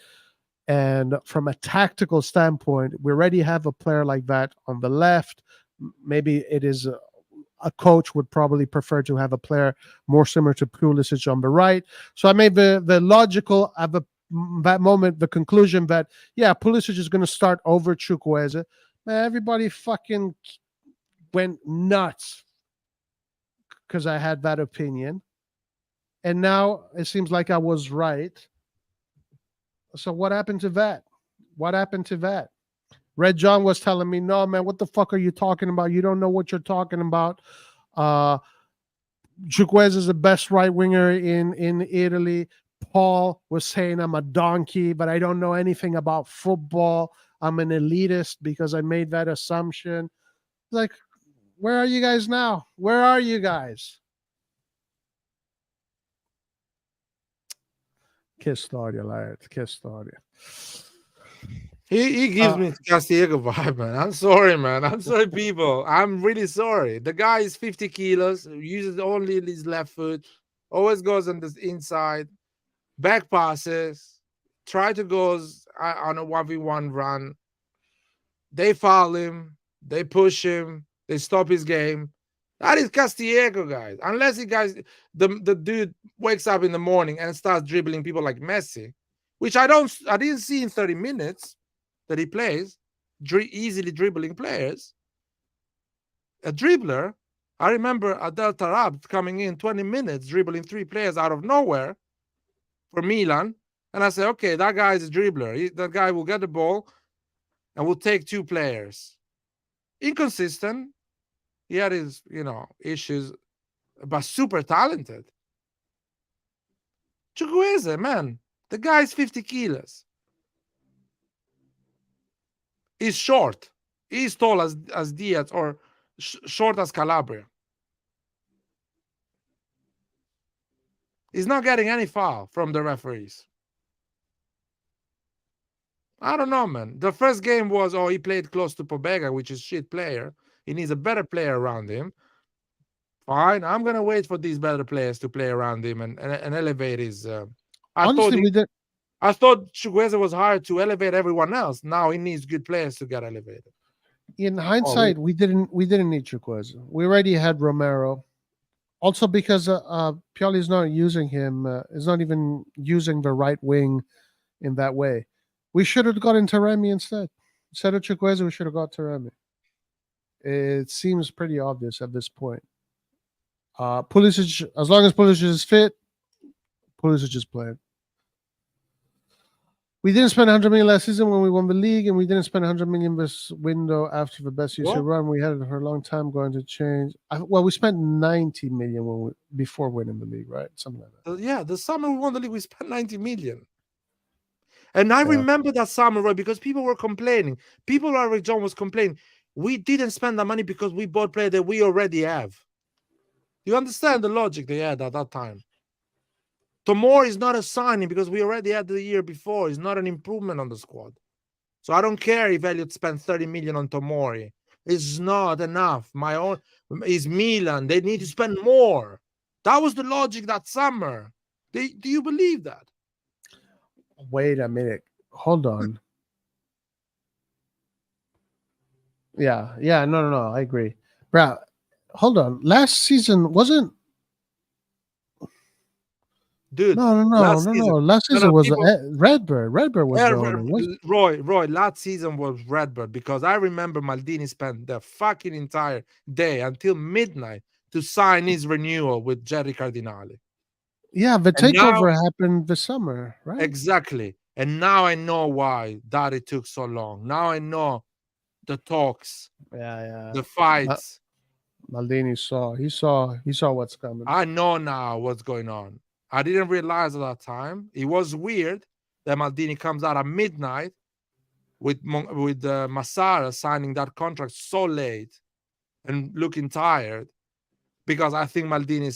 And from a tactical standpoint, we already have a player like that on the left. Maybe it is a coach would probably prefer to have a player more similar to Pulisic on the right. So I made the logical at that moment the conclusion that, yeah, Pulisic is going to start over Chukwueze. Man, everybody fucking went nuts because I had that opinion. And now it seems like I was right. So what happened to that? What happened to that? Red John was telling me, no, man, what the fuck are you talking about? You don't know what you're talking about. Chukwueze is the best right winger in Italy. Paul was saying I'm a donkey, but I don't know anything about football. I'm an elitist because I made that assumption. Like, where are you guys now? Where are you guys? Che storia, Laird. Che storia. He gives me Castiego vibe, man. I'm sorry, man. I'm sorry, people. I'm really sorry. The guy is 50 kilos, uses only his left foot, always goes on the inside, back passes, try to go on a 1v1 run. They foul him, they push him, they stop his game. That is Castiego, guys. Unless the dude wakes up in the morning and starts dribbling people like Messi, which I didn't see in 30 minutes that he plays, easily dribbling players. A dribbler, I remember Adel Tarab coming in 20 minutes, dribbling 3 players out of nowhere for Milan. And I said, okay, that guy is a dribbler. That guy will get the ball and will take 2 players. Inconsistent. He had his, issues, but super talented. Chukwueze, man, the guy is 50 kilos. He's short. He's tall as Diaz, or short as Calabria. He's not getting any foul from the referees. I don't know, man. The first game was, he played close to Pobega, which is a shit player. He needs a better player around him. Fine, I'm gonna wait for these better players to play around him and elevate his. I thought Chukwueze was hired to elevate everyone else. Now he needs good players to get elevated. In hindsight, we didn't need Chukwueze. We already had Romero. Also because Pioli is not using him, is not even using the right wing in that way. We should have gotten Taremi instead. Instead of Chukwueze, we should have got Taremi. It seems pretty obvious at this point. Pulisic, as long as Pulisic is fit, Pulisic is playing. We didn't spend 100 million last season when we won the league, and we didn't spend 100 million this window after the best UC run. We had it for a long time, going to change. We spent 90 million before winning the league, right? Something like that. Yeah, the summer we won the league, we spent 90 million. And I remember that summer, right? Because people were complaining. People like John was complaining. We didn't spend that money because we bought players that we already have. You understand the logic they had at that time? Tomori is not a signing because we already had the year before. It's not an improvement on the squad. So I don't care if Elliott spent 30 million on Tomori. It's not enough. My own is Milan. They need to spend more. That was the logic that summer. Do you believe that? Wait a minute. Hold on. Yeah. No. I agree. Bro, hold on. Last season wasn't. Dude, No. last season, Last no, season no, was people, Redbird. Redbird was the yeah, owner. Roy, last season was Redbird because I remember Maldini spent the fucking entire day until midnight to sign his renewal with Jerry Cardinale. Yeah, the And now, takeover happened this summer, right? exactly. And now I know why that it took so long. Now I know the talks, Yeah. the fights. Maldini saw what's coming. I know now what's going on. I didn't realize at that time. It was weird that Maldini comes out at midnight with Massara signing that contract so late and looking tired, because I think Maldini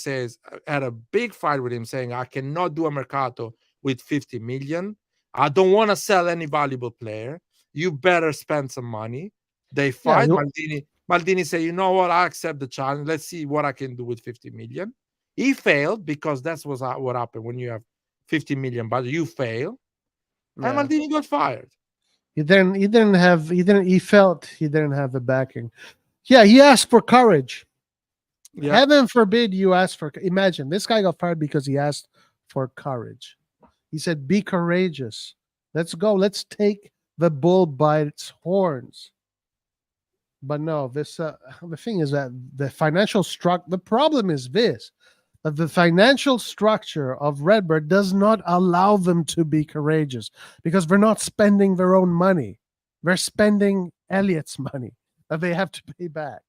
had a big fight with him saying, I cannot do a Mercato with 50 million. I don't want to sell any valuable player. You better spend some money. They fight. Maldini said, you know what? I accept the challenge. Let's see what I can do with 50 million. He failed because that's what happened when you have 50 million, but you fail. Yeah. And Maldini got fired. He felt he didn't have the backing. Yeah, he asked for courage. Yeah. Heaven forbid you ask for. Imagine this guy got fired because he asked for courage. He said, "Be courageous. Let's go. Let's take the bull by its horns." But no, this the thing is that the financial the problem is this: that the financial structure of Redbird does not allow them to be courageous because they're not spending their own money. They're spending Elliot's money that they have to pay back.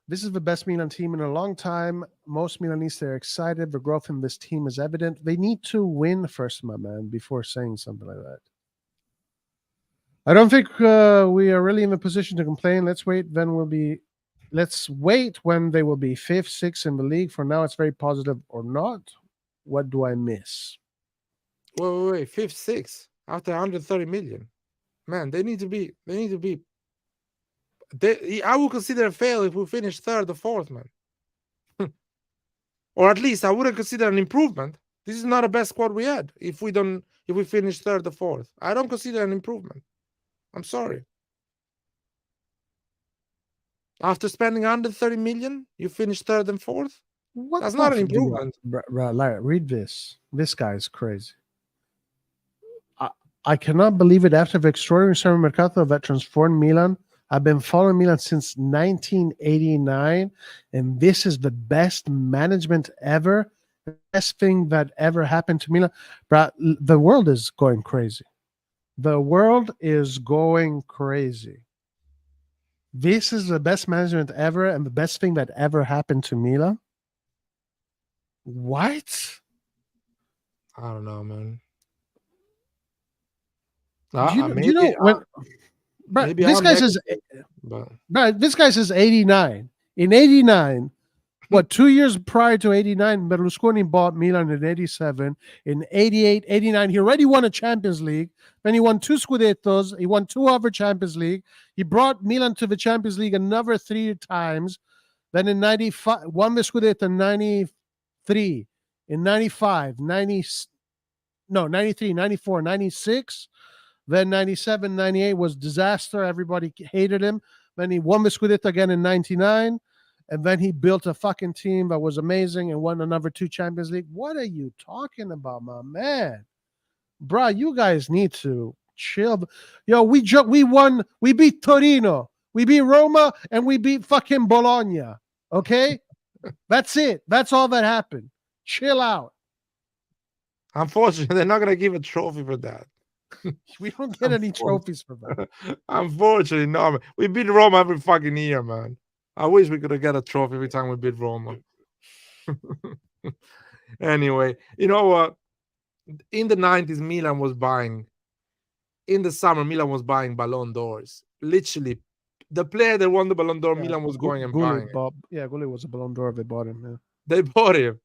This is the best Milan team in a long time. Most Milanists are excited. The growth in this team is evident. They need to win first, my man, before saying something like that. I don't think we are really in the position to complain. Let's wait when they will be 5th, 6th in the league. For now, it's very positive or not. What do I miss? Wait, 5th, 6th after 130 million. Man, they need to be. I would consider a fail if we finish 3rd or 4th, man. Or at least I wouldn't consider an improvement. This is not the best squad we had. If we finish 3rd or 4th, I don't consider an improvement. I'm sorry. After spending 130 million, you finish 3rd and 4th? That's not an improvement. Read this. This guy is crazy. I cannot believe it. After the extraordinary summer Mercato that transformed Milan, I've been following Milan since 1989, and this is the best management ever. The best thing that ever happened to Milan. Bro, the world is going crazy. The world is going crazy. This is the best management ever and the best thing that ever happened to Milan. What? I don't know, man. You know when? Bro, this guy says. Bro, this guy says 89. In 89, what, 2 years prior to 89, Berlusconi bought Milan in 87. In 88, 89, he already won a Champions League. Then he won 2 Scudettos. He won 2 other Champions League. He brought Milan to the Champions League another 3 times. Then in 95, won the Scudetto in 93. In 95, 93, 94, 96. Then 97, 98 was disaster. Everybody hated him. Then he won the Scudetto again in 99. And then he built a fucking team that was amazing and won another 2 Champions League. What are you talking about, my man? Bro, you guys need to chill. Yo, we beat Torino, we beat Roma, and we beat fucking Bologna. Okay? That's it. That's all that happened. Chill out. Unfortunately, they're not going to give a trophy for that. We don't get any trophies for that. Unfortunately, no, man. We beat Roma every fucking year, man. I wish we could have got a trophy every time we beat Roma. Anyway, you know what? In the 90s, Milan was buying. In the summer, Milan was buying Ballon d'Ors. Literally, the player that won the Ballon d'Or, Milan was going and buying. Gulli was a Ballon d'Or. They bought him. Yeah. They bought him.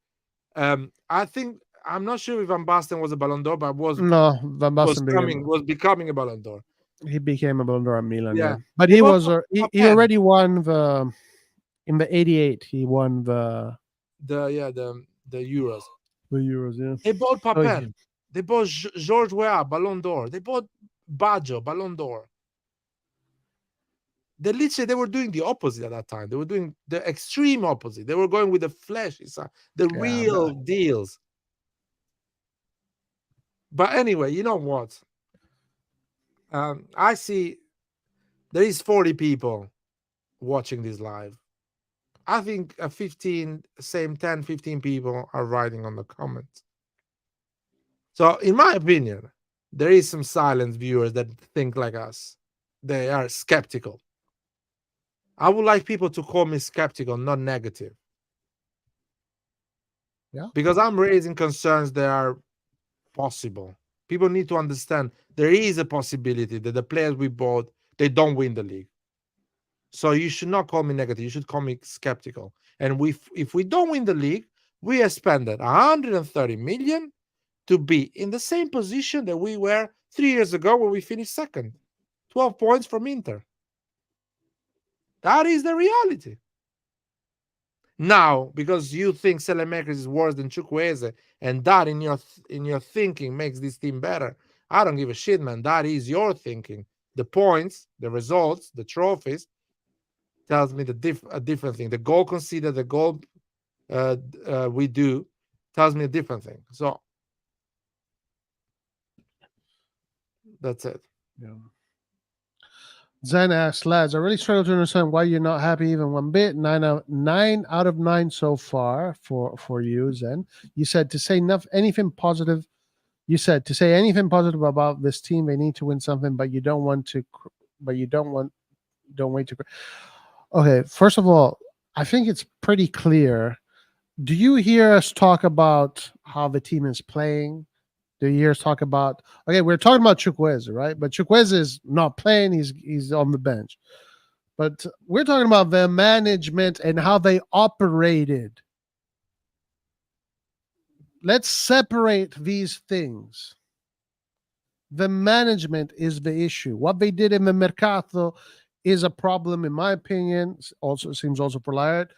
I think. I'm not sure if Van Basten was a Ballon d'Or, but Van Basten was becoming a Ballon d'Or. He became a Ballon d'Or at Milan, yeah. But he already won in the 88. He won the Euros. The Euros, yeah. They bought Papin. They bought Georges Weah, Ballon d'Or. They bought Baggio, Ballon d'Or. They were doing the opposite at that time. They were doing the extreme opposite. They were going with the flashy side, the Yeah, real deals. But anyway, you know what? I see there is 40 people watching this live. I think 15, same 10, 15 people are writing on the comments. So in my opinion, there is some silent viewers that think like us. They are skeptical. I would like people to call me skeptical, not negative. Yeah. Because I'm raising concerns that are possible. People need to understand there is a possibility that the players we bought, they don't win the league. So you should not call me negative. You should call me skeptical. And if we don't win the league, we have spent 130 million to be in the same position that we were 3 years ago when we finished second, 12 points from Inter. That is the reality. Now, because you think Selemakers is worse than Chukwueze, and that in your thinking makes this team better, I don't give a shit, man. That is your thinking. The points, the results, the trophies tells me a different thing. The goal conceded, the goal we do tells me a different thing. So that's it. Yeah. Zen asks, lads, I really struggle to understand why you're not happy even one bit. 9 out of 9 so far for you, Zen. You said to say anything positive. You said to say anything positive about this team, they need to win something, but you don't want to. But you don't wait to. Okay, first of all, I think it's pretty clear. Do you hear us talk about how the team is playing? Do you hear us talk about? Okay, we're talking about Chukwueze, right? But Chukwueze is not playing; he's on the bench. But we're talking about the management and how they operated. Let's separate these things. The management is the issue. What they did in the Mercato is a problem, in my opinion. Also, seems also for Laird.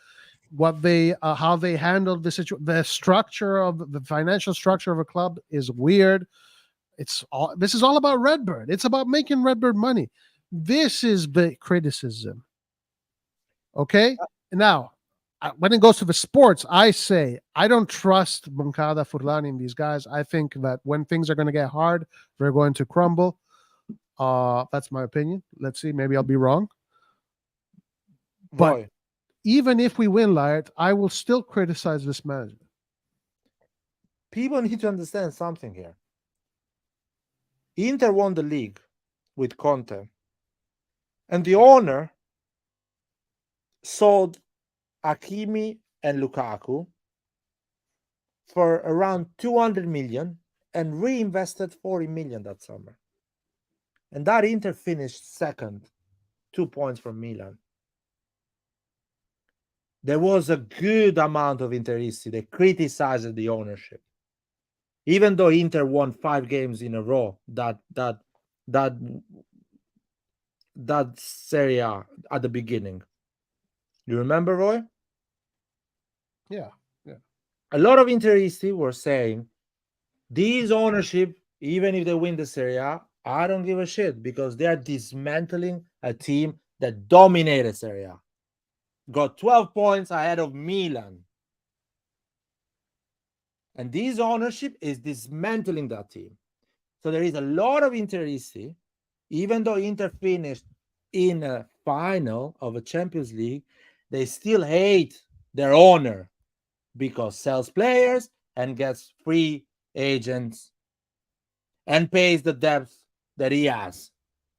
What they how they handled the situation, the structure of the financial structure of a club is weird. This is all about Redbird. It's about making Redbird money. This is the criticism. Okay, now when it goes to the sports, I say I don't trust Moncada, Furlani, and these guys. I think that when things are going to get hard, they're going to crumble. That's my opinion. Let's see. Maybe I'll be wrong. But Boy, even if we win, Laird, I will still criticize this management. people need to understand something here. Inter won the league with Conte, and the owner sold Hakimi and Lukaku for around 200 million and reinvested 40 million that summer. And that Inter finished second, 2 points from Milan. There was a good amount of Interisti. They criticized the ownership. Even though Inter won 5 games in a row, that Serie A at the beginning. You remember, Roy? Yeah. A lot of Interisti were saying, these ownership, even if they win the Serie A, I don't give a shit because they are dismantling a team that dominated Serie A. Got 12 points ahead of Milan. And this ownership is dismantling that team. So there is a lot of Interisti, even though Inter finished in a final of a Champions League, they still hate their owner because sells players and gets free agents and pays the debt that he has,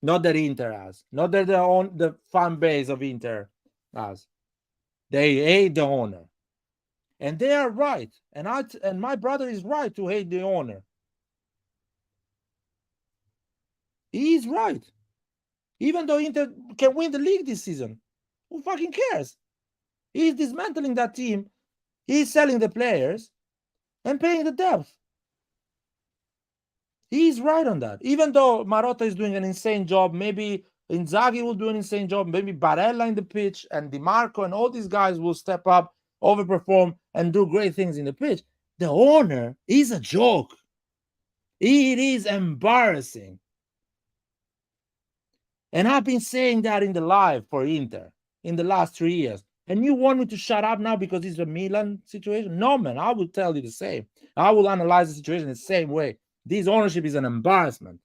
not that Inter has, not that the fan base of Inter has. They hate the owner, and they are right. And my brother is right to hate the owner. He is right. Even though Inter can win the league this season, who fucking cares? He's dismantling that team. He's selling the players and paying the debt. He's right on that. Even though Marotta is doing an insane job, maybe Inzaghi will do an insane job, maybe Barella in the pitch and Di Marco and all these guys will step up, overperform, and do great things in the pitch. The owner is a joke. It is embarrassing. And I've been saying that in the live for Inter in the last 3 years. And you want me to shut up now because it's a Milan situation? No, man, I will tell you the same. I will analyze the situation the same way. This ownership is an embarrassment.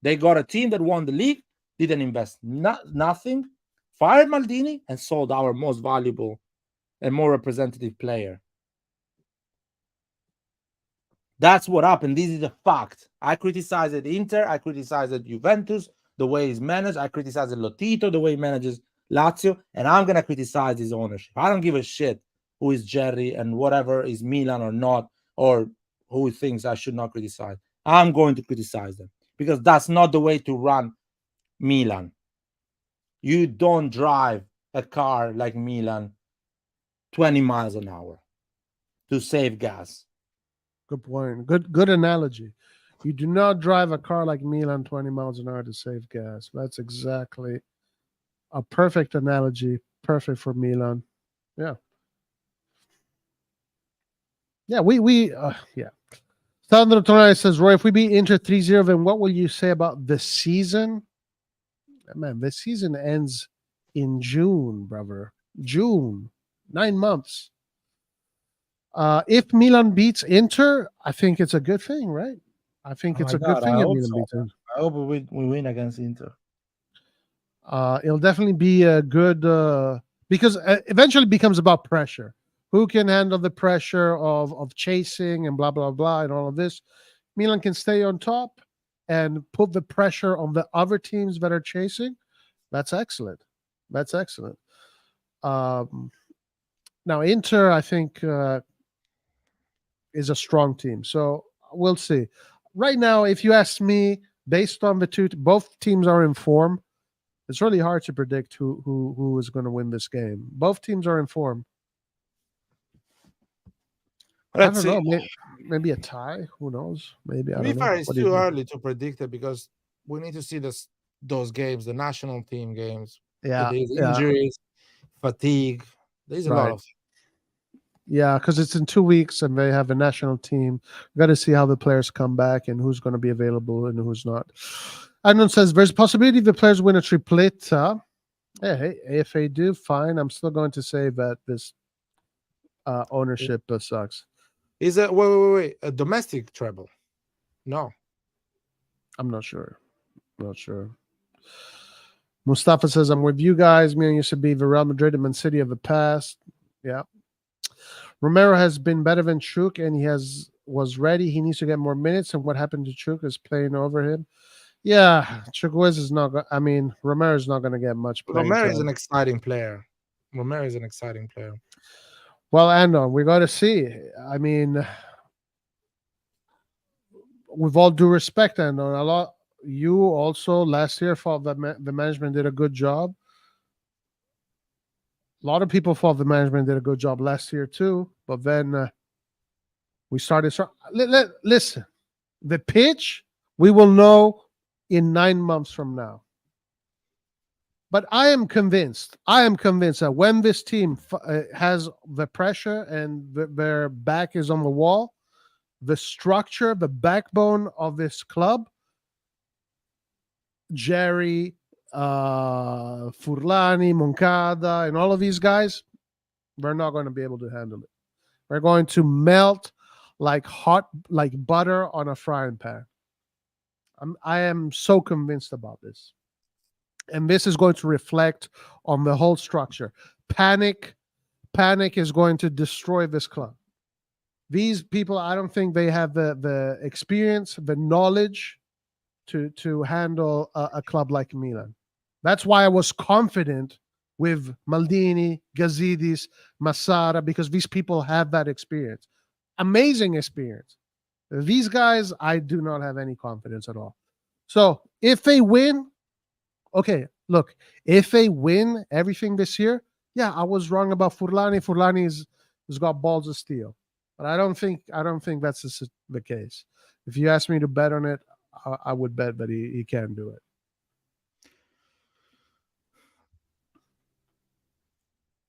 They got a team that won the league, didn't invest nothing, fired Maldini, and sold our most valuable and more representative player. That's what happened. This is a fact. I criticized Inter. I criticized Juventus, the way he's managed. I criticized Lotito, the way he manages Lazio. And I'm going to criticize his ownership. I don't give a shit who is Jerry and whatever is Milan or not, or who thinks I should not criticize. I'm going to criticize them because that's not the way to run Milan. You don't drive a car like Milan 20 miles an hour to save gas. Good point. Good analogy. You do not drive a car like Milan 20 miles an hour to save gas. That's exactly a perfect analogy. Perfect for Milan. Yeah. Yeah, yeah. Sandro Tonali says, Roy, if we beat Inter 3-0, then what will you say about the season? Man, this season ends in June, brother. June. 9 months. If Milan beats Inter, I think it's a good thing, right? I think it's a good thing if Milan beats Inter. I hope we win against Inter. It'll definitely be a good because eventually it becomes about pressure. Who can handle the pressure of chasing and blah blah blah and all of this? Milan can stay on top and put the pressure on the other teams that are chasing. That's excellent. That's excellent. Now Inter, I think, is a strong team. So we'll see. Right now, if you ask me, based on both teams are in form. It's really hard to predict who is going to win this game. Both teams are in form. Let's I don't see. know. Maybe a tie. Who knows? Maybe I don't know. It's too early to predict it because we need to see those games, the national team games. Yeah, There's injuries, fatigue. There's a lot of. Yeah, because it's in 2 weeks and they have a national team. We got to see how the players come back and who's going to be available and who's not. Anon says there's a possibility the players win a tripleta. Yeah, if they do, fine. I'm still going to say that this ownership sucks. Is it wait a domestic treble? No, I'm not sure. Mustafa says I'm with you guys. Milan used to be the Real Madrid and Man City of the past. Yeah. Romero has been better than Chuk, and he was ready. He needs to get more minutes. And what happened to Chuk is playing over him. Yeah, Chukwueze is not. I mean, Romero is not going to get much playing. Romero is an exciting player. Well, Andon, we got to see. I mean, with all due respect, Andon, you also last year thought that the management did a good job. A lot of people thought the management did a good job last year too, but then we started. Listen, the pitch we will know in 9 months from now. But I am convinced that when this team has the pressure and their back is on the wall, the structure, the backbone of this club, Jerry, Furlani, Moncada, and all of these guys, we're not going to be able to handle it. We're going to melt like butter on a frying pan. I am so convinced about this. And this is going to reflect on the whole structure. Panic is going to destroy this club. These people, I don't think they have the experience, the knowledge to handle a club like Milan. That's why I was confident with Maldini, Gazidis, Massara, because these people have that experience. Amazing experience. These guys, I do not have any confidence at all. So if they win, okay, look, if they win everything this year, yeah, I was wrong about Furlani. Furlani has got balls of steel. But I don't think that's the case. If you ask me to bet on it, I would bet that he can do it.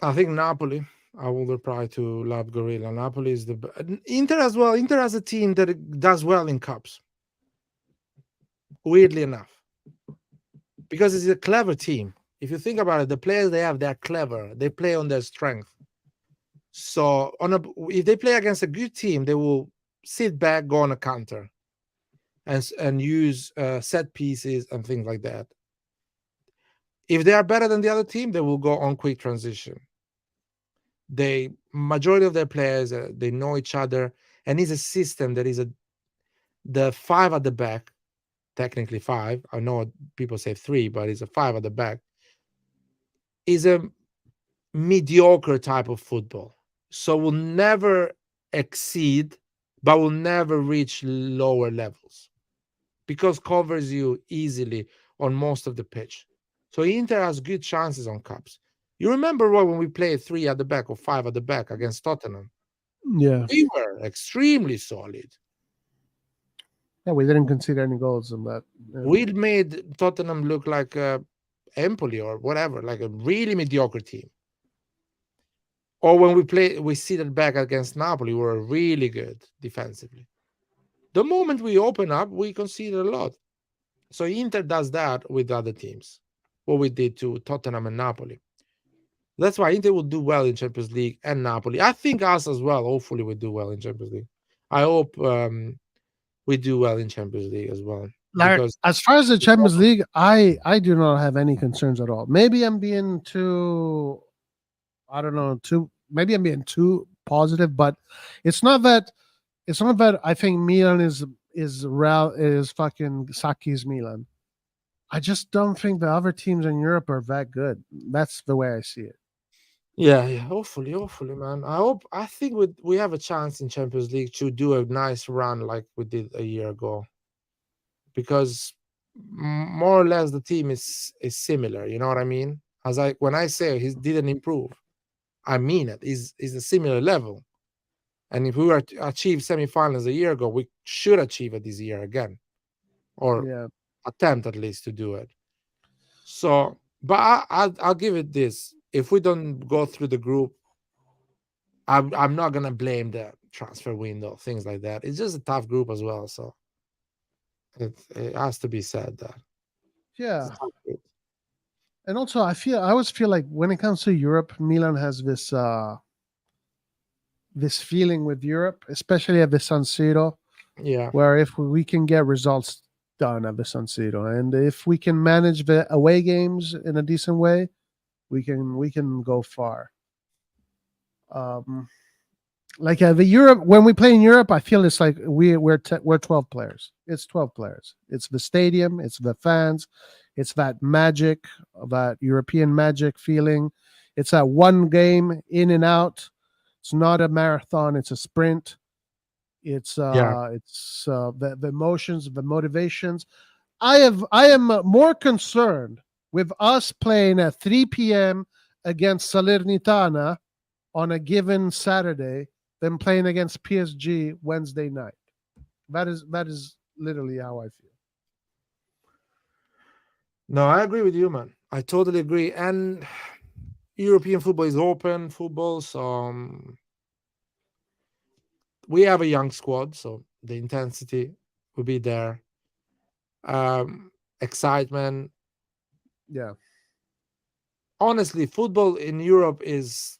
I think Napoli. I will reply to Lab Gorilla. Napoli is the Inter as well. Inter has a team that does well in cups. Weirdly enough, because it's a clever team. If you think about it, the players they have, they're clever. They play on their strength. So if they play against a good team, they will sit back, go on a counter, and use set pieces and things like that. If they are better than the other team, they will go on quick transition. Majority of their players, they know each other, and it's a system that is the 5 at the back, technically 5. I know people say 3, but it's a 5 at the back. Is a mediocre type of football. So will never exceed, but will never reach lower levels because covers you easily on most of the pitch. So Inter has good chances on cups. You remember when we played 3 at the back or 5 at the back against Tottenham? Yeah. We were extremely solid. Yeah, we didn't concede any goals in that. Yeah. We made Tottenham look like Empoli or whatever, like a really mediocre team. Or when we seated back against Napoli, we were really good defensively. The moment we open up, we conceded a lot. So Inter does that with other teams, what we did to Tottenham and Napoli. That's why Inter will do well in Champions League and Napoli. I think us as well, hopefully we do well in Champions League. I hope we do well in Champions League as well. Because as far as the Champions League, I do not have any concerns at all. Maybe I'm being too, I don't know, maybe I'm being too positive, but it's not that I think Milan is fucking Saki's Milan. I just don't think the other teams in Europe are that good. That's the way I see it. Yeah, hopefully, man. I think we have a chance in Champions League to do a nice run like we did a year ago. Because more or less the team is similar, you know what I mean? When I say he didn't improve, I mean it. Is a similar level. And if we were to achieve semifinals a year ago, we should achieve it this year again. Or attempt at least to do it. So, but I'll give it this. If we don't go through the group, I'm not gonna blame the transfer window, things like that. It's just a tough group as well. So it has to be said that. Yeah. And also I always feel like when it comes to Europe, Milan has this this feeling with Europe, especially at the San Siro. Yeah. Where if we can get results done at the San Siro, and if we can manage the away games in a decent way, we can go far. Like the Europe, when we play in Europe, I feel it's like we're 12 players. It's 12 players. It's the stadium. It's the fans. It's that magic, that European magic feeling. It's that one game in and out. It's not a marathon. It's a sprint. It's the emotions, the motivations. I am more concerned with us playing at 3 p.m. against Salernitana on a given Saturday than playing against PSG Wednesday night. That is literally how I feel. No, I agree with you, man. I totally agree. And European football is open football, so we have a young squad, so the intensity will be there. Excitement. Yeah. Honestly, football in Europe is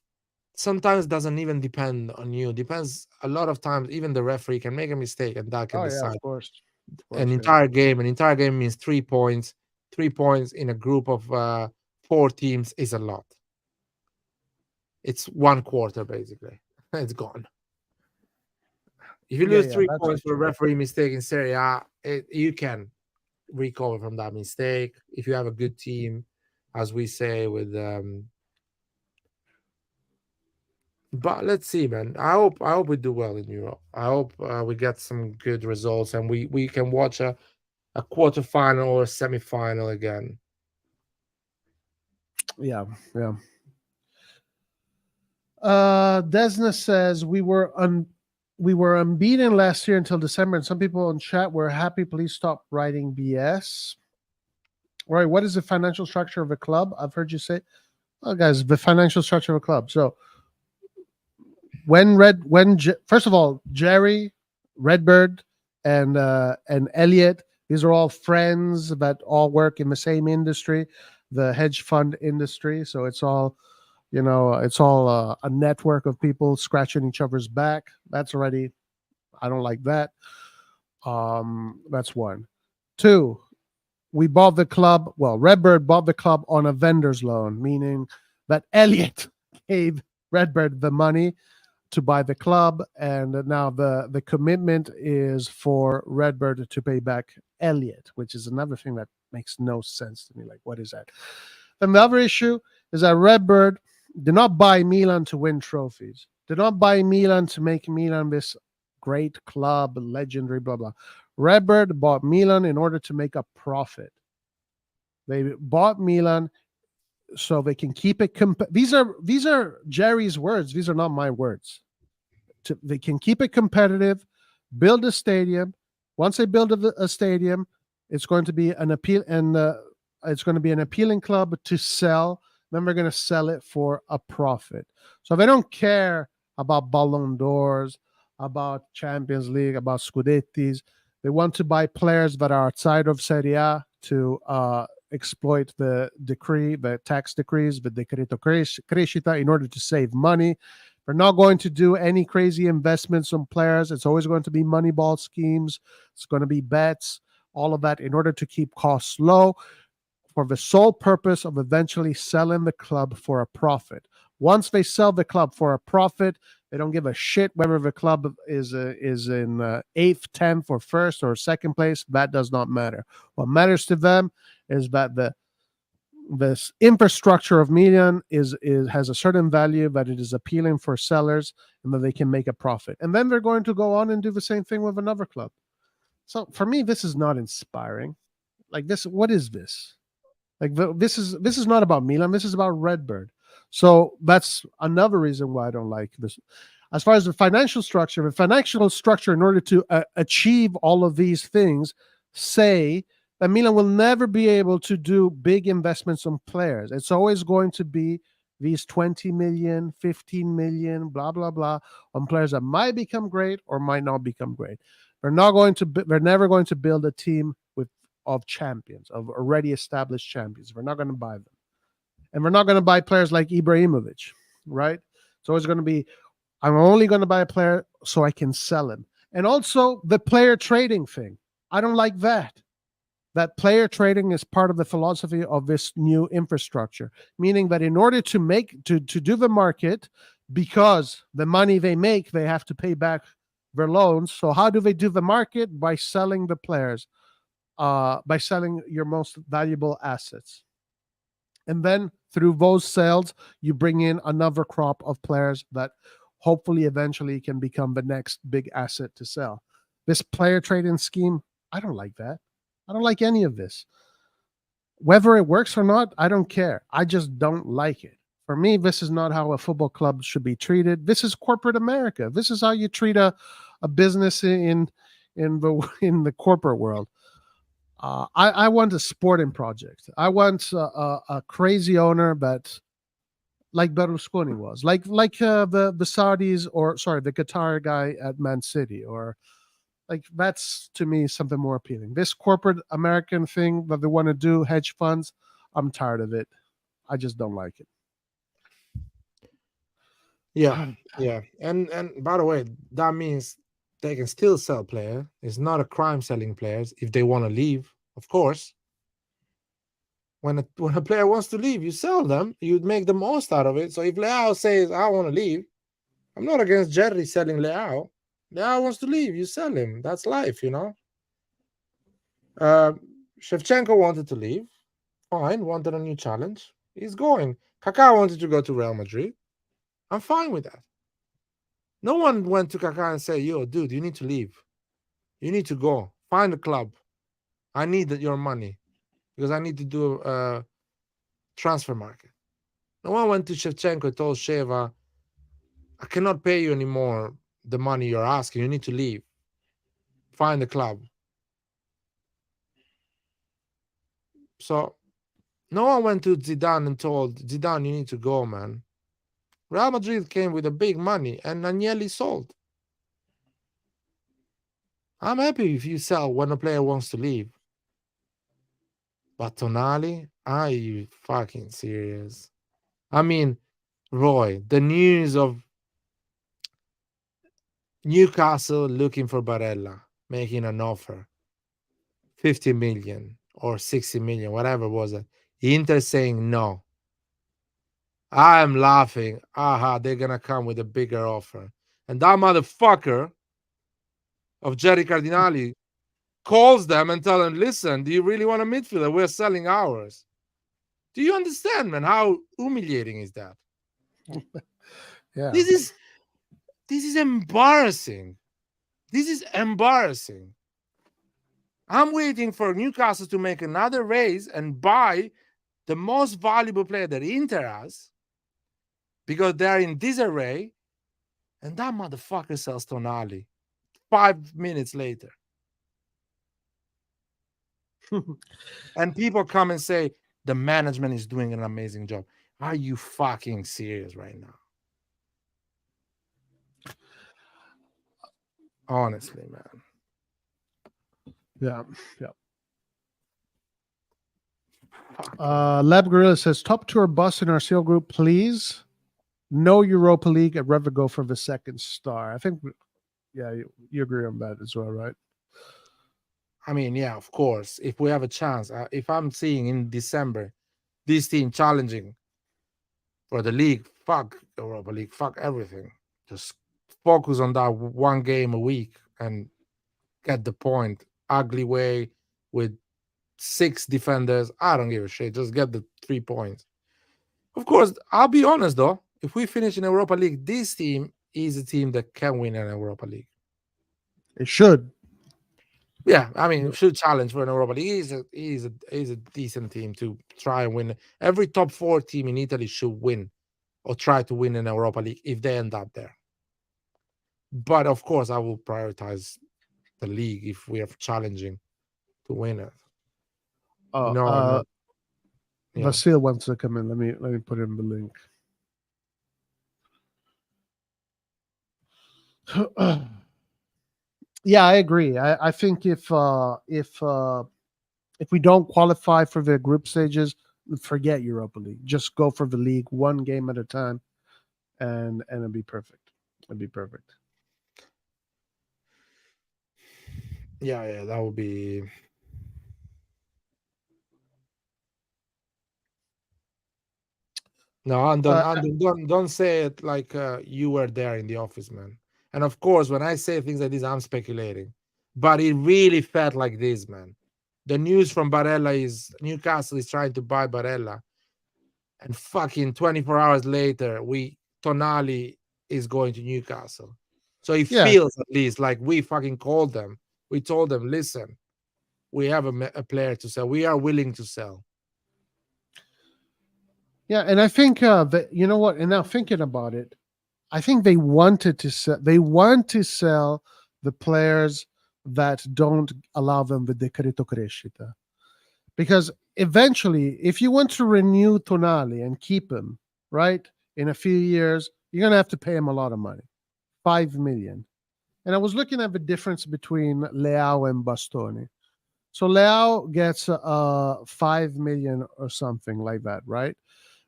sometimes doesn't even depend on you. Depends a lot of times. Even the referee can make a mistake, and that can decide. Of course, An entire game. An entire game means 3 points. 3 points in a group of 4 teams is a lot. It's 1 quarter basically. It's gone. If you lose 3 points for a referee mistake in Serie A, you can recover from that mistake if you have a good team, as we say with. But let's see, man. I hope we do well in Europe. I hope we get some good results and we can watch a quarterfinal or a semi-final again. Yeah. Desna says we were unbeaten last year until December, and some people in chat were happy. Please stop writing BS. All right, what is the financial structure of a club? I've heard you say, oh, guys, the financial structure of a club. So first of all, Jerry, Redbird, and Elliot, These are all friends that all work in the same industry, the hedge fund industry. So it's all, it's all a network of people scratching each other's back. That's already, I don't like that. That's one. Two, we bought the club. Well, Redbird bought the club on a vendor's loan, meaning that Elliot gave Redbird the money to buy the club, and now the commitment is for Redbird to pay back Elliot, which is another thing that makes no sense to me. Like, what is that? And the other issue is that Redbird did not buy Milan to win trophies. Did not buy Milan to make Milan this great club, legendary, blah blah. Redbird bought Milan in order to make a profit. They bought Milan so they can keep it. These are Jerry's words. These are not my words. They can keep it competitive, build a stadium. Once they build a stadium, it's going to be an appeal, and it's going to be an appealing club to sell. Then we're going to sell it for a profit. So they don't care about Ballon d'Ors, about Champions League, about Scudettis. They want to buy players that are outside of Serie A to exploit the tax decrees, the decreto crescita, in order to save money. They're not going to do any crazy investments on players. It's always going to be money ball schemes. It's going to be bets, all of that in order to keep costs low, for the sole purpose of eventually selling the club for a profit. Once they sell the club for a profit, they don't give a shit whether the club is in 8th, 10th, or 1st or 2nd place. That does not matter. What matters to them is that this infrastructure of Milan has a certain value, that it is appealing for sellers, and that they can make a profit. And then they're going to go on and do the same thing with another club. So for me, this is not inspiring. Like this, what is this? Like this is not about Milan. This is about Redbird. So that's another reason why I don't like this. As far as the financial structure in order to achieve all of these things, say that Milan will never be able to do big investments on players. It's always going to be these 20 million, 15 million, blah, blah, blah, on players that might become great or might not become great. They're never going to build a team of champions, of already established champions. We're not going to buy them. And we're not going to buy players like Ibrahimovic, right? It's always going to be, I'm only going to buy a player so I can sell him. And also the player trading thing. I don't like that. That player trading is part of the philosophy of this new infrastructure, meaning that in order to do the market, because the money they make, they have to pay back their loans. So how do they do the market? By selling the players, by selling your most valuable assets. And then through those sales, you bring in another crop of players that hopefully eventually can become the next big asset to sell. This player trading scheme, I don't like that. I don't like any of this. Whether it works or not, I don't care. I just don't like it. For me, this is not how a football club should be treated. This is corporate America. This is how you treat a business in the corporate world. I want a sporting project. I want a crazy owner that, like Berlusconi was, like the Saudis, or sorry, the Qatar guy at Man City, or like, that's to me something more appealing. This corporate American thing that they want to do, hedge funds, I'm tired of it. I just don't like it. Yeah. And by the way, that means they can still sell players. It's not a crime selling players if they want to leave, of course. When a player wants to leave, you sell them. You make the most out of it. So if Leao says, I want to leave, I'm not against Jerry selling Leao. Leao wants to leave, you sell him. That's life, you know. Shevchenko wanted to leave. Fine, wanted a new challenge. He's going. Kaká wanted to go to Real Madrid. I'm fine with that. No one went to Kaká and said, yo, dude, you need to leave. You need to go. Find a club. I need your money because I need to do a transfer market. No one went to Shevchenko and told Sheva, I cannot pay you anymore the money you're asking. You need to leave. Find a club. So no one went to Zidane and told Zidane, you need to go, man. Real Madrid came with a big money and Agnelli sold. I'm happy if you sell when a player wants to leave. But Tonali, are you fucking serious? I mean, Roy, the news of Newcastle looking for Barella, making an offer, 50 million or 60 million, whatever was it. Inter saying no. I am laughing. Aha, they're gonna come with a bigger offer. And that motherfucker of Jerry Cardinali calls them and tell them, listen, do you really want a midfielder? We're selling ours. Do you understand, man? How humiliating is that? Yeah. This is embarrassing. This is embarrassing. I'm waiting for Newcastle to make another raise and buy the most valuable player that Inter has because they're in disarray, and that motherfucker sells Tonali 5 minutes later. And people come and say the management is doing an amazing job. Are you fucking serious right now? Honestly, man. Yeah. Lab Gorilla says, top tour bus in our seal group, please. No Europa League. I'd rather go for the second star. I think, yeah, you agree on that as well, right? I mean, yeah, of course. If we have a chance, if I'm seeing in December this team challenging for the league, fuck Europa League, fuck everything. Just focus on that one game a week and get the point. Ugly way with 6 defenders. I don't give a shit. Just get the 3 points. Of course, I'll be honest though. If we finish in Europa League, this team is a team that can win an Europa League. It should. Yeah, I mean, should challenge for an Europa League. He's a decent team to try and win. Every top 4 team in Italy should win or try to win an Europa League if they end up there. But of course, I will prioritize the league if we are challenging to win it. No. Yeah. Vasil wants to come in. Let me put in the link. Yeah, I agree. I think if we don't qualify for the group stages, forget Europa League. Just go for the league one game at a time, and it'll be perfect. It'll be perfect. Yeah, that would be. No, and don't say it like you were there in the office, man. And of course, when I say things like this, I'm speculating. But it really felt like this, man. The news from Barella is Newcastle is trying to buy Barella. And fucking 24 hours later, Tonali is going to Newcastle. So it feels at least like we fucking called them. We told them, listen, we have a player to sell. We are willing to sell. Yeah, and I think that, you know what? And now thinking about it, I think they wanted to sell. They want to sell the players that don't allow them the decreto crescita, because eventually, if you want to renew Tonali and keep him, right, in a few years, you're gonna have to pay him a lot of money, 5 million. And I was looking at the difference between Leao and Bastoni. So Leao gets 5 million or something like that, right?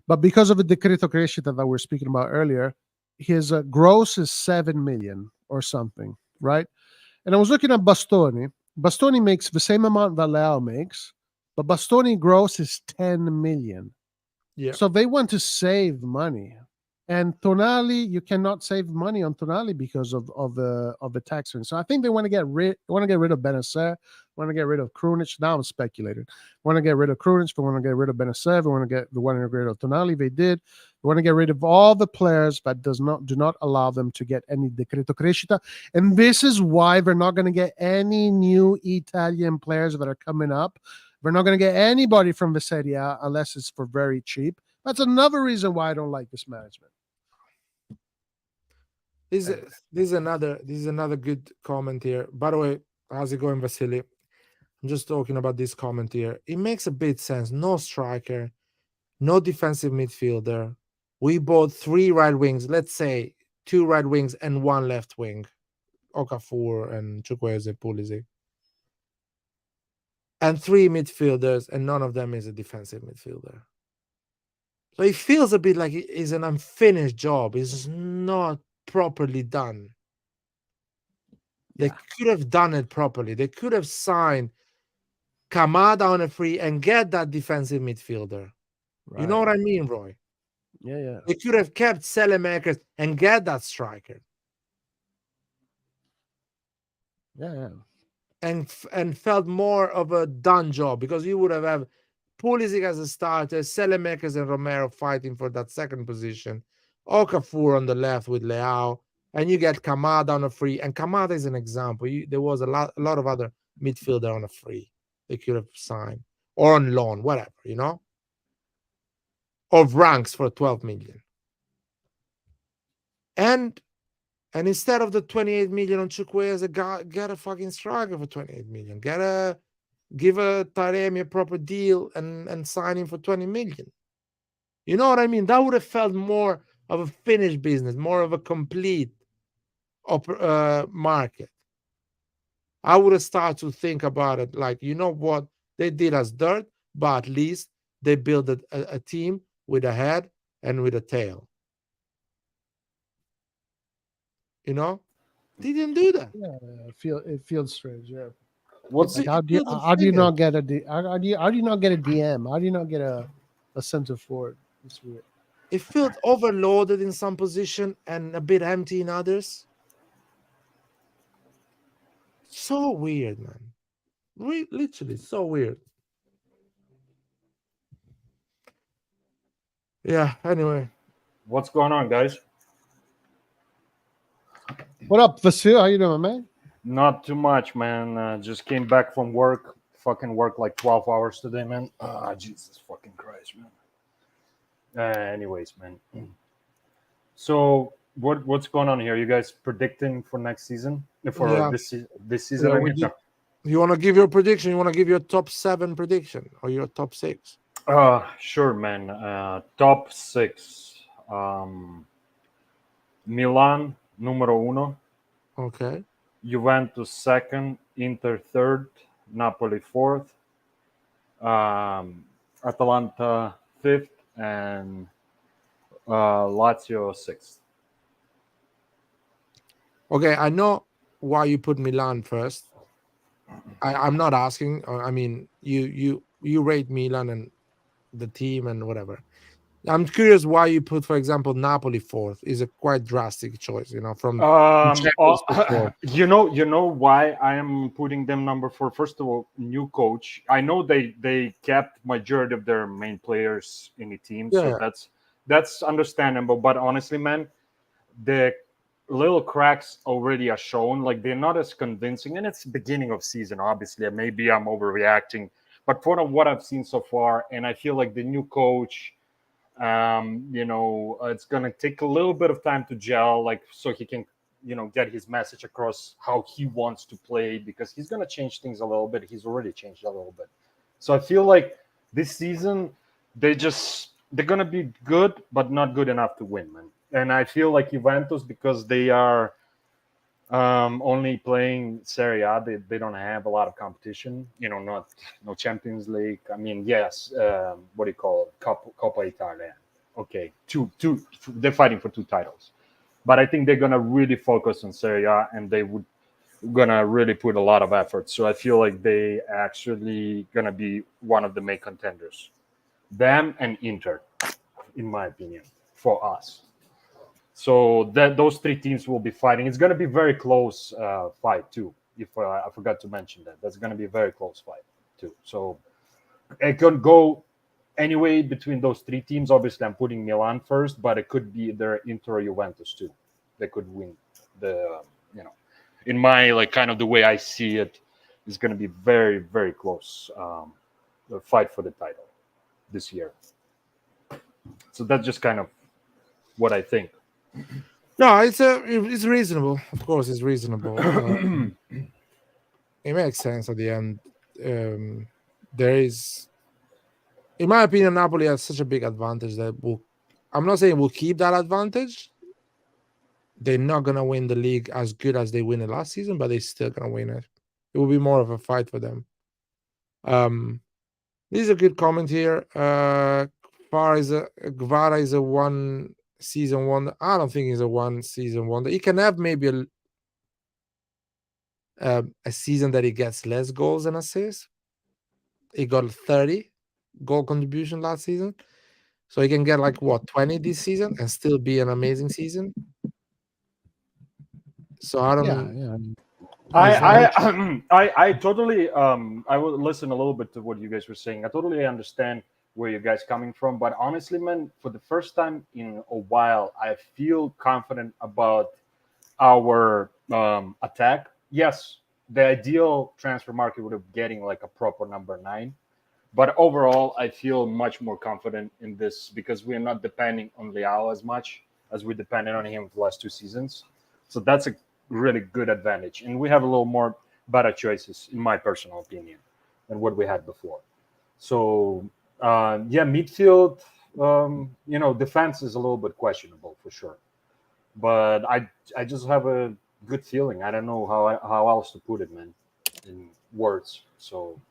But because of the decreto crescita that we were speaking about earlier, his gross is 7 million or something, right? And I was looking at Bastoni. Bastoni makes the same amount that Leao makes, but Bastoni gross is 10 million. Yeah. So they want to save money. And Tonali, you cannot save money on Tonali because of the tax thing. So I think they want to get rid of Benacer, want to get rid of Krunic. Now I'm speculating. Want to get rid of Krunic, they want to get rid of Benacer, they want to get rid of Tonali. They did. They want to get rid of all the players that do not allow them to get any decreto crescita. And this is why they're not going to get any new Italian players that are coming up. We're not going to get anybody from the Serie A unless it's for very cheap. That's another reason why I don't like this management. This is another good comment here. By the way, how's it going, Vasily? I'm just talking about this comment here. It makes a bit sense. No striker, no defensive midfielder. We bought 3 right wings. Let's say 2 right wings and 1 left wing. Okafor and Chukwueze Pulisic. and 3 midfielders, and none of them is a defensive midfielder. So it feels a bit like it is an unfinished job. It's not properly done. They Yeah. could have done it properly. They could have signed Kamada on a free and get that defensive midfielder. You know Right. what I mean, Roy? Yeah. They could have kept Selemakers and get that striker. Yeah. And felt more of a done job, because you would have Pulisic as a starter, Selemakers and Romero fighting for that second position, Okafor on the left with Leao, and you get Kamada on a free. And Kamada is an example. There was a lot of other midfielder on a free they could have signed, or on loan, whatever, of ranks for 12 million. And instead of the 28 million on Chukwueze, get a fucking striker for 28 million. Give a Taremi a proper deal and sign him for 20 million. You know what I mean? That would have felt more of a finished business, more of a complete market. I would have started to think about it like, you know what? They did us dirt, but at least they built a team with a head and with a tail. They didn't do that. Yeah, it feels strange. Yeah. What's Like, how do you not get a how do you not get a DM? How do you not get a center forward? It's weird. It felt overloaded in some position and a bit empty in others. So weird, man. Literally so weird. Yeah, anyway. what's going on, guys? What up, Vasil? How you doing, man? Not too much, man. Just came back from work. Fucking work like 12 hours today, man. Ah, Jesus fucking Christ, man. Anyways, man. So what's going on here? You guys predicting for next season? For Yeah. this season? Yeah, I we mean? did. You want to give your prediction? You want to give your top 7 prediction or your top 6? Sure, man. Top 6. Milan, numero uno. Okay. Juventus second, Inter third, Napoli fourth, Atalanta fifth, and Lazio sixth. Okay, I know why you put Milan first. I'm not asking. I mean, you rate Milan and the team and whatever. I'm curious why you put, for example, Napoli fourth. Is a quite drastic choice, from Champions to fourth. You know why I am putting them number 4. First of all, new coach. I know they kept majority of their main players in the team, Yeah. so that's understandable. But honestly, man, the little cracks already are shown. Like, they're not as convincing, and it's beginning of season. Obviously, maybe I'm overreacting, but for what I've seen so far, and I feel like the new coach. It's gonna take a little bit of time to gel, like, so he can, get his message across how he wants to play, because he's gonna change things a little bit. He's already changed a little bit. So I feel like this season they're gonna be good, but not good enough to win, man. And I feel like Juventus, because they are only playing Serie A, they don't have a lot of competition. No Champions League. I mean, yes, what do you call it? Coppa Italia. Okay, two. They're fighting for 2 titles, but I think they're gonna really focus on Serie A, and they would gonna really put a lot of effort. So I feel like they actually gonna be one of the main contenders. Them and Inter, in my opinion, for us. So those 3 teams will be fighting. It's going to be very close fight too. If I forgot to mention that's going to be a very close fight too. So it could go anyway between those 3 teams. Obviously, I'm putting Milan first, but it could be either Inter or Juventus too. They could win the. In my kind of the way I see it, it's going to be very, very close. The fight for the title this year. So that's just kind of what I think. No, it's reasonable. Of course, it's reasonable. It makes sense at the end. There is, in my opinion, Napoli has such a big advantage that I'm not saying we'll keep that advantage. They're not gonna win the league as good as they win it last season, but they're still gonna win it. It will be more of a fight for them. This is a good comment here. Guevara is a one season wonder. I don't think he's a one season wonder. He can have maybe a season that he gets less goals and assists. He got 30 goal contribution last season. So he can get like what 20 this season and still be an amazing season. So I don't. Yeah. I totally I will listen a little bit to what you guys were saying. I totally understand where you guys coming from, but honestly, man, for the first time in a while, I feel confident about our attack. Yes, the ideal transfer market would have getting like a proper number 9, but overall, I feel much more confident in this because we are not depending on Leao as much as we depended on him for the last 2 seasons. So that's a really good advantage, and we have a little more better choices, in my personal opinion, than what we had before. So yeah, midfield, defense is a little bit questionable for sure, but I just have a good feeling. I don't know how else to put it, man, in words. So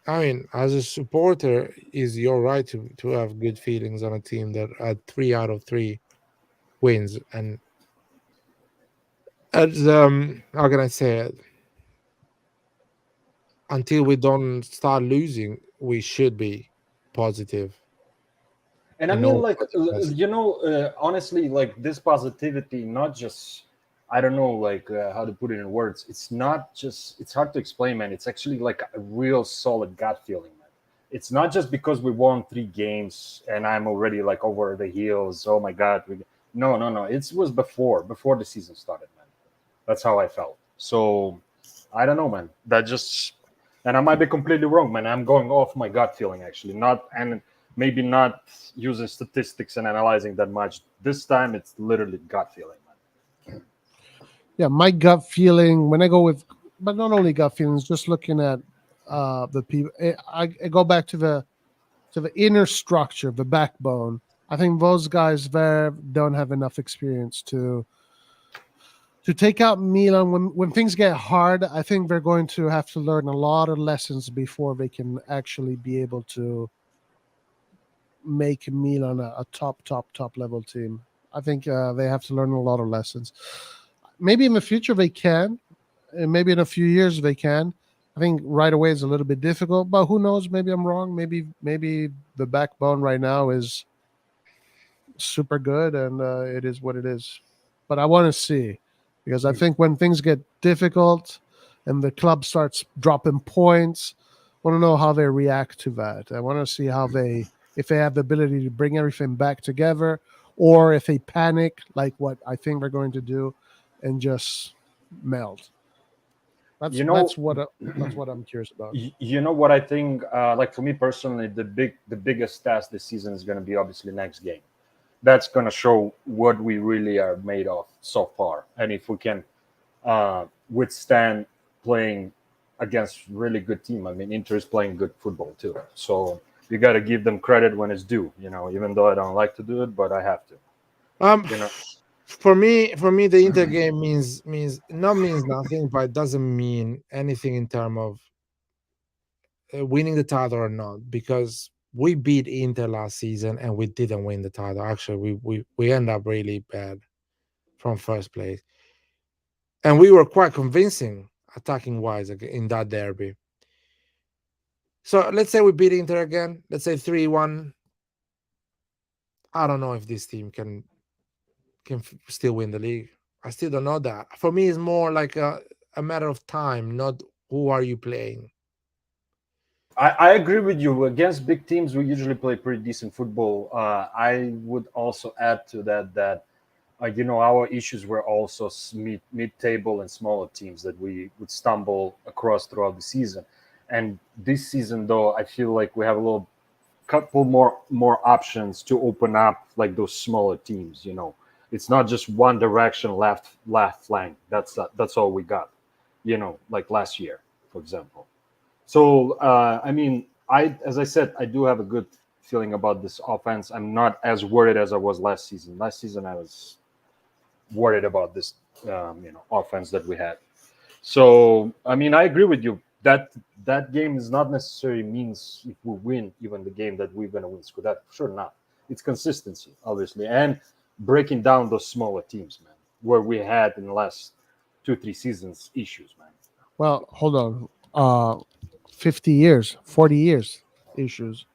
I mean, as a supporter, is your right to have good feelings on a team that had 3 out of 3 wins, and as how can I say it? Until we don't start losing, we should be positive. And I in mean, all like, aspects. honestly, like this positivity, not just, I don't know, like how to put it in words. It's not just, it's hard to explain, man. It's actually like a real solid gut feeling, man. It's not just because we won 3 games and I'm already like over the heels. Oh my God. No, no, no. It was before the season started, man. That's how I felt. So I don't know, man. That just, and I might be completely wrong, man. I'm going off my gut feeling, actually, not, and maybe not using statistics and analyzing that much. This time, it's literally gut feeling, man. Yeah, my gut feeling when I go with, but not only gut feelings, just looking at the people. I go back to the inner structure, the backbone. I think those guys there don't have enough experience to take out Milan when things get hard. I think they're going to have to learn a lot of lessons before they can actually be able to make Milan a top level team. I think they have to learn a lot of lessons. Maybe in the future they can, and maybe in a few years they can. I think right away is a little bit difficult, but who knows? Maybe I'm wrong. Maybe the backbone right now is super good, and it is what it is. But I want to see, because I think when things get difficult and the club starts dropping points, I want to know how they react to that. I want to see how if they have the ability to bring everything back together, or if they panic, like what I think they're going to do, and just melt. You know, That's what I'm curious about. you know what I think? Like for me personally, the biggest task this season is going to be obviously next game. That's going to show what we really are made of so far, and if we can withstand playing against really good team. I mean, Inter is playing good football too, so you got to give them credit when it's due. Even though I don't like to do it, but I have to. Um, You know, for me, the Inter game means nothing, but it doesn't mean anything in terms of winning the title or not, because we beat Inter last season and we didn't win the title. Actually, we end up really bad from first place, and we were quite convincing attacking wise in that derby. So let's say we beat Inter again. Let's say 3-1. I don't know if this team can still win the league. I still don't know that. For me, it's more like a matter of time, not who are you playing. I agree with you. Against big teams, we usually play pretty decent football. I would also add to that our issues were also mid-table and smaller teams that we would stumble across throughout the season. And this season, though, I feel like we have a little couple more options to open up like those smaller teams. It's not just one direction, left flank. That's all we got. Like last year, for example. So I mean, as I said, I do have a good feeling about this offense. I'm not as worried as I was last season. Last season, I was worried about this offense that we had. So I mean, I agree with you. That game is not necessarily means if we win even the game that we're gonna win Scudetto. Sure not. It's consistency, obviously, and breaking down those smaller teams, man, where we had in the last 2-3 seasons issues, man. Well, hold on. 50 years, 40 years issues.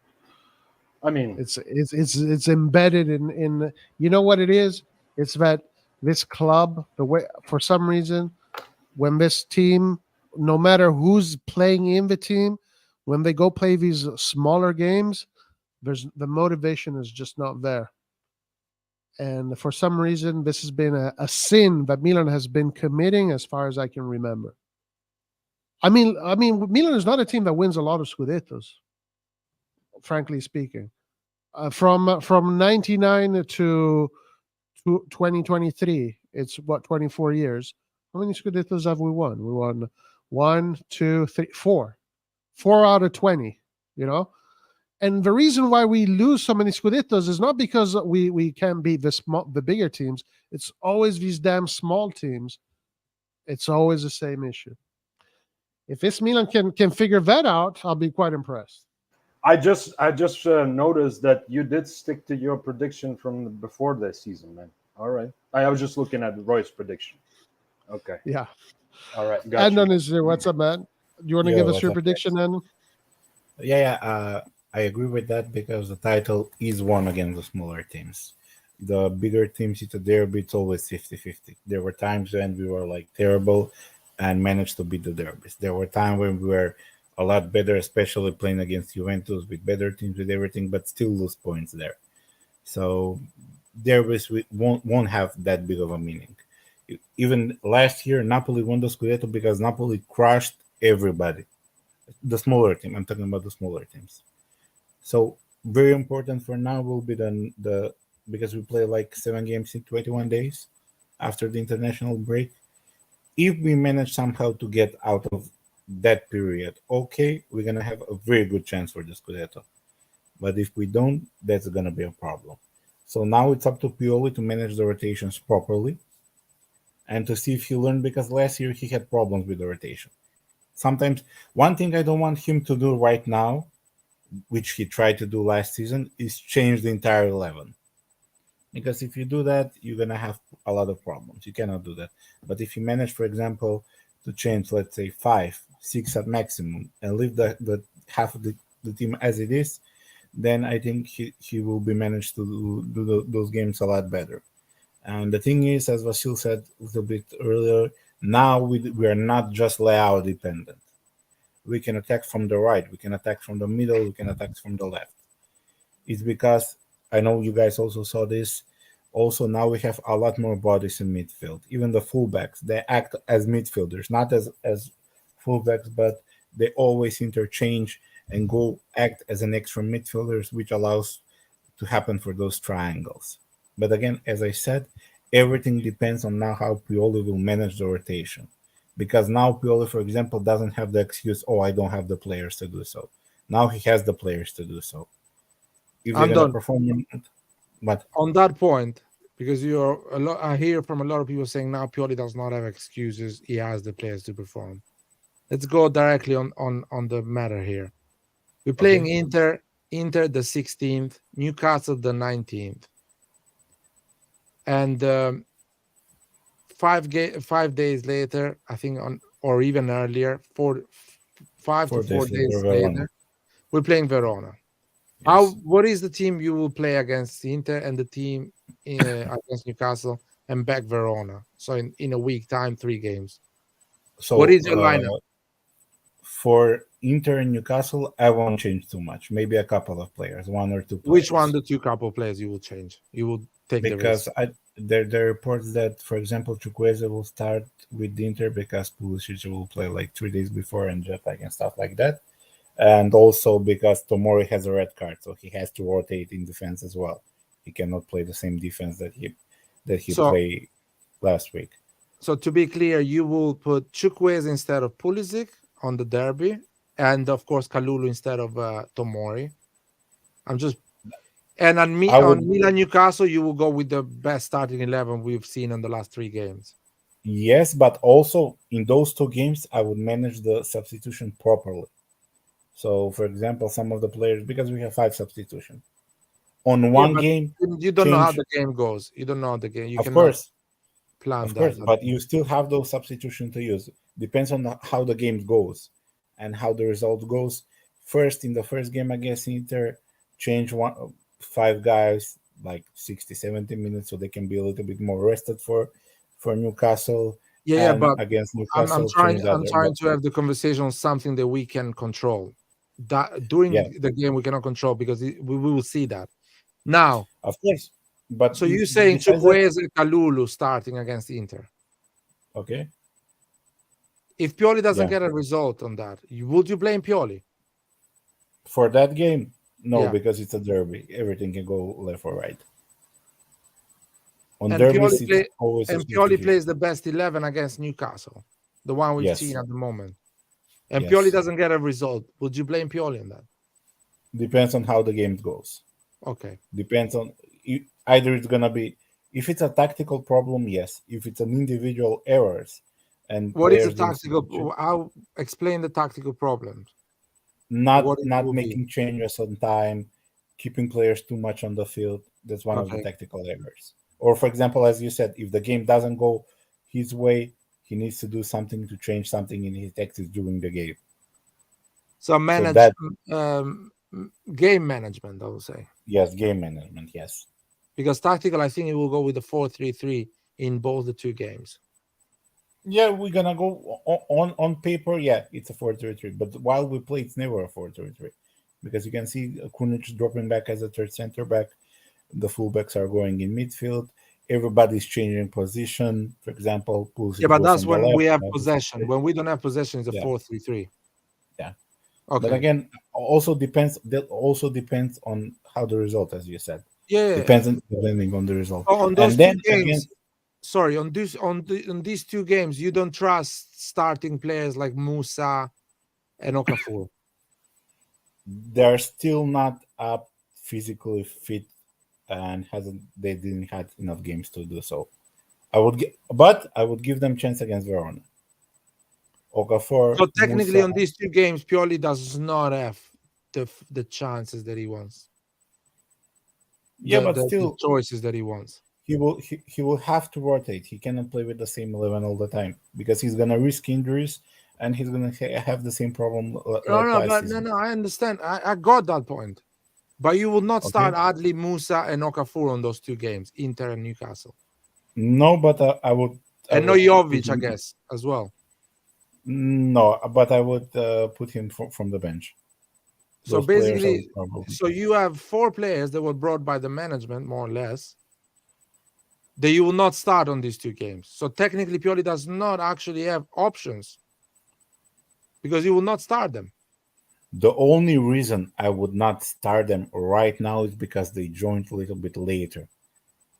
I mean, It's embedded in you know what it is? It's that this club, the way for some reason, when this team, no matter who's playing in the team, when they go play these smaller games, there's the motivation is just not there. And for some reason, this has been a sin that Milan has been committing as far as I can remember. I mean, Milan is not a team that wins a lot of Scudettos, frankly speaking. From 99 to 2023, it's what 24 years. How many Scudettos have we won? We won one, two, three, four out of 20. You know, and the reason why we lose so many Scudettos is not because we can't beat the bigger teams. It's always these damn small teams. It's always the same issue. If this Milan can figure that out, I'll be quite impressed. I just noticed that you did stick to your prediction from before this season, man. All right. I was just looking at Roy's prediction. Okay. Yeah. All right. Got Andon you. is there. What's up, man? Do you want to Yo, give us what's your up, prediction, Andon? Yeah. I agree with that because the title is won against the smaller teams. The bigger teams, it's a derby, it's always 50-50. There were times when we were like terrible and managed to beat the derbies. There were times when we were a lot better, especially playing against Juventus with better teams, with everything, but still lose points there. So derbies won't have that big of a meaning. Even last year, Napoli won the Scudetto because Napoli crushed everybody. The smaller team. I'm talking about the smaller teams. So very important for now will be the because we play like 7 games in 21 days after the international break. If we manage somehow to get out of that period, okay, we're gonna have a very good chance for the Scudetto. But if we don't, that's gonna be a problem. So now it's up to Pioli to manage the rotations properly and to see if he learned because last year he had problems with the rotation. Sometimes one thing I don't want him to do right now, which he tried to do last season, is change the entire 11. Because if you do that, you're gonna have a lot of problems. You cannot do that. But if you manage, for example, to change, let's say 5, 6 at maximum, and leave the half of the team as it is, then I think he will be managed to do those games a lot better. And the thing is, as Vasil said a little bit earlier, now we are not just layout dependent. We can attack from the right, we can attack from the middle, we can attack from the left. It's because I know you guys also saw this. Also, now we have a lot more bodies in midfield. Even the fullbacks, they act as midfielders, not as fullbacks, but they always interchange and go act as an extra midfielders, which allows to happen for those triangles. But again, as I said, everything depends on now how Pioli will manage the rotation. Because now Pioli, for example, doesn't have the excuse, oh, I don't have the players to do so. Now he has the players to do so. If they're going to perform, but on that point, because I hear from a lot of people saying now Pioli does not have excuses; he has the players to perform. Let's go directly on the matter here. We're playing Inter the 16th, Newcastle the 19th, and 5 days later, I think or even earlier, 5 to 4 days later, we're playing Verona. Yes. What is the team you will play against Inter and the team against Newcastle and back Verona? So in a week time, 3 games. So what is your lineup? For Inter and Newcastle, I won't change too much. Maybe a couple of players, 1 or 2 players. Which one, the 2 couple of players you will change? You will take because the risk. There are reports that, for example, Chukwueze will start with the Inter because Pulisic will play like 3 days before and Jetpack and stuff like that. And also because Tomori has a red card, so he has to rotate in defense as well. He cannot play the same defense that he played last week. So to be clear, you will put Chukwueze instead of Pulisic on the derby, and of course Kalulu instead of Tomori. On Milan Newcastle, you will go with the best starting 11 we've seen in the last 3 games. Yes, but also in those two games, I would manage the substitution properly. So, for example, some of the players, because we have 5 substitutions on one but game, you don't know how change. the game goes. You don't know the game. You Of cannot course, plan that. but you still have those substitutions to use. Depends on how the game goes and how the result goes. First, in the first game against Inter, change 5 guys like 60, 70 minutes so they can be a little bit more rested for Newcastle. Yeah, And but against I'm Newcastle, trying. change I'm other. trying to have the conversation on something that we can control. That during Yeah. the game we cannot control because we will see that. Now, Of course, but so you're saying besides that, Chukwueze Kalulu starting against Inter. okay, If Pioli doesn't Yeah. get a result on that, would you blame Pioli? for that game, no, Yeah. because it's a derby. Everything can go left or right. On And derbies, Pioli, it's always a and Pioli 50-50. plays the best 11 against Newcastle, the one we've Yes. seen at the moment. And Yes. Pioli doesn't get a result. Would you blame Pioli on that? Depends on how the game goes. Okay. Depends on either it's gonna be, if it's a tactical problem, yes. If it's an individual errors and What is the players doing tactical? How explain the tactical problems? not what it not will be? making changes on time, keeping players too much on the field. That's one of the Okay. tactical errors. Or for example, as you said, if the game doesn't go his way, he needs to do something to change something in his tactics during the game. So manage that- game management, I would say. Yes, game management. Yes. Because tactical, I think it will go with the 4-3-3 in both the two games. Yeah, we're gonna go on paper. Yeah, it's a 4-3-3, but while we play, it's never a 4-3-3 because you can see Kunic dropping back as a third center back. The fullbacks are going in midfield. Everybody's changing position. For example, Pulisic Yeah, but goes that's on the when we left, have possession. When we don't have possession, it's a Yeah. 4-3-3. Yeah. Okay. But again, also depends. That also depends on how the result, as you said. Yeah. Depending on the result. On those And then two games, again, sorry, on these two games, you don't trust starting players like Musa and Okafor. they're still not up physically fit and they didn't have enough games to do so. I would give them chance against Verona. Okafor. So technically, Musa, on these two games, Pioli does not have the chances that he wants. Yeah, The- but the still, choices that he wants. he will have to rotate. He cannot play with the same 11 all the time because he's gonna risk injuries and he's gonna have the same problem. No. I understand. I got that point. But you will not start Adli, Musa, and Okafor on those two games, Inter and Newcastle. No, but I would. And no Jovic, I guess, as well. No, but I would put him from the bench. So Those players basically, are probably- so you have 4 players that were brought by the management, more or less, that you will not start on these two games. So technically, Pioli does not actually have options because he will not start them. The only reason I would not start them right now is because they joined a little bit later.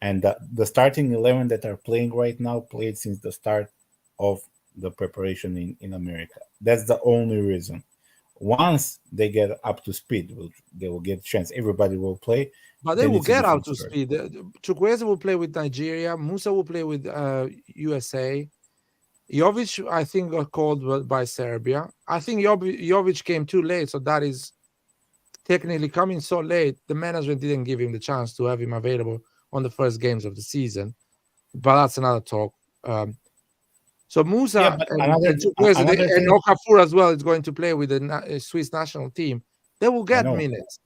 And the starting 11 that are playing right now played since the start of the preparation in America. That's the only reason. Once they get up to speed, they will get a chance. Everybody will play. But they then will it's a get out different to story. speed. Chukwueze will play with Nigeria. Musa will play with USA. Jovic, I think, got called by Serbia. I think Jovic came too late, so that is technically coming so late. The management didn't give him the chance to have him available on the first games of the season. But that's another talk. So Musa Yeah, but and another thing- Okafor as well is going to play with the Swiss national team. They will get know. minutes.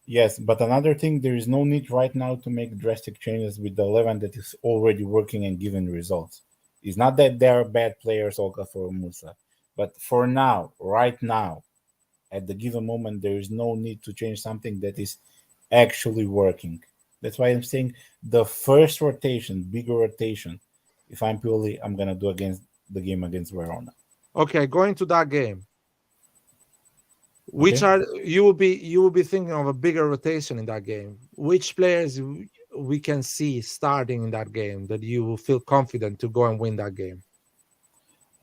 Yes, but another thing, there is no need right now to make drastic changes with the 11 that is already working and giving results. It's not that they are bad players, Okafor and Musa, but for now, right now, at the given moment, there is no need to change something that is actually working. That's why I'm saying the first rotation, bigger rotation, if I'm Pioli, I'm gonna do against the game against Verona. Okay, going to that game. Which are you will be thinking of a bigger rotation in that game? Which players we can see starting in that game that you will feel confident to go and win that game?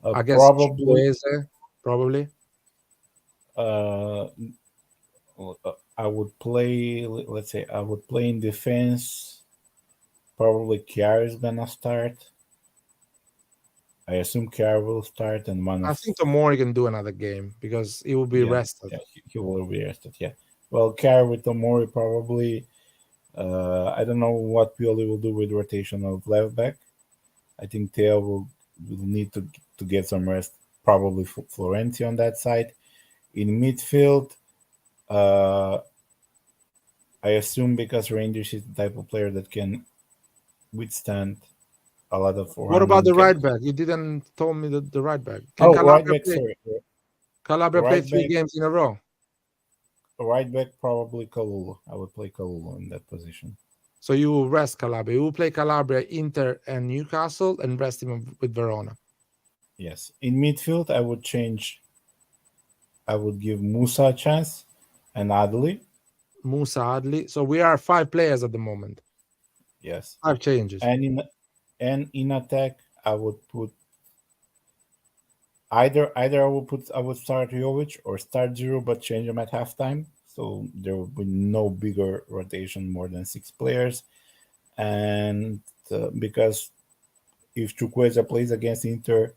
I guess probably. I would play. Let's say I would play in defense. Probably Kiar is gonna start. I assume Kerr will start, and one of I think Tomori can do another game because he will be rested. Yeah, he will be rested. Yeah. Well, Kerr with Tomori probably. I don't know what Pioli will do with rotation of left back. I think Theo will need to get some rest. Probably Florenzi on that side. In midfield, I assume because Rangers is the type of player that can withstand a lot of. What about the right back? You didn't tell me the right back. Can Oh, right Calabria back. play? Sorry, Calabria right played 3 back. games in a row. Right back, probably Kalulu. I would play Kalulu in that position. So you will rest Calabria. You will play Calabria, Inter, and Newcastle, and rest him with Verona. Yes. In midfield, I would change. I would give Musa a chance and Adli. Musa Adli. So we are 5 players at the moment. Yes. 5 changes. And in attack, I would put either I would start Jovic or start Zero, but change them at halftime. So there will be no bigger rotation, more than 6 players. And because if Chukwueze plays against Inter,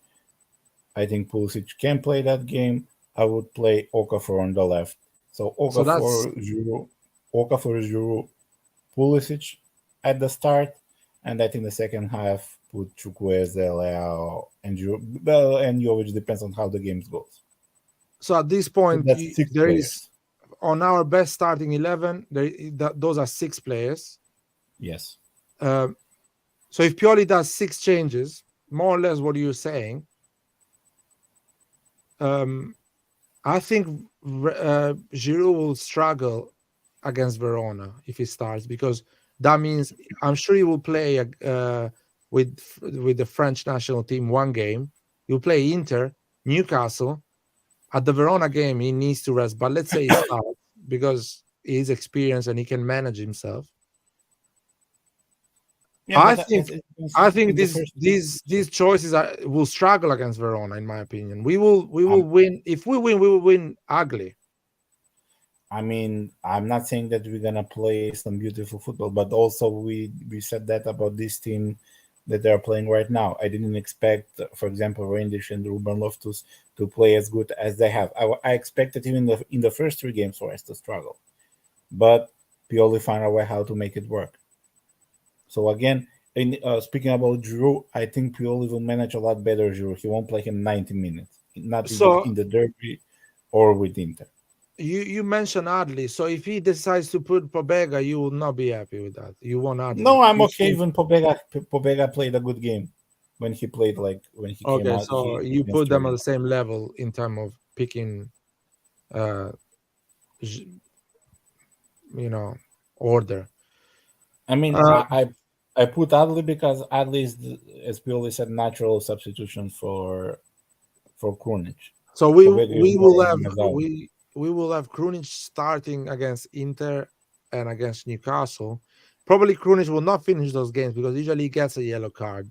I think Pulisic can play that game. I would play Okafor on the left. So Okafor, Giroud, Pulisic at the start, and I think the second half put Chukwueze, Leao, and Giroud, and Jovic, depends on how the game goes. So at this point, So that's 6 there players. is on our best starting 11. Those are 6 players. Yes. So if Pioli does 6 changes, more or less what you're saying, I think Giroud will struggle against Verona if he starts, because that means I'm sure he will play with the French national team 1 game. He'll play Inter, Newcastle. At the Verona game, he needs to rest. But let's say he starts because he's experienced and he can manage himself. Yeah, I think these choices will struggle against Verona, in my opinion. We will win. If we win, we will win ugly. I mean, I'm not saying that we're gonna play some beautiful football, but also we said that about this team that they're playing right now. I didn't expect, for example, Rangers and Ruben Loftus to play as good as they have. I expected even in the first 3 games for us to struggle, but Pioli found a way how to make it work. So again, speaking about Giroud, I think Pioli will manage a lot better Giroud. He won't play him 90 minutes, not in the derby or with Inter. You mentioned Adli, so if he decides to put Pobega, you will not be happy with that. You want Adli. No, I'm okay. Even Pobega played a good game when he played, when he came out. So you put them at the same level in terms of picking, order. I mean, I put Adli because Adli is, as Pioli said, natural substitution for Krunic. So we will have Krunic starting against Inter and against Newcastle. Probably Krunic will not finish those games because usually he gets a yellow card.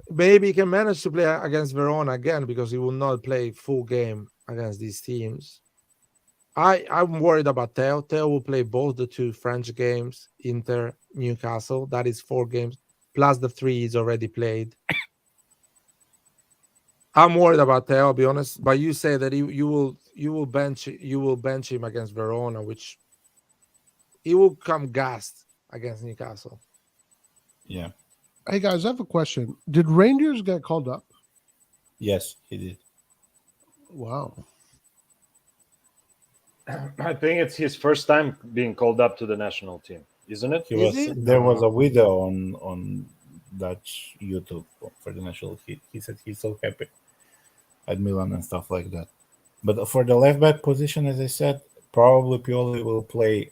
Maybe he can manage to play against Verona again because he will not play full game against these teams. I'm worried about Theo. Theo will play both the 2 French games, Inter, Newcastle. That is 4 games, plus the 3 he's already played. I'm worried about Theo, I'll be honest. But you say that you will bench him against Verona, which he will come gassed against Newcastle. Yeah. Hey guys, I have a question. Did Rangers get called up? Yes, he did. Wow. I think it's his first time being called up to the national team, isn't it? There was a video on Dutch YouTube for the national. He said he's so happy at Milan and stuff like that. But for the left back position, as I said, probably Pioli will play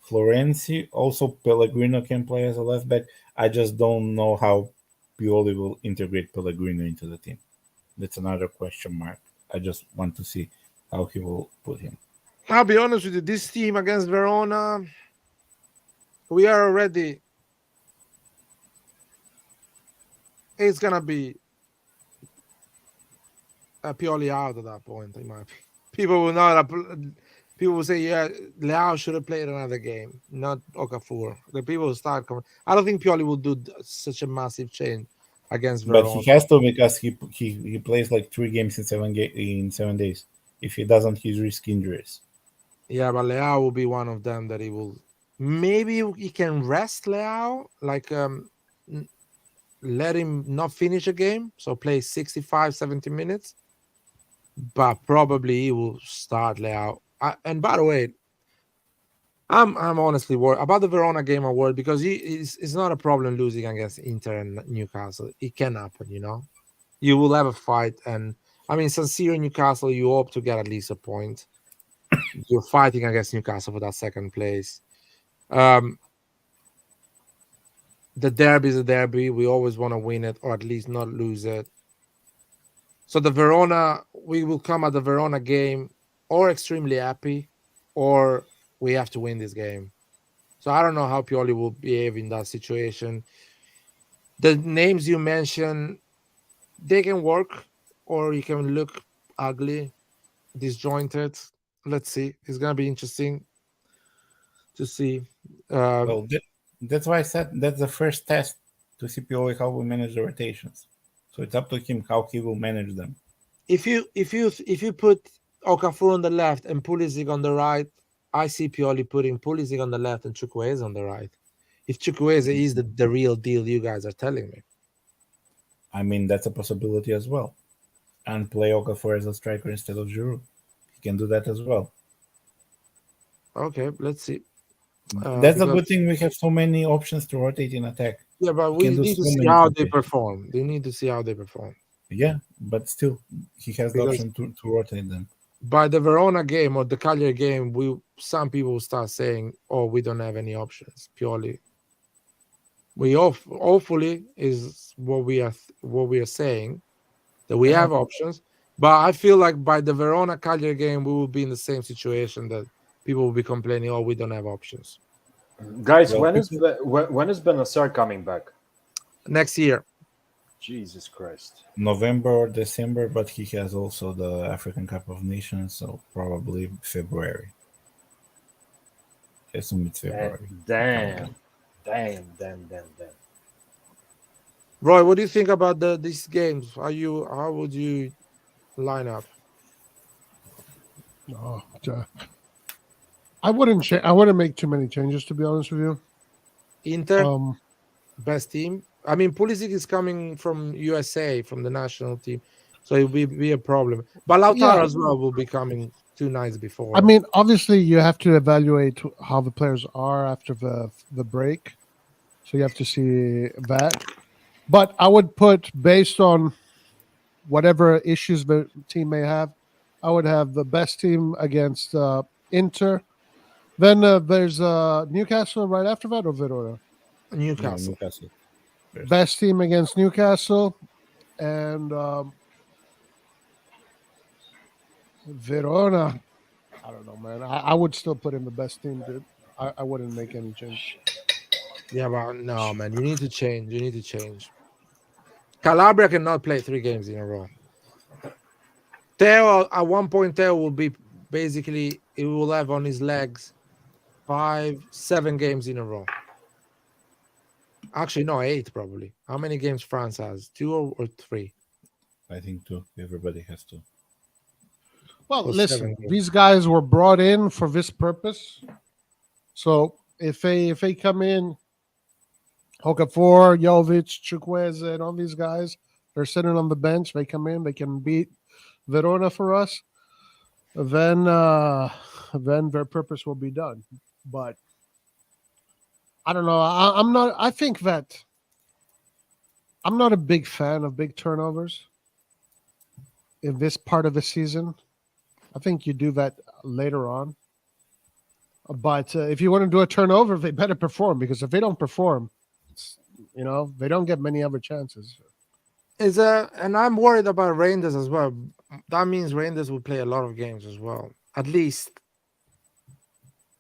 Florenzi. Also, Pellegrino can play as a left back. I just don't know how Pioli will integrate Pellegrino into the team. That's another question mark. I just want to see how he will put him. I'll be honest with you, this team against Verona, we are already. It's gonna be a Pioli out at that point. In my opinion. People will not people will say, yeah, Leao should have played another game, not Okafor. The people will start coming. I don't think Pioli will do such a massive change against But Verona. he has to because he plays like 3 games in 7 days. If he doesn't, he's risk injuries. Yeah, but Leao will be one of them that he will. Maybe he can rest Leao, like let him not finish a game, so play 65, 70 minutes. But probably he will start Leao. And by the way, I'm honestly worried about the Verona game. I'm worried because it's not a problem losing against Inter and Newcastle. It can happen, you know. You will have a fight, and I mean, San Siro, Newcastle, you hope to get at least a point. You're fighting against Newcastle for that second place. The derby is a derby. We always want to win it, or at least not lose it. So the Verona, we will come at the Verona game, or extremely happy, or we have to win this game. So I don't know how Pioli will behave in that situation. The names you mentioned, they can work, or you can look ugly, disjointed. Let's see. It's gonna be interesting to see. Well, that's why I said that's the first test to see Pioli how we manage the rotations. So it's up to him how he will manage them. If you put Okafor on the left and Pulisic on the right, I see Pioli putting Pulisic on the left and Chukwueze on the right. If Chukwueze is the real deal, you guys are telling me. I mean, that's a possibility as well. And play Okafor as a striker instead of Giroud. He can do that as well. Okay, let's see. That's a good thing. We have so many options to rotate in attack. Yeah, but we need to see how they perform. They need to see how they perform. Yeah, but still, he has the option to rotate them. By the Verona game or the Cagliari game, some people will start saying, "Oh, we don't have any options." Purely, hopefully is what we are saying, that we have options. But I feel like by the Verona Cagliari game, we will be in the same situation that people will be complaining, "Oh, we don't have options." Guys, when is Benacer coming back? Next year. Jesus Christ. November or December, but he has also the African Cup of Nations, so probably February. I assume it's February. Damn. Roy, what do you think about these games? How would you line up? Oh, I wouldn't make too many changes, to be honest with you. Inter, best team. I mean, Pulisic is coming from USA, from the national team, so it will be a problem. But Lautaro as well will be coming 2 nights before. I mean, obviously, you have to evaluate how the players are after the break, so you have to see that. But I would put, based on whatever issues the team may have, I would have the best team against Inter. Then there's Newcastle right after that, or Verona? Newcastle. Best team against Newcastle, and Verona. I don't know, man. I would still put in the best team, dude. I wouldn't make any change. Yeah, but no, man. You need to change. Calabria cannot play 3 games in a row. Theo, at one point, Theo will be basically, he will have on his legs 5, 7 games in a row. Actually, no, 8 probably. How many games France has? 2 or 3? I think 2. Everybody has 2. Well, listen, these guys were brought in for this purpose. So if they come in, Okafor, Jovic, Chukwueze, and all these guys, they're sitting on the bench. They come in, they can beat Verona for us. Then their purpose will be done. But I don't know. I think that I'm not a big fan of big turnovers in this part of the season. I think you do that later on. But if you want to do a turnover, they better perform, because if they don't perform, they don't get many other chances. And I'm worried about Rangers as well. That means Rangers will play a lot of games as well. At least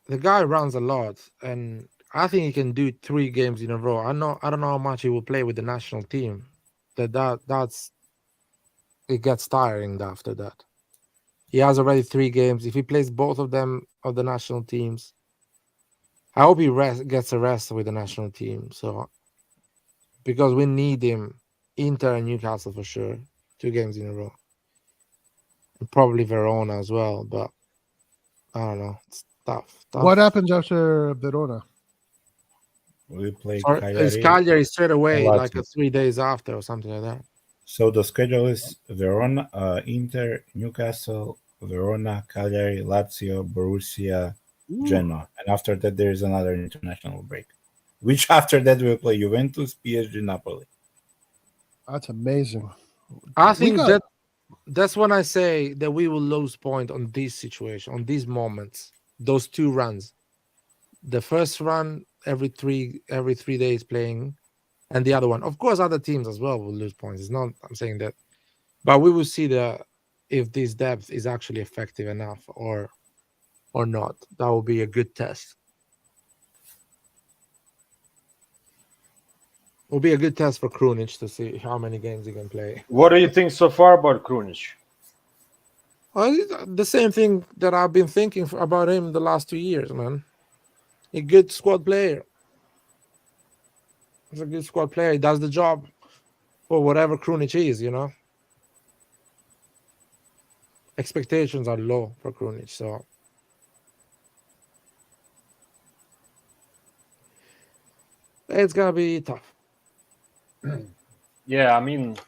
the guy runs a lot, and I think he can do 3 games in a row. I don't know how much he will play with the national team. That's it gets tiring after that. He has already 3 games. If he plays both of them of the national teams, I hope he gets a rest with the national team. So because we need him, Inter and Newcastle for sure, 2 games in a row, and probably Verona as well. But I don't know. It's tough. What happens after Verona? We play Or is Cagliari. Cagliari straight away, and like Lazio. 3 days after or something like that? So the schedule is Verona, Inter, Newcastle, Verona, Cagliari, Lazio, Borussia, Genoa, and after that there is another international break. Which after that we'll play Juventus, PSG, Napoli. That's amazing. I We think got- that's when I say that we will lose point on this situation, on these moments, those 2 runs. The first run every 3 days playing, and the other one. Of course, other teams as well will lose points. It's not. I'm saying that, but we will see if this depth is actually effective enough or not. That will be a good test. Will be a good test for Krunic to see how many games he can play. What do you think so far about Krunic? Well, the same thing that I've been thinking about him the last 2 years, man. A good squad player. He's a good squad player. He does the job for whatever Krunic is, Expectations are low for Krunic, so it's gonna be tough. Yeah, I mean,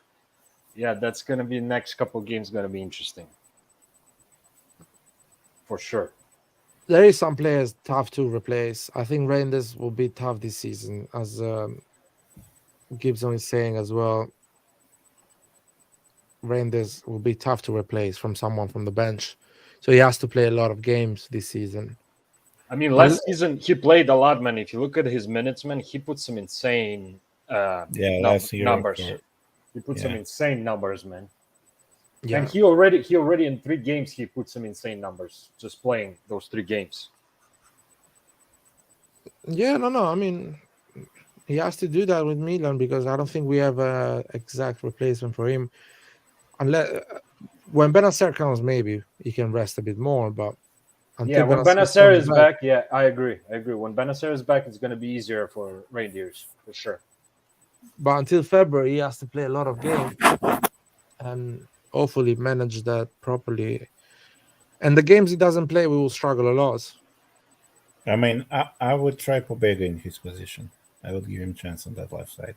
yeah, that's gonna be next couple games gonna be interesting. For sure. There is some players tough to replace. I think Reinders will be tough this season, as Gibson is saying as well. Reinders will be tough to replace from someone from the bench, so he has to play a lot of games this season. I mean, last season he played a lot, man. If you look at his minutes, man, he put some insane last year numbers. for- He put some insane numbers, man. Yeah, And he already in 3 games he put some insane numbers just playing those 3 games. yeah, no. I mean, he has to do that with Milan because I don't think we have an exact replacement for him. Unless when Benacer comes, maybe he can rest a bit more. But Yeah, when Benacer is back, yeah, I agree. When Benacer is back, it's going to be easier for Reindeers for sure. But until February, he has to play a lot of games and hopefully manage that properly. And the games he doesn't play, we will struggle a lot. I mean, I would try Pobega in his position. I would give him a chance on that left side.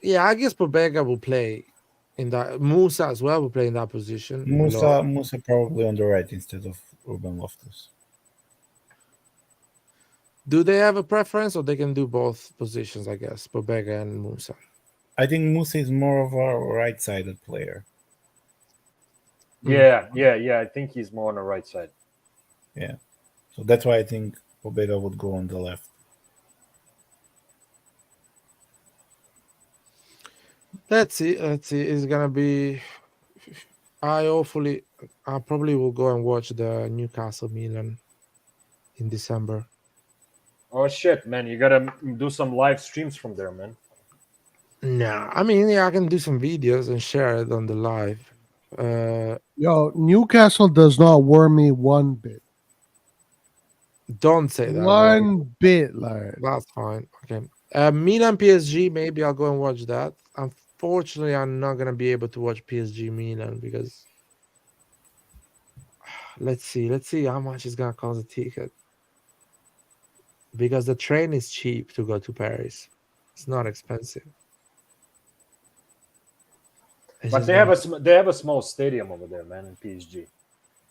Yeah, I guess Pobega will play in that. Musa as well will play in that position. Musa probably on the right instead of Ruben Loftus. Do they have a preference, or they can do both positions? I guess Pobega and Musa. I think Musa is more of a right-sided player. Yeah. I think he's more on the right side. Yeah. So that's why I think Pobega would go on the left. Let's see. It's gonna be. I probably will go and watch the Newcastle Milan in December. Oh shit, man! You gotta do some live streams from there, man. Nah, I mean, yeah, I can do some videos and share it on the live. Yo, Newcastle does not worry me one bit. Don't say that. One bit, like. That's fine. Okay. Milan PSG, maybe I'll go and watch that. Unfortunately, I'm not gonna be able to watch PSG Milan because let's see how much it's gonna cost a ticket. Because the train is cheap to go to Paris. It's not expensive. But they have a small stadium over there, man, in PSG.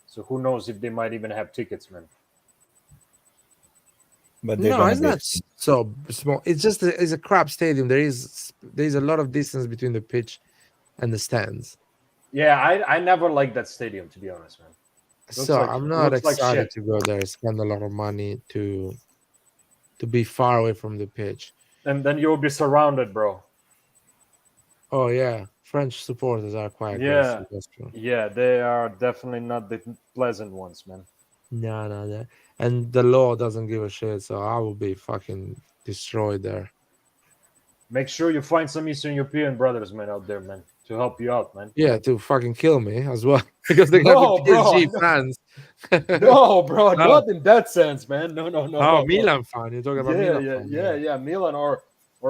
So who knows if they might even have tickets, man. But no, it's not so small. It's just it's a crap stadium. There's a lot of distance between the pitch and the stands. Yeah, I never liked that stadium, to be honest, man. I'm not excited to go there. Spend a lot of money to be far away from the pitch. And then you'll be surrounded, bro. Oh yeah, French supporters are quite aggressive. That's true. Yeah, they are definitely not the pleasant ones, man. No. And the law doesn't give a shit, so I will be fucking destroyed there. Make sure you find some Eastern European brothers, man, out there, man, to help you out, man. Yeah, to fucking kill me as well because they're gonna No, be bro, PSG no. fans. No, bro, No. not in that sense, man. No, no, no, Oh, no, no. Milan fan. You're talking about Yeah, Milan yeah, fan. yeah, yeah. Milan, or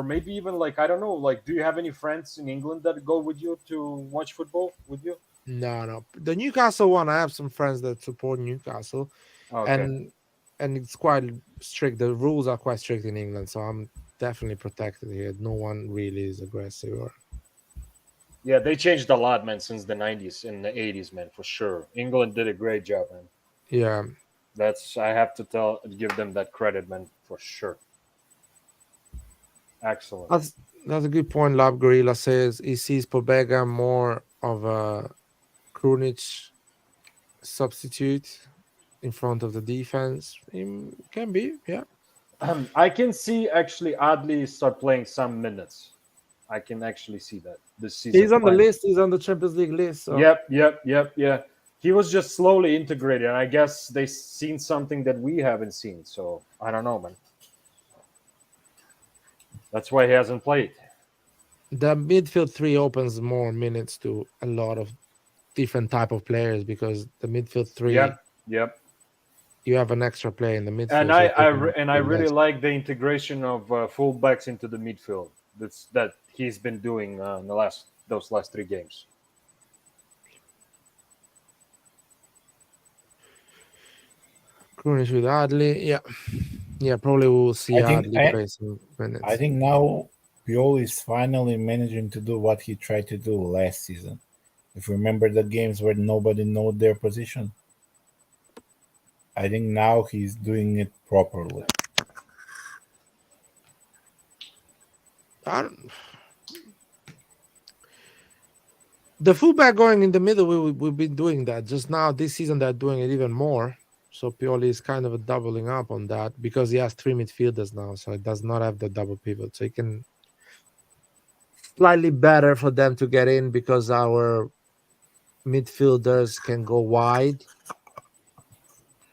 maybe even like, I don't know. Like, do you have any friends in England that go with you to watch football with you? No. The Newcastle one, I have some friends that support Newcastle, Okay. and it's quite strict. The rules are quite strict in England, so I'm definitely protected here. No one really is aggressive or. Yeah, they changed a lot, man, since the 90s and the 80s, man, for sure. England did a great job, man. Yeah, I have to give them that credit, man, for sure. Excellent. that's a good point. Lab Gorilla says he sees Pobega more of a Krunic substitute in front of the defense. Can be, yeah. I can see actually Adli start playing some minutes. I can actually see that this season. He's on the list. He's on the Champions League list. So. Yep. Yeah. He was just slowly integrated, and I guess they seen something that we haven't seen. So I don't know, man. That's why he hasn't played. The midfield three opens more minutes to a lot of different type of players because the midfield three. Yep. You have an extra player in the midfield. And I really like the integration of fullbacks into the midfield. That he's been doing in those last 3 games. Krunic with Adli, yeah, probably we'll see Adli play some minutes. I think now Pioli is finally managing to do what he tried to do last season. If you remember the games where nobody knew their position, I think now he's doing it properly. The fullback going in the middle, we've been doing that. Just now, this season, they're doing it even more. So Pioli is kind of doubling up on that because he has 3 midfielders now. So it does not have the double pivot. So it can slightly better for them to get in because our midfielders can go wide.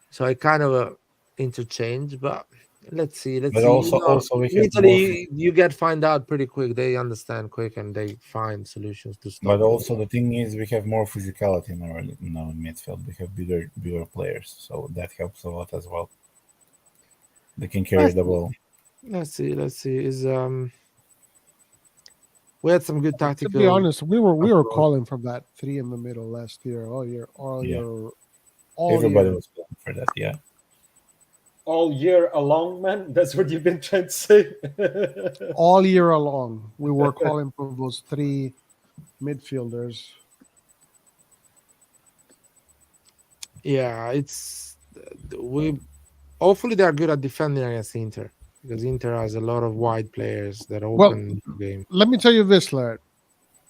So I kind of interchange, but let's see. But also we have Italy, you find out pretty quick. They understand quick and they find solutions to stop. But also the thing is, we have more physicality in our midfield. We have bigger players, so that helps a lot as well. They can carry the ball. Let's see. We had some good tactical. To be honest, we were calling from that 3 in the middle last year. All year. Everybody was calling for that. Yeah. All year along, man. That's what you've been trying to say. All year along, we were calling for those 3 midfielders. Yeah, hopefully they're good at defending against Inter because Inter has a lot of wide players that open the game. Let me tell you this, Laird.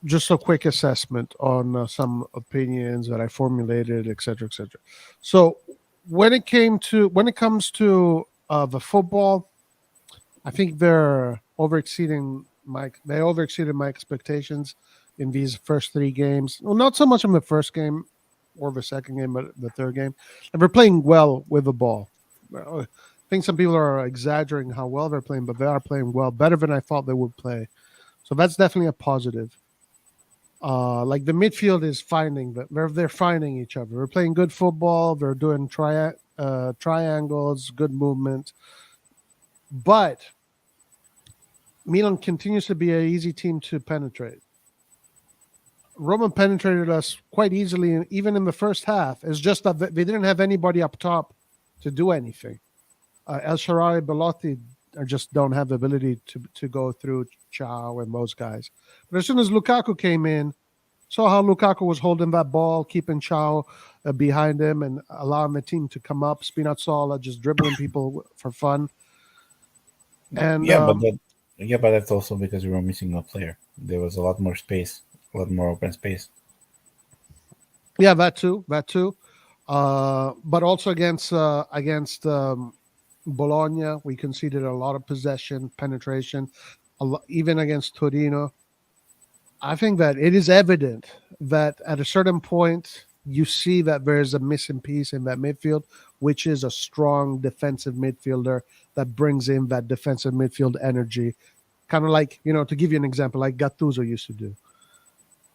Just a quick assessment on some opinions that I formulated, etc., etc. So when it comes to the football, I think they overexceeded my expectations in these first 3 games. Well, not so much in the first game or the second game, but the third game. And they're playing well with the ball. I think some people are exaggerating how well they're playing, but they are playing well, better than I thought they would play. So that's definitely a positive. Like the midfield is they're finding each other. They're playing good football. They're doing triangles, good movement. But Milan continues to be an easy team to penetrate. Roma penetrated us quite easily, even in the first half. It's just that they didn't have anybody up top to do anything. El Shaarawy, Belotti just don't have the ability to go through Ciao and those guys. But as soon as Lukaku came in, saw how Lukaku was holding that ball, keeping Ciao behind him and allowing the team to come up. Spinazzola just dribbling people for fun. And but that's also because we were missing a player. There was a lot more space, a lot more open space. Yeah, that too. But also against Bologna, we conceded a lot of possession, penetration, even against Torino. I think that it is evident that at a certain point, you see that there is a missing piece in that midfield, which is a strong defensive midfielder that brings in that defensive midfield energy. Kind of like, to give you an example, like Gattuso used to do.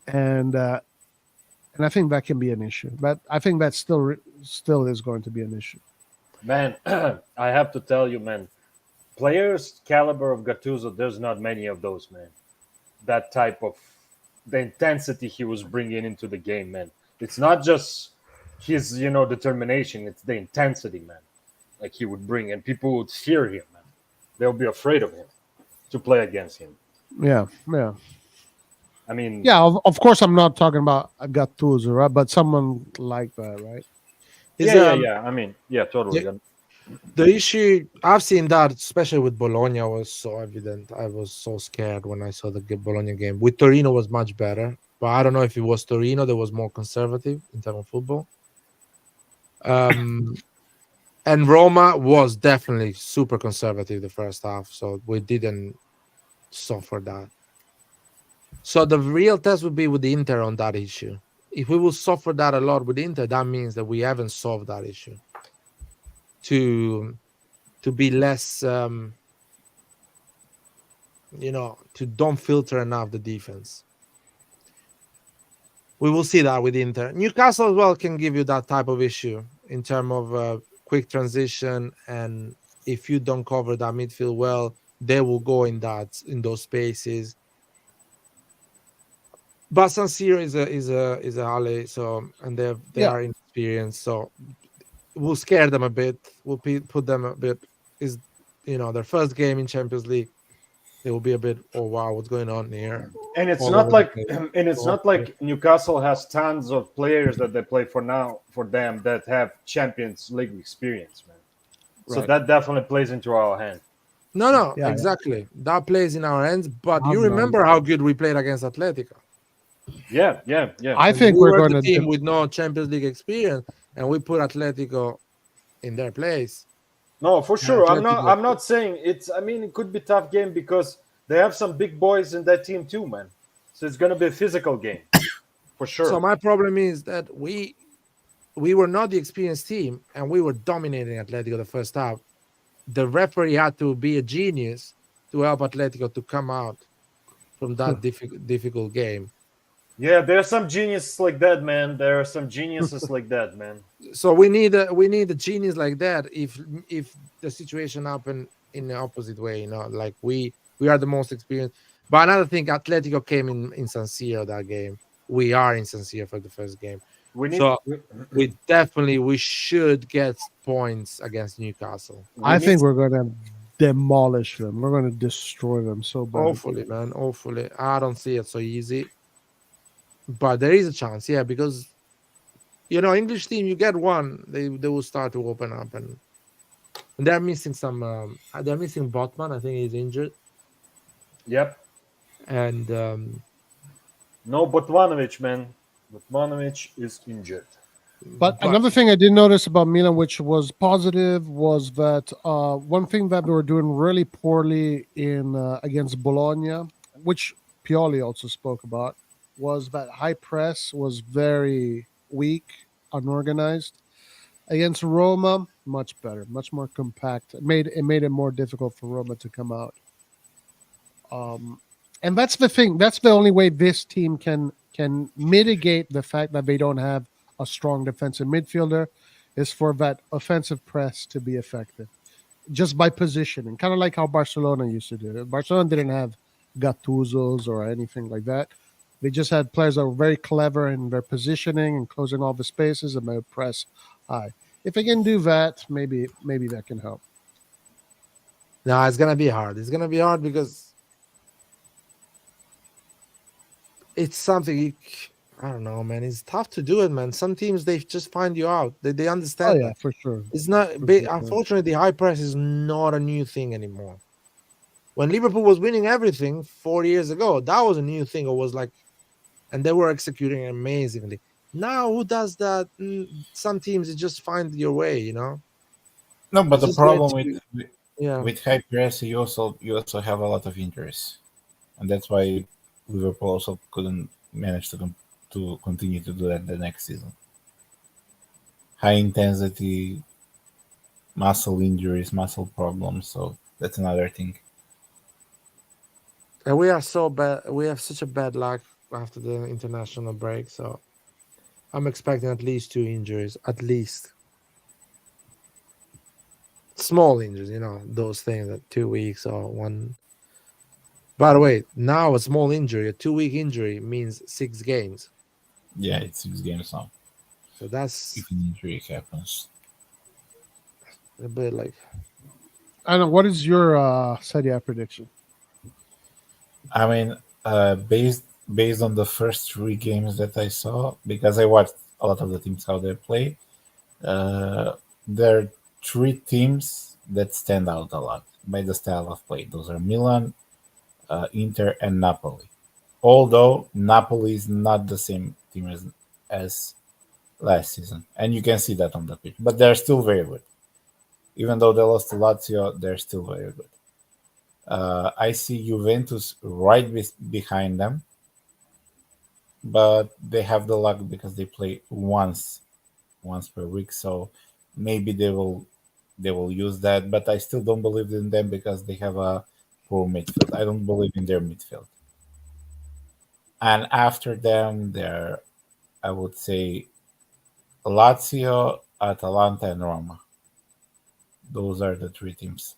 and I think that can be an issue. But I think that still is going to be an issue. Man, I have to tell you, man, players caliber of Gattuso, there's not many of those, man. That type of the intensity he was bringing into the game, man. It's not just his, determination. It's the intensity, man. Like he would bring, and people would fear him, man. They'll be afraid of him to play against him. Yeah. I mean, Yeah, of course, I'm not talking about a Gattuso, right? But someone like that, right? yeah. I mean, yeah, totally. Yeah. The issue I've seen that, especially with Bologna, was so evident. I was so scared when I saw the Bologna game. With Torino was much better, but I don't know if it was Torino that was more conservative in terms of football. And Roma was definitely super conservative the first half, so we didn't suffer that. So the real test would be with the Inter on that issue. If we will suffer that a lot with Inter, that means that we haven't solved that issue. To be less, to don't filter enough the defense. We will see that with Inter. Newcastle as well can give you that type of issue in terms of quick transition, and if you don't cover that midfield well, they will go in those spaces. But San Siro is a alley, so and they are inexperienced, so we'll scare them a bit. We'll put them a bit. Is their first game in Champions League? They will be a bit, oh wow, what's going on here? And it's not like Newcastle has tons of players that they play for them that have Champions League experience, man. So Right. that definitely plays into our hand. No, Yeah. exactly. That plays in our hands. But you remember how good we played against Atletico? Yeah. I think we we're were going the to team with no Champions League experience, and we put Atletico in their place. No, for sure. I'm Atletico. not saying it's. I mean, it could be a tough game because they have some big boys in that team too, man. So it's gonna be a physical game, for sure. So my problem is that we were not the experienced team, and we were dominating Atletico the first half. The referee had to be a genius to help Atletico to come out from that difficult game. Yeah, there are some geniuses like that, man. There are some geniuses like that, man. So we need a genius like that if the situation happened in the opposite way, like we are the most experienced. But another thing, Atletico came in San Siro that game. We are in San Siro for the first game. We should get points against Newcastle. I think we're going to demolish them. We're going to destroy them so bad. Hopefully, man. Hopefully. I don't see it so easy. But there is a chance, yeah, because English team, you get one, they will start to open up, and they're missing some. They're missing Botman. I think he's injured. Yep. And no Botmanovic, man. Botmanovic is injured. But another thing I did notice about Milan, which was positive, was that one thing that they were doing really poorly in against Bologna, which Pioli also spoke about, was that high press was very weak, unorganized. Against Roma, much better, much more compact. It made it more difficult for Roma to come out. And that's the thing. That's the only way this team can mitigate the fact that they don't have a strong defensive midfielder, is for that offensive press to be effective, just by positioning, kind of like how Barcelona used to do it. Barcelona didn't have Gattusos or anything like that. They just had players that were very clever in their positioning and closing all the spaces, and they would press high. If they can do that, maybe that can help. No, it's gonna be hard. It's gonna be hard because it's something. I don't know, man. It's tough to do it, man. Some teams, they just find you out. They understand. Oh yeah, for sure. It's not. Unfortunately, the high press is not a new thing anymore. When Liverpool was winning everything 4 years ago, that was a new thing. It was like, and they were executing amazingly. Now, who does that? Some teams, you just find your way, No, but the problem with high press, you also have a lot of injuries, and that's why Liverpool also couldn't manage to continue to do that the next season. High intensity, muscle injuries, muscle problems. So that's another thing. And we are so bad. We have such a bad luck after the international break. So I'm expecting at least 2 injuries, at least. Small injuries, those things that 2 weeks or one. By the way, now a small injury, a 2-week injury means 6 games. Yeah, it's 6 games now. So that's If an injury happens, a bit like. I don't know. What is your Serie A prediction? I mean, based on the first 3 games that I saw, because I watched a lot of the teams how they play, there are 3 teams that stand out a lot by the style of play. Those are Milan, Inter, and Napoli. Although Napoli is not the same team as last season, and you can see that on the pitch, but they're still very good. Even though they lost to Lazio, they're still very good. I see Juventus right behind them, but they have the luck because they play once per week, so maybe they will use that. But I still don't believe in them because they have a poor midfield. I don't believe in their midfield. And after them, there I would say Lazio, Atalanta, and Roma. Those are the 3 teams.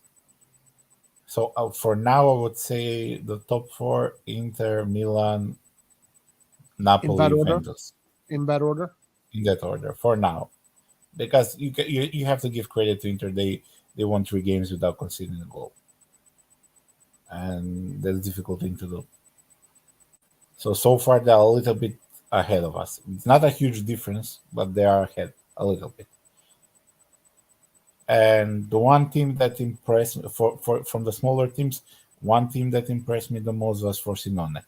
So for now, I would say the top 4: Inter, Milan, In Napoli, that order? Juventus, In that order? in that order for now. Because you have to give credit to Inter. They won 3 games without conceding a goal, and that's a difficult thing to do. So far they're a little bit ahead of us. It's not a huge difference, but they are ahead a little bit. And the one team that impressed me from the smaller teams, one team that impressed me the most was Frosinone.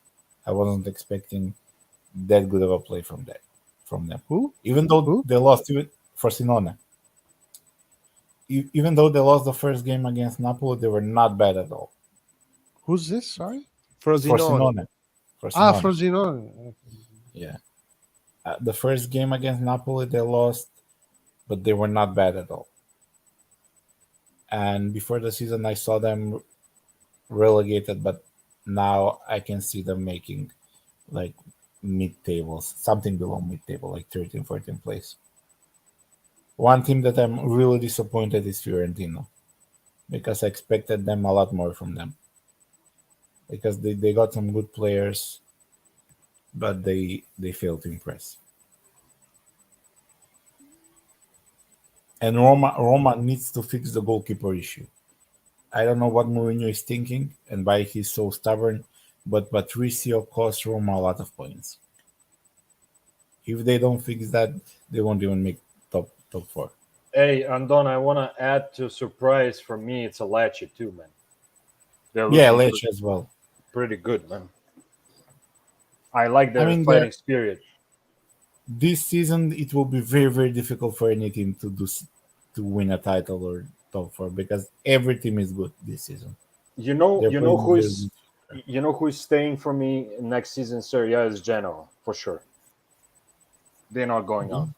I wasn't expecting that good of a play from them. Who? Even though Who? they lost to Frosinone. Even though they lost the first game against Napoli, they were not bad at all. Who's this? Sorry. Frosinone. Frosinone. Frosinone. Yeah. The first game against Napoli, they lost, but they were not bad at all. And before the season, I saw them relegated, but now I can see them making like mid tables, something below mid table, like 13, 14 place. One team that I'm really disappointed is Fiorentina because I expected them a lot more from them because they got some good players, but they failed to impress. And Roma needs to fix the goalkeeper issue. I don't know what Mourinho is thinking and why he's so stubborn, but Patricio cost Roma a lot of points. If they don't fix that, they won't even make top 4. Hey, Andon, I want to add to surprise for me. It's a Lecce too, man. They're Yeah, looking Lecce as well. pretty good, man. I like their mean, fighting spirit. This season it will be very, very difficult for any team to win a title or top 4 because every team is good this season. You know They're playing who very is good. who is staying for me next season, Serie A is Genoa for sure. They're not going out.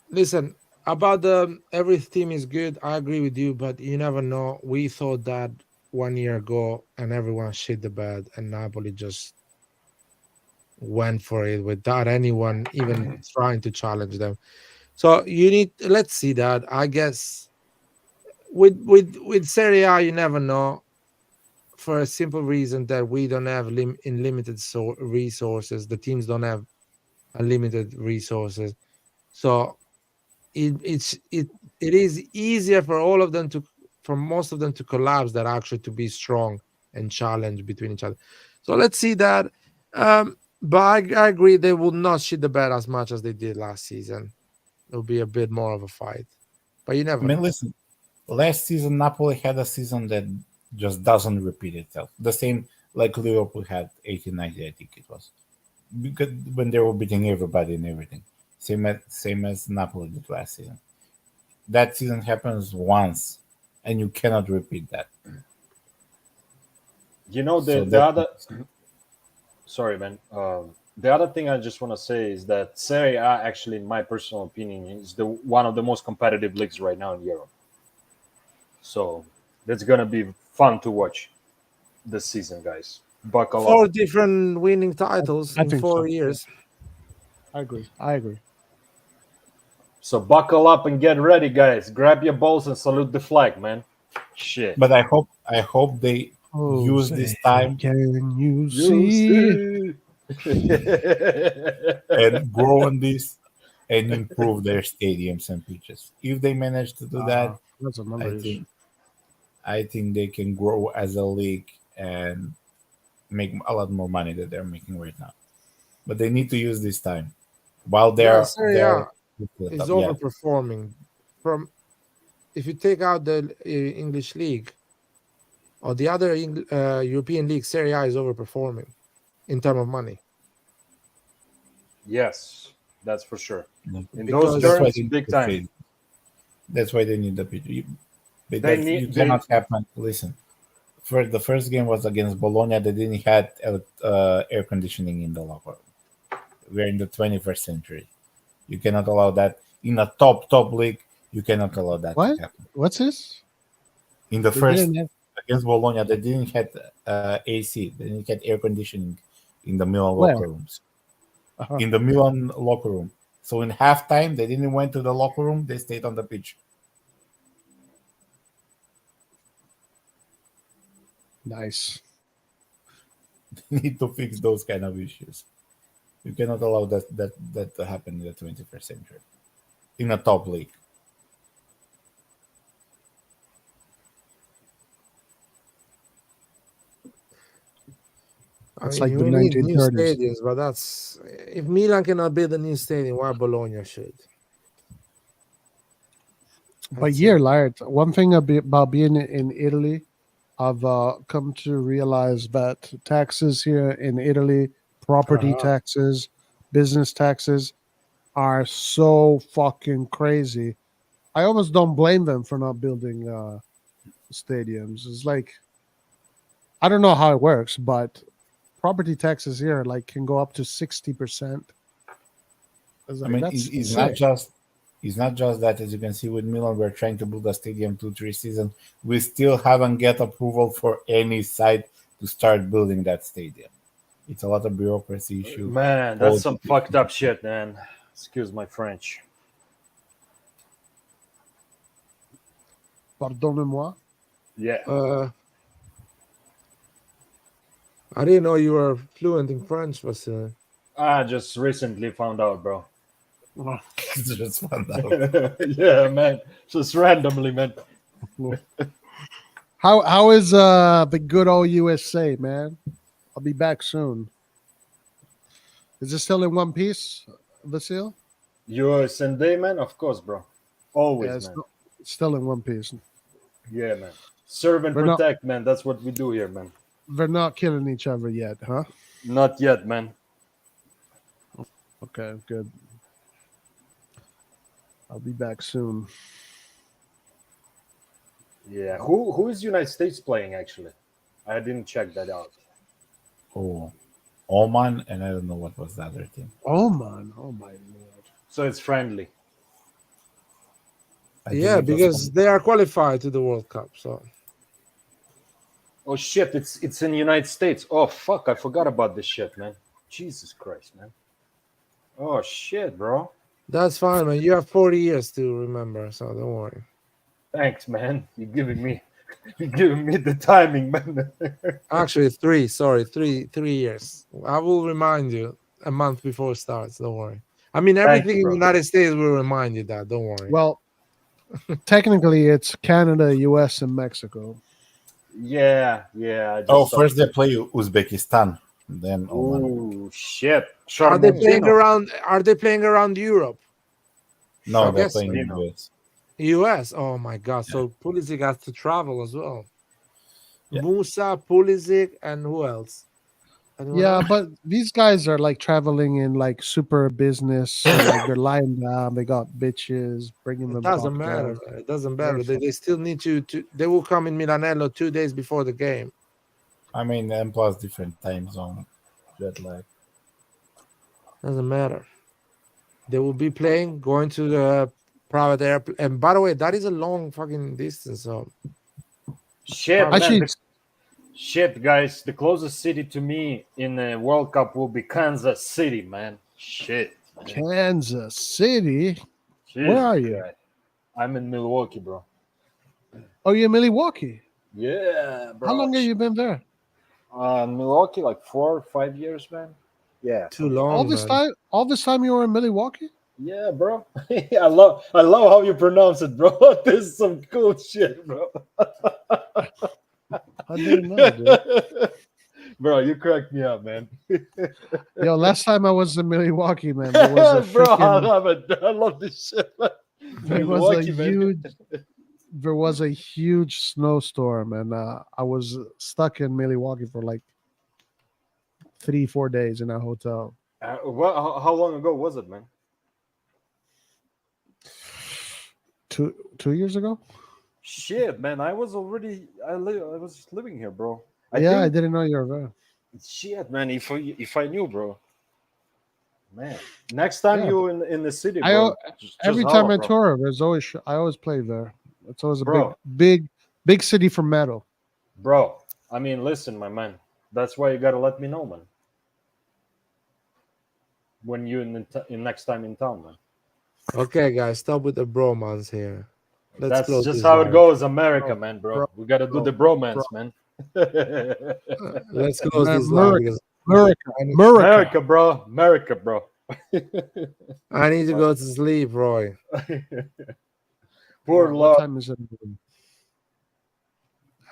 Listen, about the every team is good. I agree with you, but you never know. We thought that 1 year ago, and everyone shit the bed, and Napoli just went for it without anyone even trying to challenge them. So let's see that. I guess with Serie A, you never know, for a simple reason that we don't have unlimited resources. The teams don't have unlimited resources, so it is easier for all of them for most of them to collapse than actually to be strong and challenge between each other. So let's see that. But I agree they will not shit the bed as much as they did last season. It'll be a bit more of a fight, but you never know. Listen, last season Napoli had a season that just doesn't repeat itself. The same like Liverpool had 18-19, I think it was, because when they were beating everybody and everything. Same as Napoli did last season. That season happens once, and you cannot repeat that. You know the other. Sorry, man. The other thing I just want to say is that Serie A, actually, in my personal opinion, is one of the most competitive leagues right now in Europe. So that's gonna be fun to watch this season, guys. Buckle 4 up. different winning titles I in think 4 so, yeah. years. I agree. So buckle up and get ready, guys. Grab your balls and salute the flag, man. Shit. But I hope they use this time Can you You see? see. and grow on this and improve their stadiums and pitches. If they manage to do that, That's another I issue. think I think they can grow as a league and make a lot more money that they're making right now. But they need to use this time while Yeah, they're Serie A they're is yeah. overperforming. From if you take out the English league or the other European league, Serie A is overperforming in terms of money. Yes, that's for sure. In Because those That's why terms, they need big the time. trade. That's why they need the pitch. But They that need- you they- cannot happen. Listen, the first game was against Bologna. They didn't have air conditioning in the locker room. We're in the 21st century. You cannot allow that in a top league. You cannot allow that What? to happen. What's this? In the They first didn't have- against Bologna, they didn't have AC. They didn't have air conditioning in the Milan Where? locker rooms. Uh-huh. In the Milan locker room. So in halftime, they didn't went to the locker room. They stayed on the pitch. Nice. They need to fix those kind of issues. You cannot allow that to happen in the 21st century in a top league. It's I like mean, the we need new 1930s. stadiums, but that's if Milan cannot build a new stadium, why Bologna should? But That's yeah, it. Lart, one thing about being in Italy, I've come to realize that taxes here in Italy, property Uh-huh. taxes, business taxes, are so fucking crazy. I almost don't blame them for not building stadiums. It's like, I don't know how it works, but property taxes here like can go up to 60%. I mean, That's it's sick. not just that. As you can see with Milan, we're trying to build a stadium 2-3 seasons. We still haven't get approval for any side to start building that stadium. It's a lot of bureaucracy issue. Man, that's some fucked up shit, man. Excuse my French. Pardonnez-moi. Yeah. I didn't know you were fluent in French, Vasily. I just recently found out, bro. Just found out. Yeah, man. Just randomly, man. How is the good old USA, man? I'll be back soon. Is it still in one piece, Vasil? US and day, man? Of course, bro. Always, Yeah, it's man. still in one piece. Yeah, man. Serve and We're not- protect, man. That's what we do here, man. They're not killing each other yet, huh? Not yet, man. Okay, good. I'll be back soon. Yeah. Who is United States playing actually? I didn't check that out. Oh, Oman, and I don't know what was the other team. Oman. Oh my lord. So it's friendly. I think Yeah, it was because Oman. they are qualified to the World Cup. So Oh shit, it's in the United States. Oh fuck, I forgot about this shit, man. Jesus Christ, man. Oh shit, bro. that's fine, man. You have 40 years to remember, so don't worry. Thanks, man. You're giving me the timing, man. Actually, 3. Sorry, 3 years. I will remind you a month before it starts. Don't worry. I mean, everything in bro. the United States will remind you that. Don't worry. Well, technically it's Canada, US, and Mexico. Yeah. I just Oh, saw- first they play Uzbekistan, then Oman. Ooh, shit. are they playing Sharmuzdinov. around? Are they playing around Europe? No, I they're guess playing so. in US. US. Oh my God! So Pulisic has to travel as well. Yeah. Musa, Pulisic, and who else? Anyone Yeah, else? but these guys are like traveling in like super business. So, like they're lying down. They got bitches bringing them. It doesn't matter. cocktails. Man. It doesn't matter. They're They still need to. They will come in Milanello 2 days before the game. I mean, and plus different time zone, jet lag. Doesn't matter. They will be playing, going to the private airplane. And by the way, that is a long fucking distance. So Shit, Actually, man. Shit, guys, the closest city to me in the World Cup will be Kansas City, man. Shit. Man. Kansas City. Jesus Where are you? Christ. I'm in Milwaukee, bro. Oh, you're in Milwaukee. Yeah, bro. How long have you been there? Milwaukee, like 4 or 5 years, man. Yeah. Too long, man. All this time you were in Milwaukee? Yeah, bro. I love how you pronounce it, bro. This is some cool shit, bro. I didn't know, dude. Bro, you cracked me up, man. Yo, last time I was in Milwaukee, man, there was a Bro, I freaking, love it. I love this shit. Man. There was a huge snowstorm, and I was stuck in Milwaukee for like 3-4 days in a hotel. How long ago was it, man? 2 years ago? Shit, man. I was living here, bro. I didn't know you were there. Shit, man. If I knew, bro. Man, next time Yeah. you in the city, bro. Every just time holla, I bro. tour, I always play there. It's always a Bro. big city for metal. Bro, I mean, listen, my man. That's why you gotta let me know, man. When you in next time in town, man. Okay, guys, stop with the bromance here. That's close just this how it live. goes, America, man, bro. bro, We gotta do bro, the bromance, bro. man. Let's close this America. live because America, bro. America, bro. I need to go to sleep, Roy. Poor What Lord. time is it?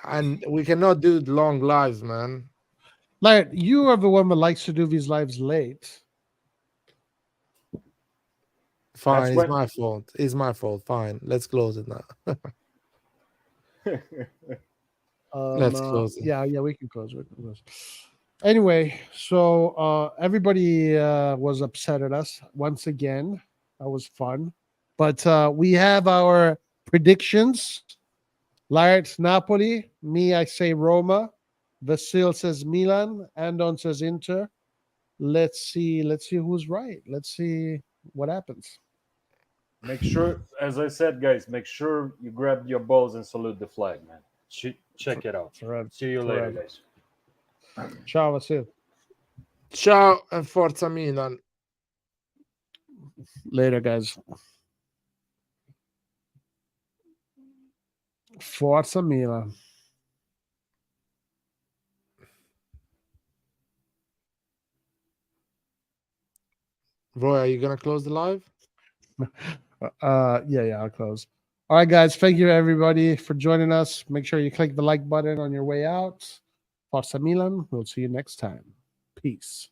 And we cannot do long lives, man. Like, you are the one that likes to do these lives late. Fine, That's it's when- my fault. It's my fault. Fine, let's close it now. Let's close it. Yeah, we can close. Anyway, so everybody was upset at us once again. That was fun. But we have our predictions. Lart, Napoli. Me, I say Roma. Vasil says Milan. Andon says Inter. Let's see who's right. Let's see what happens. Make sure, as I said, guys, make sure you grab your balls and salute the flag, man. Check it out. Forever. See you later, Forever. guys. Ciao, Vasil. Ciao and Forza Milan. Later, guys. Forza Milan. Roy, are you gonna close the live? Yeah, I'll close. All right, guys. Thank you, everybody, for joining us. Make sure you click the like button on your way out. Forza Milan. We'll see you next time. Peace.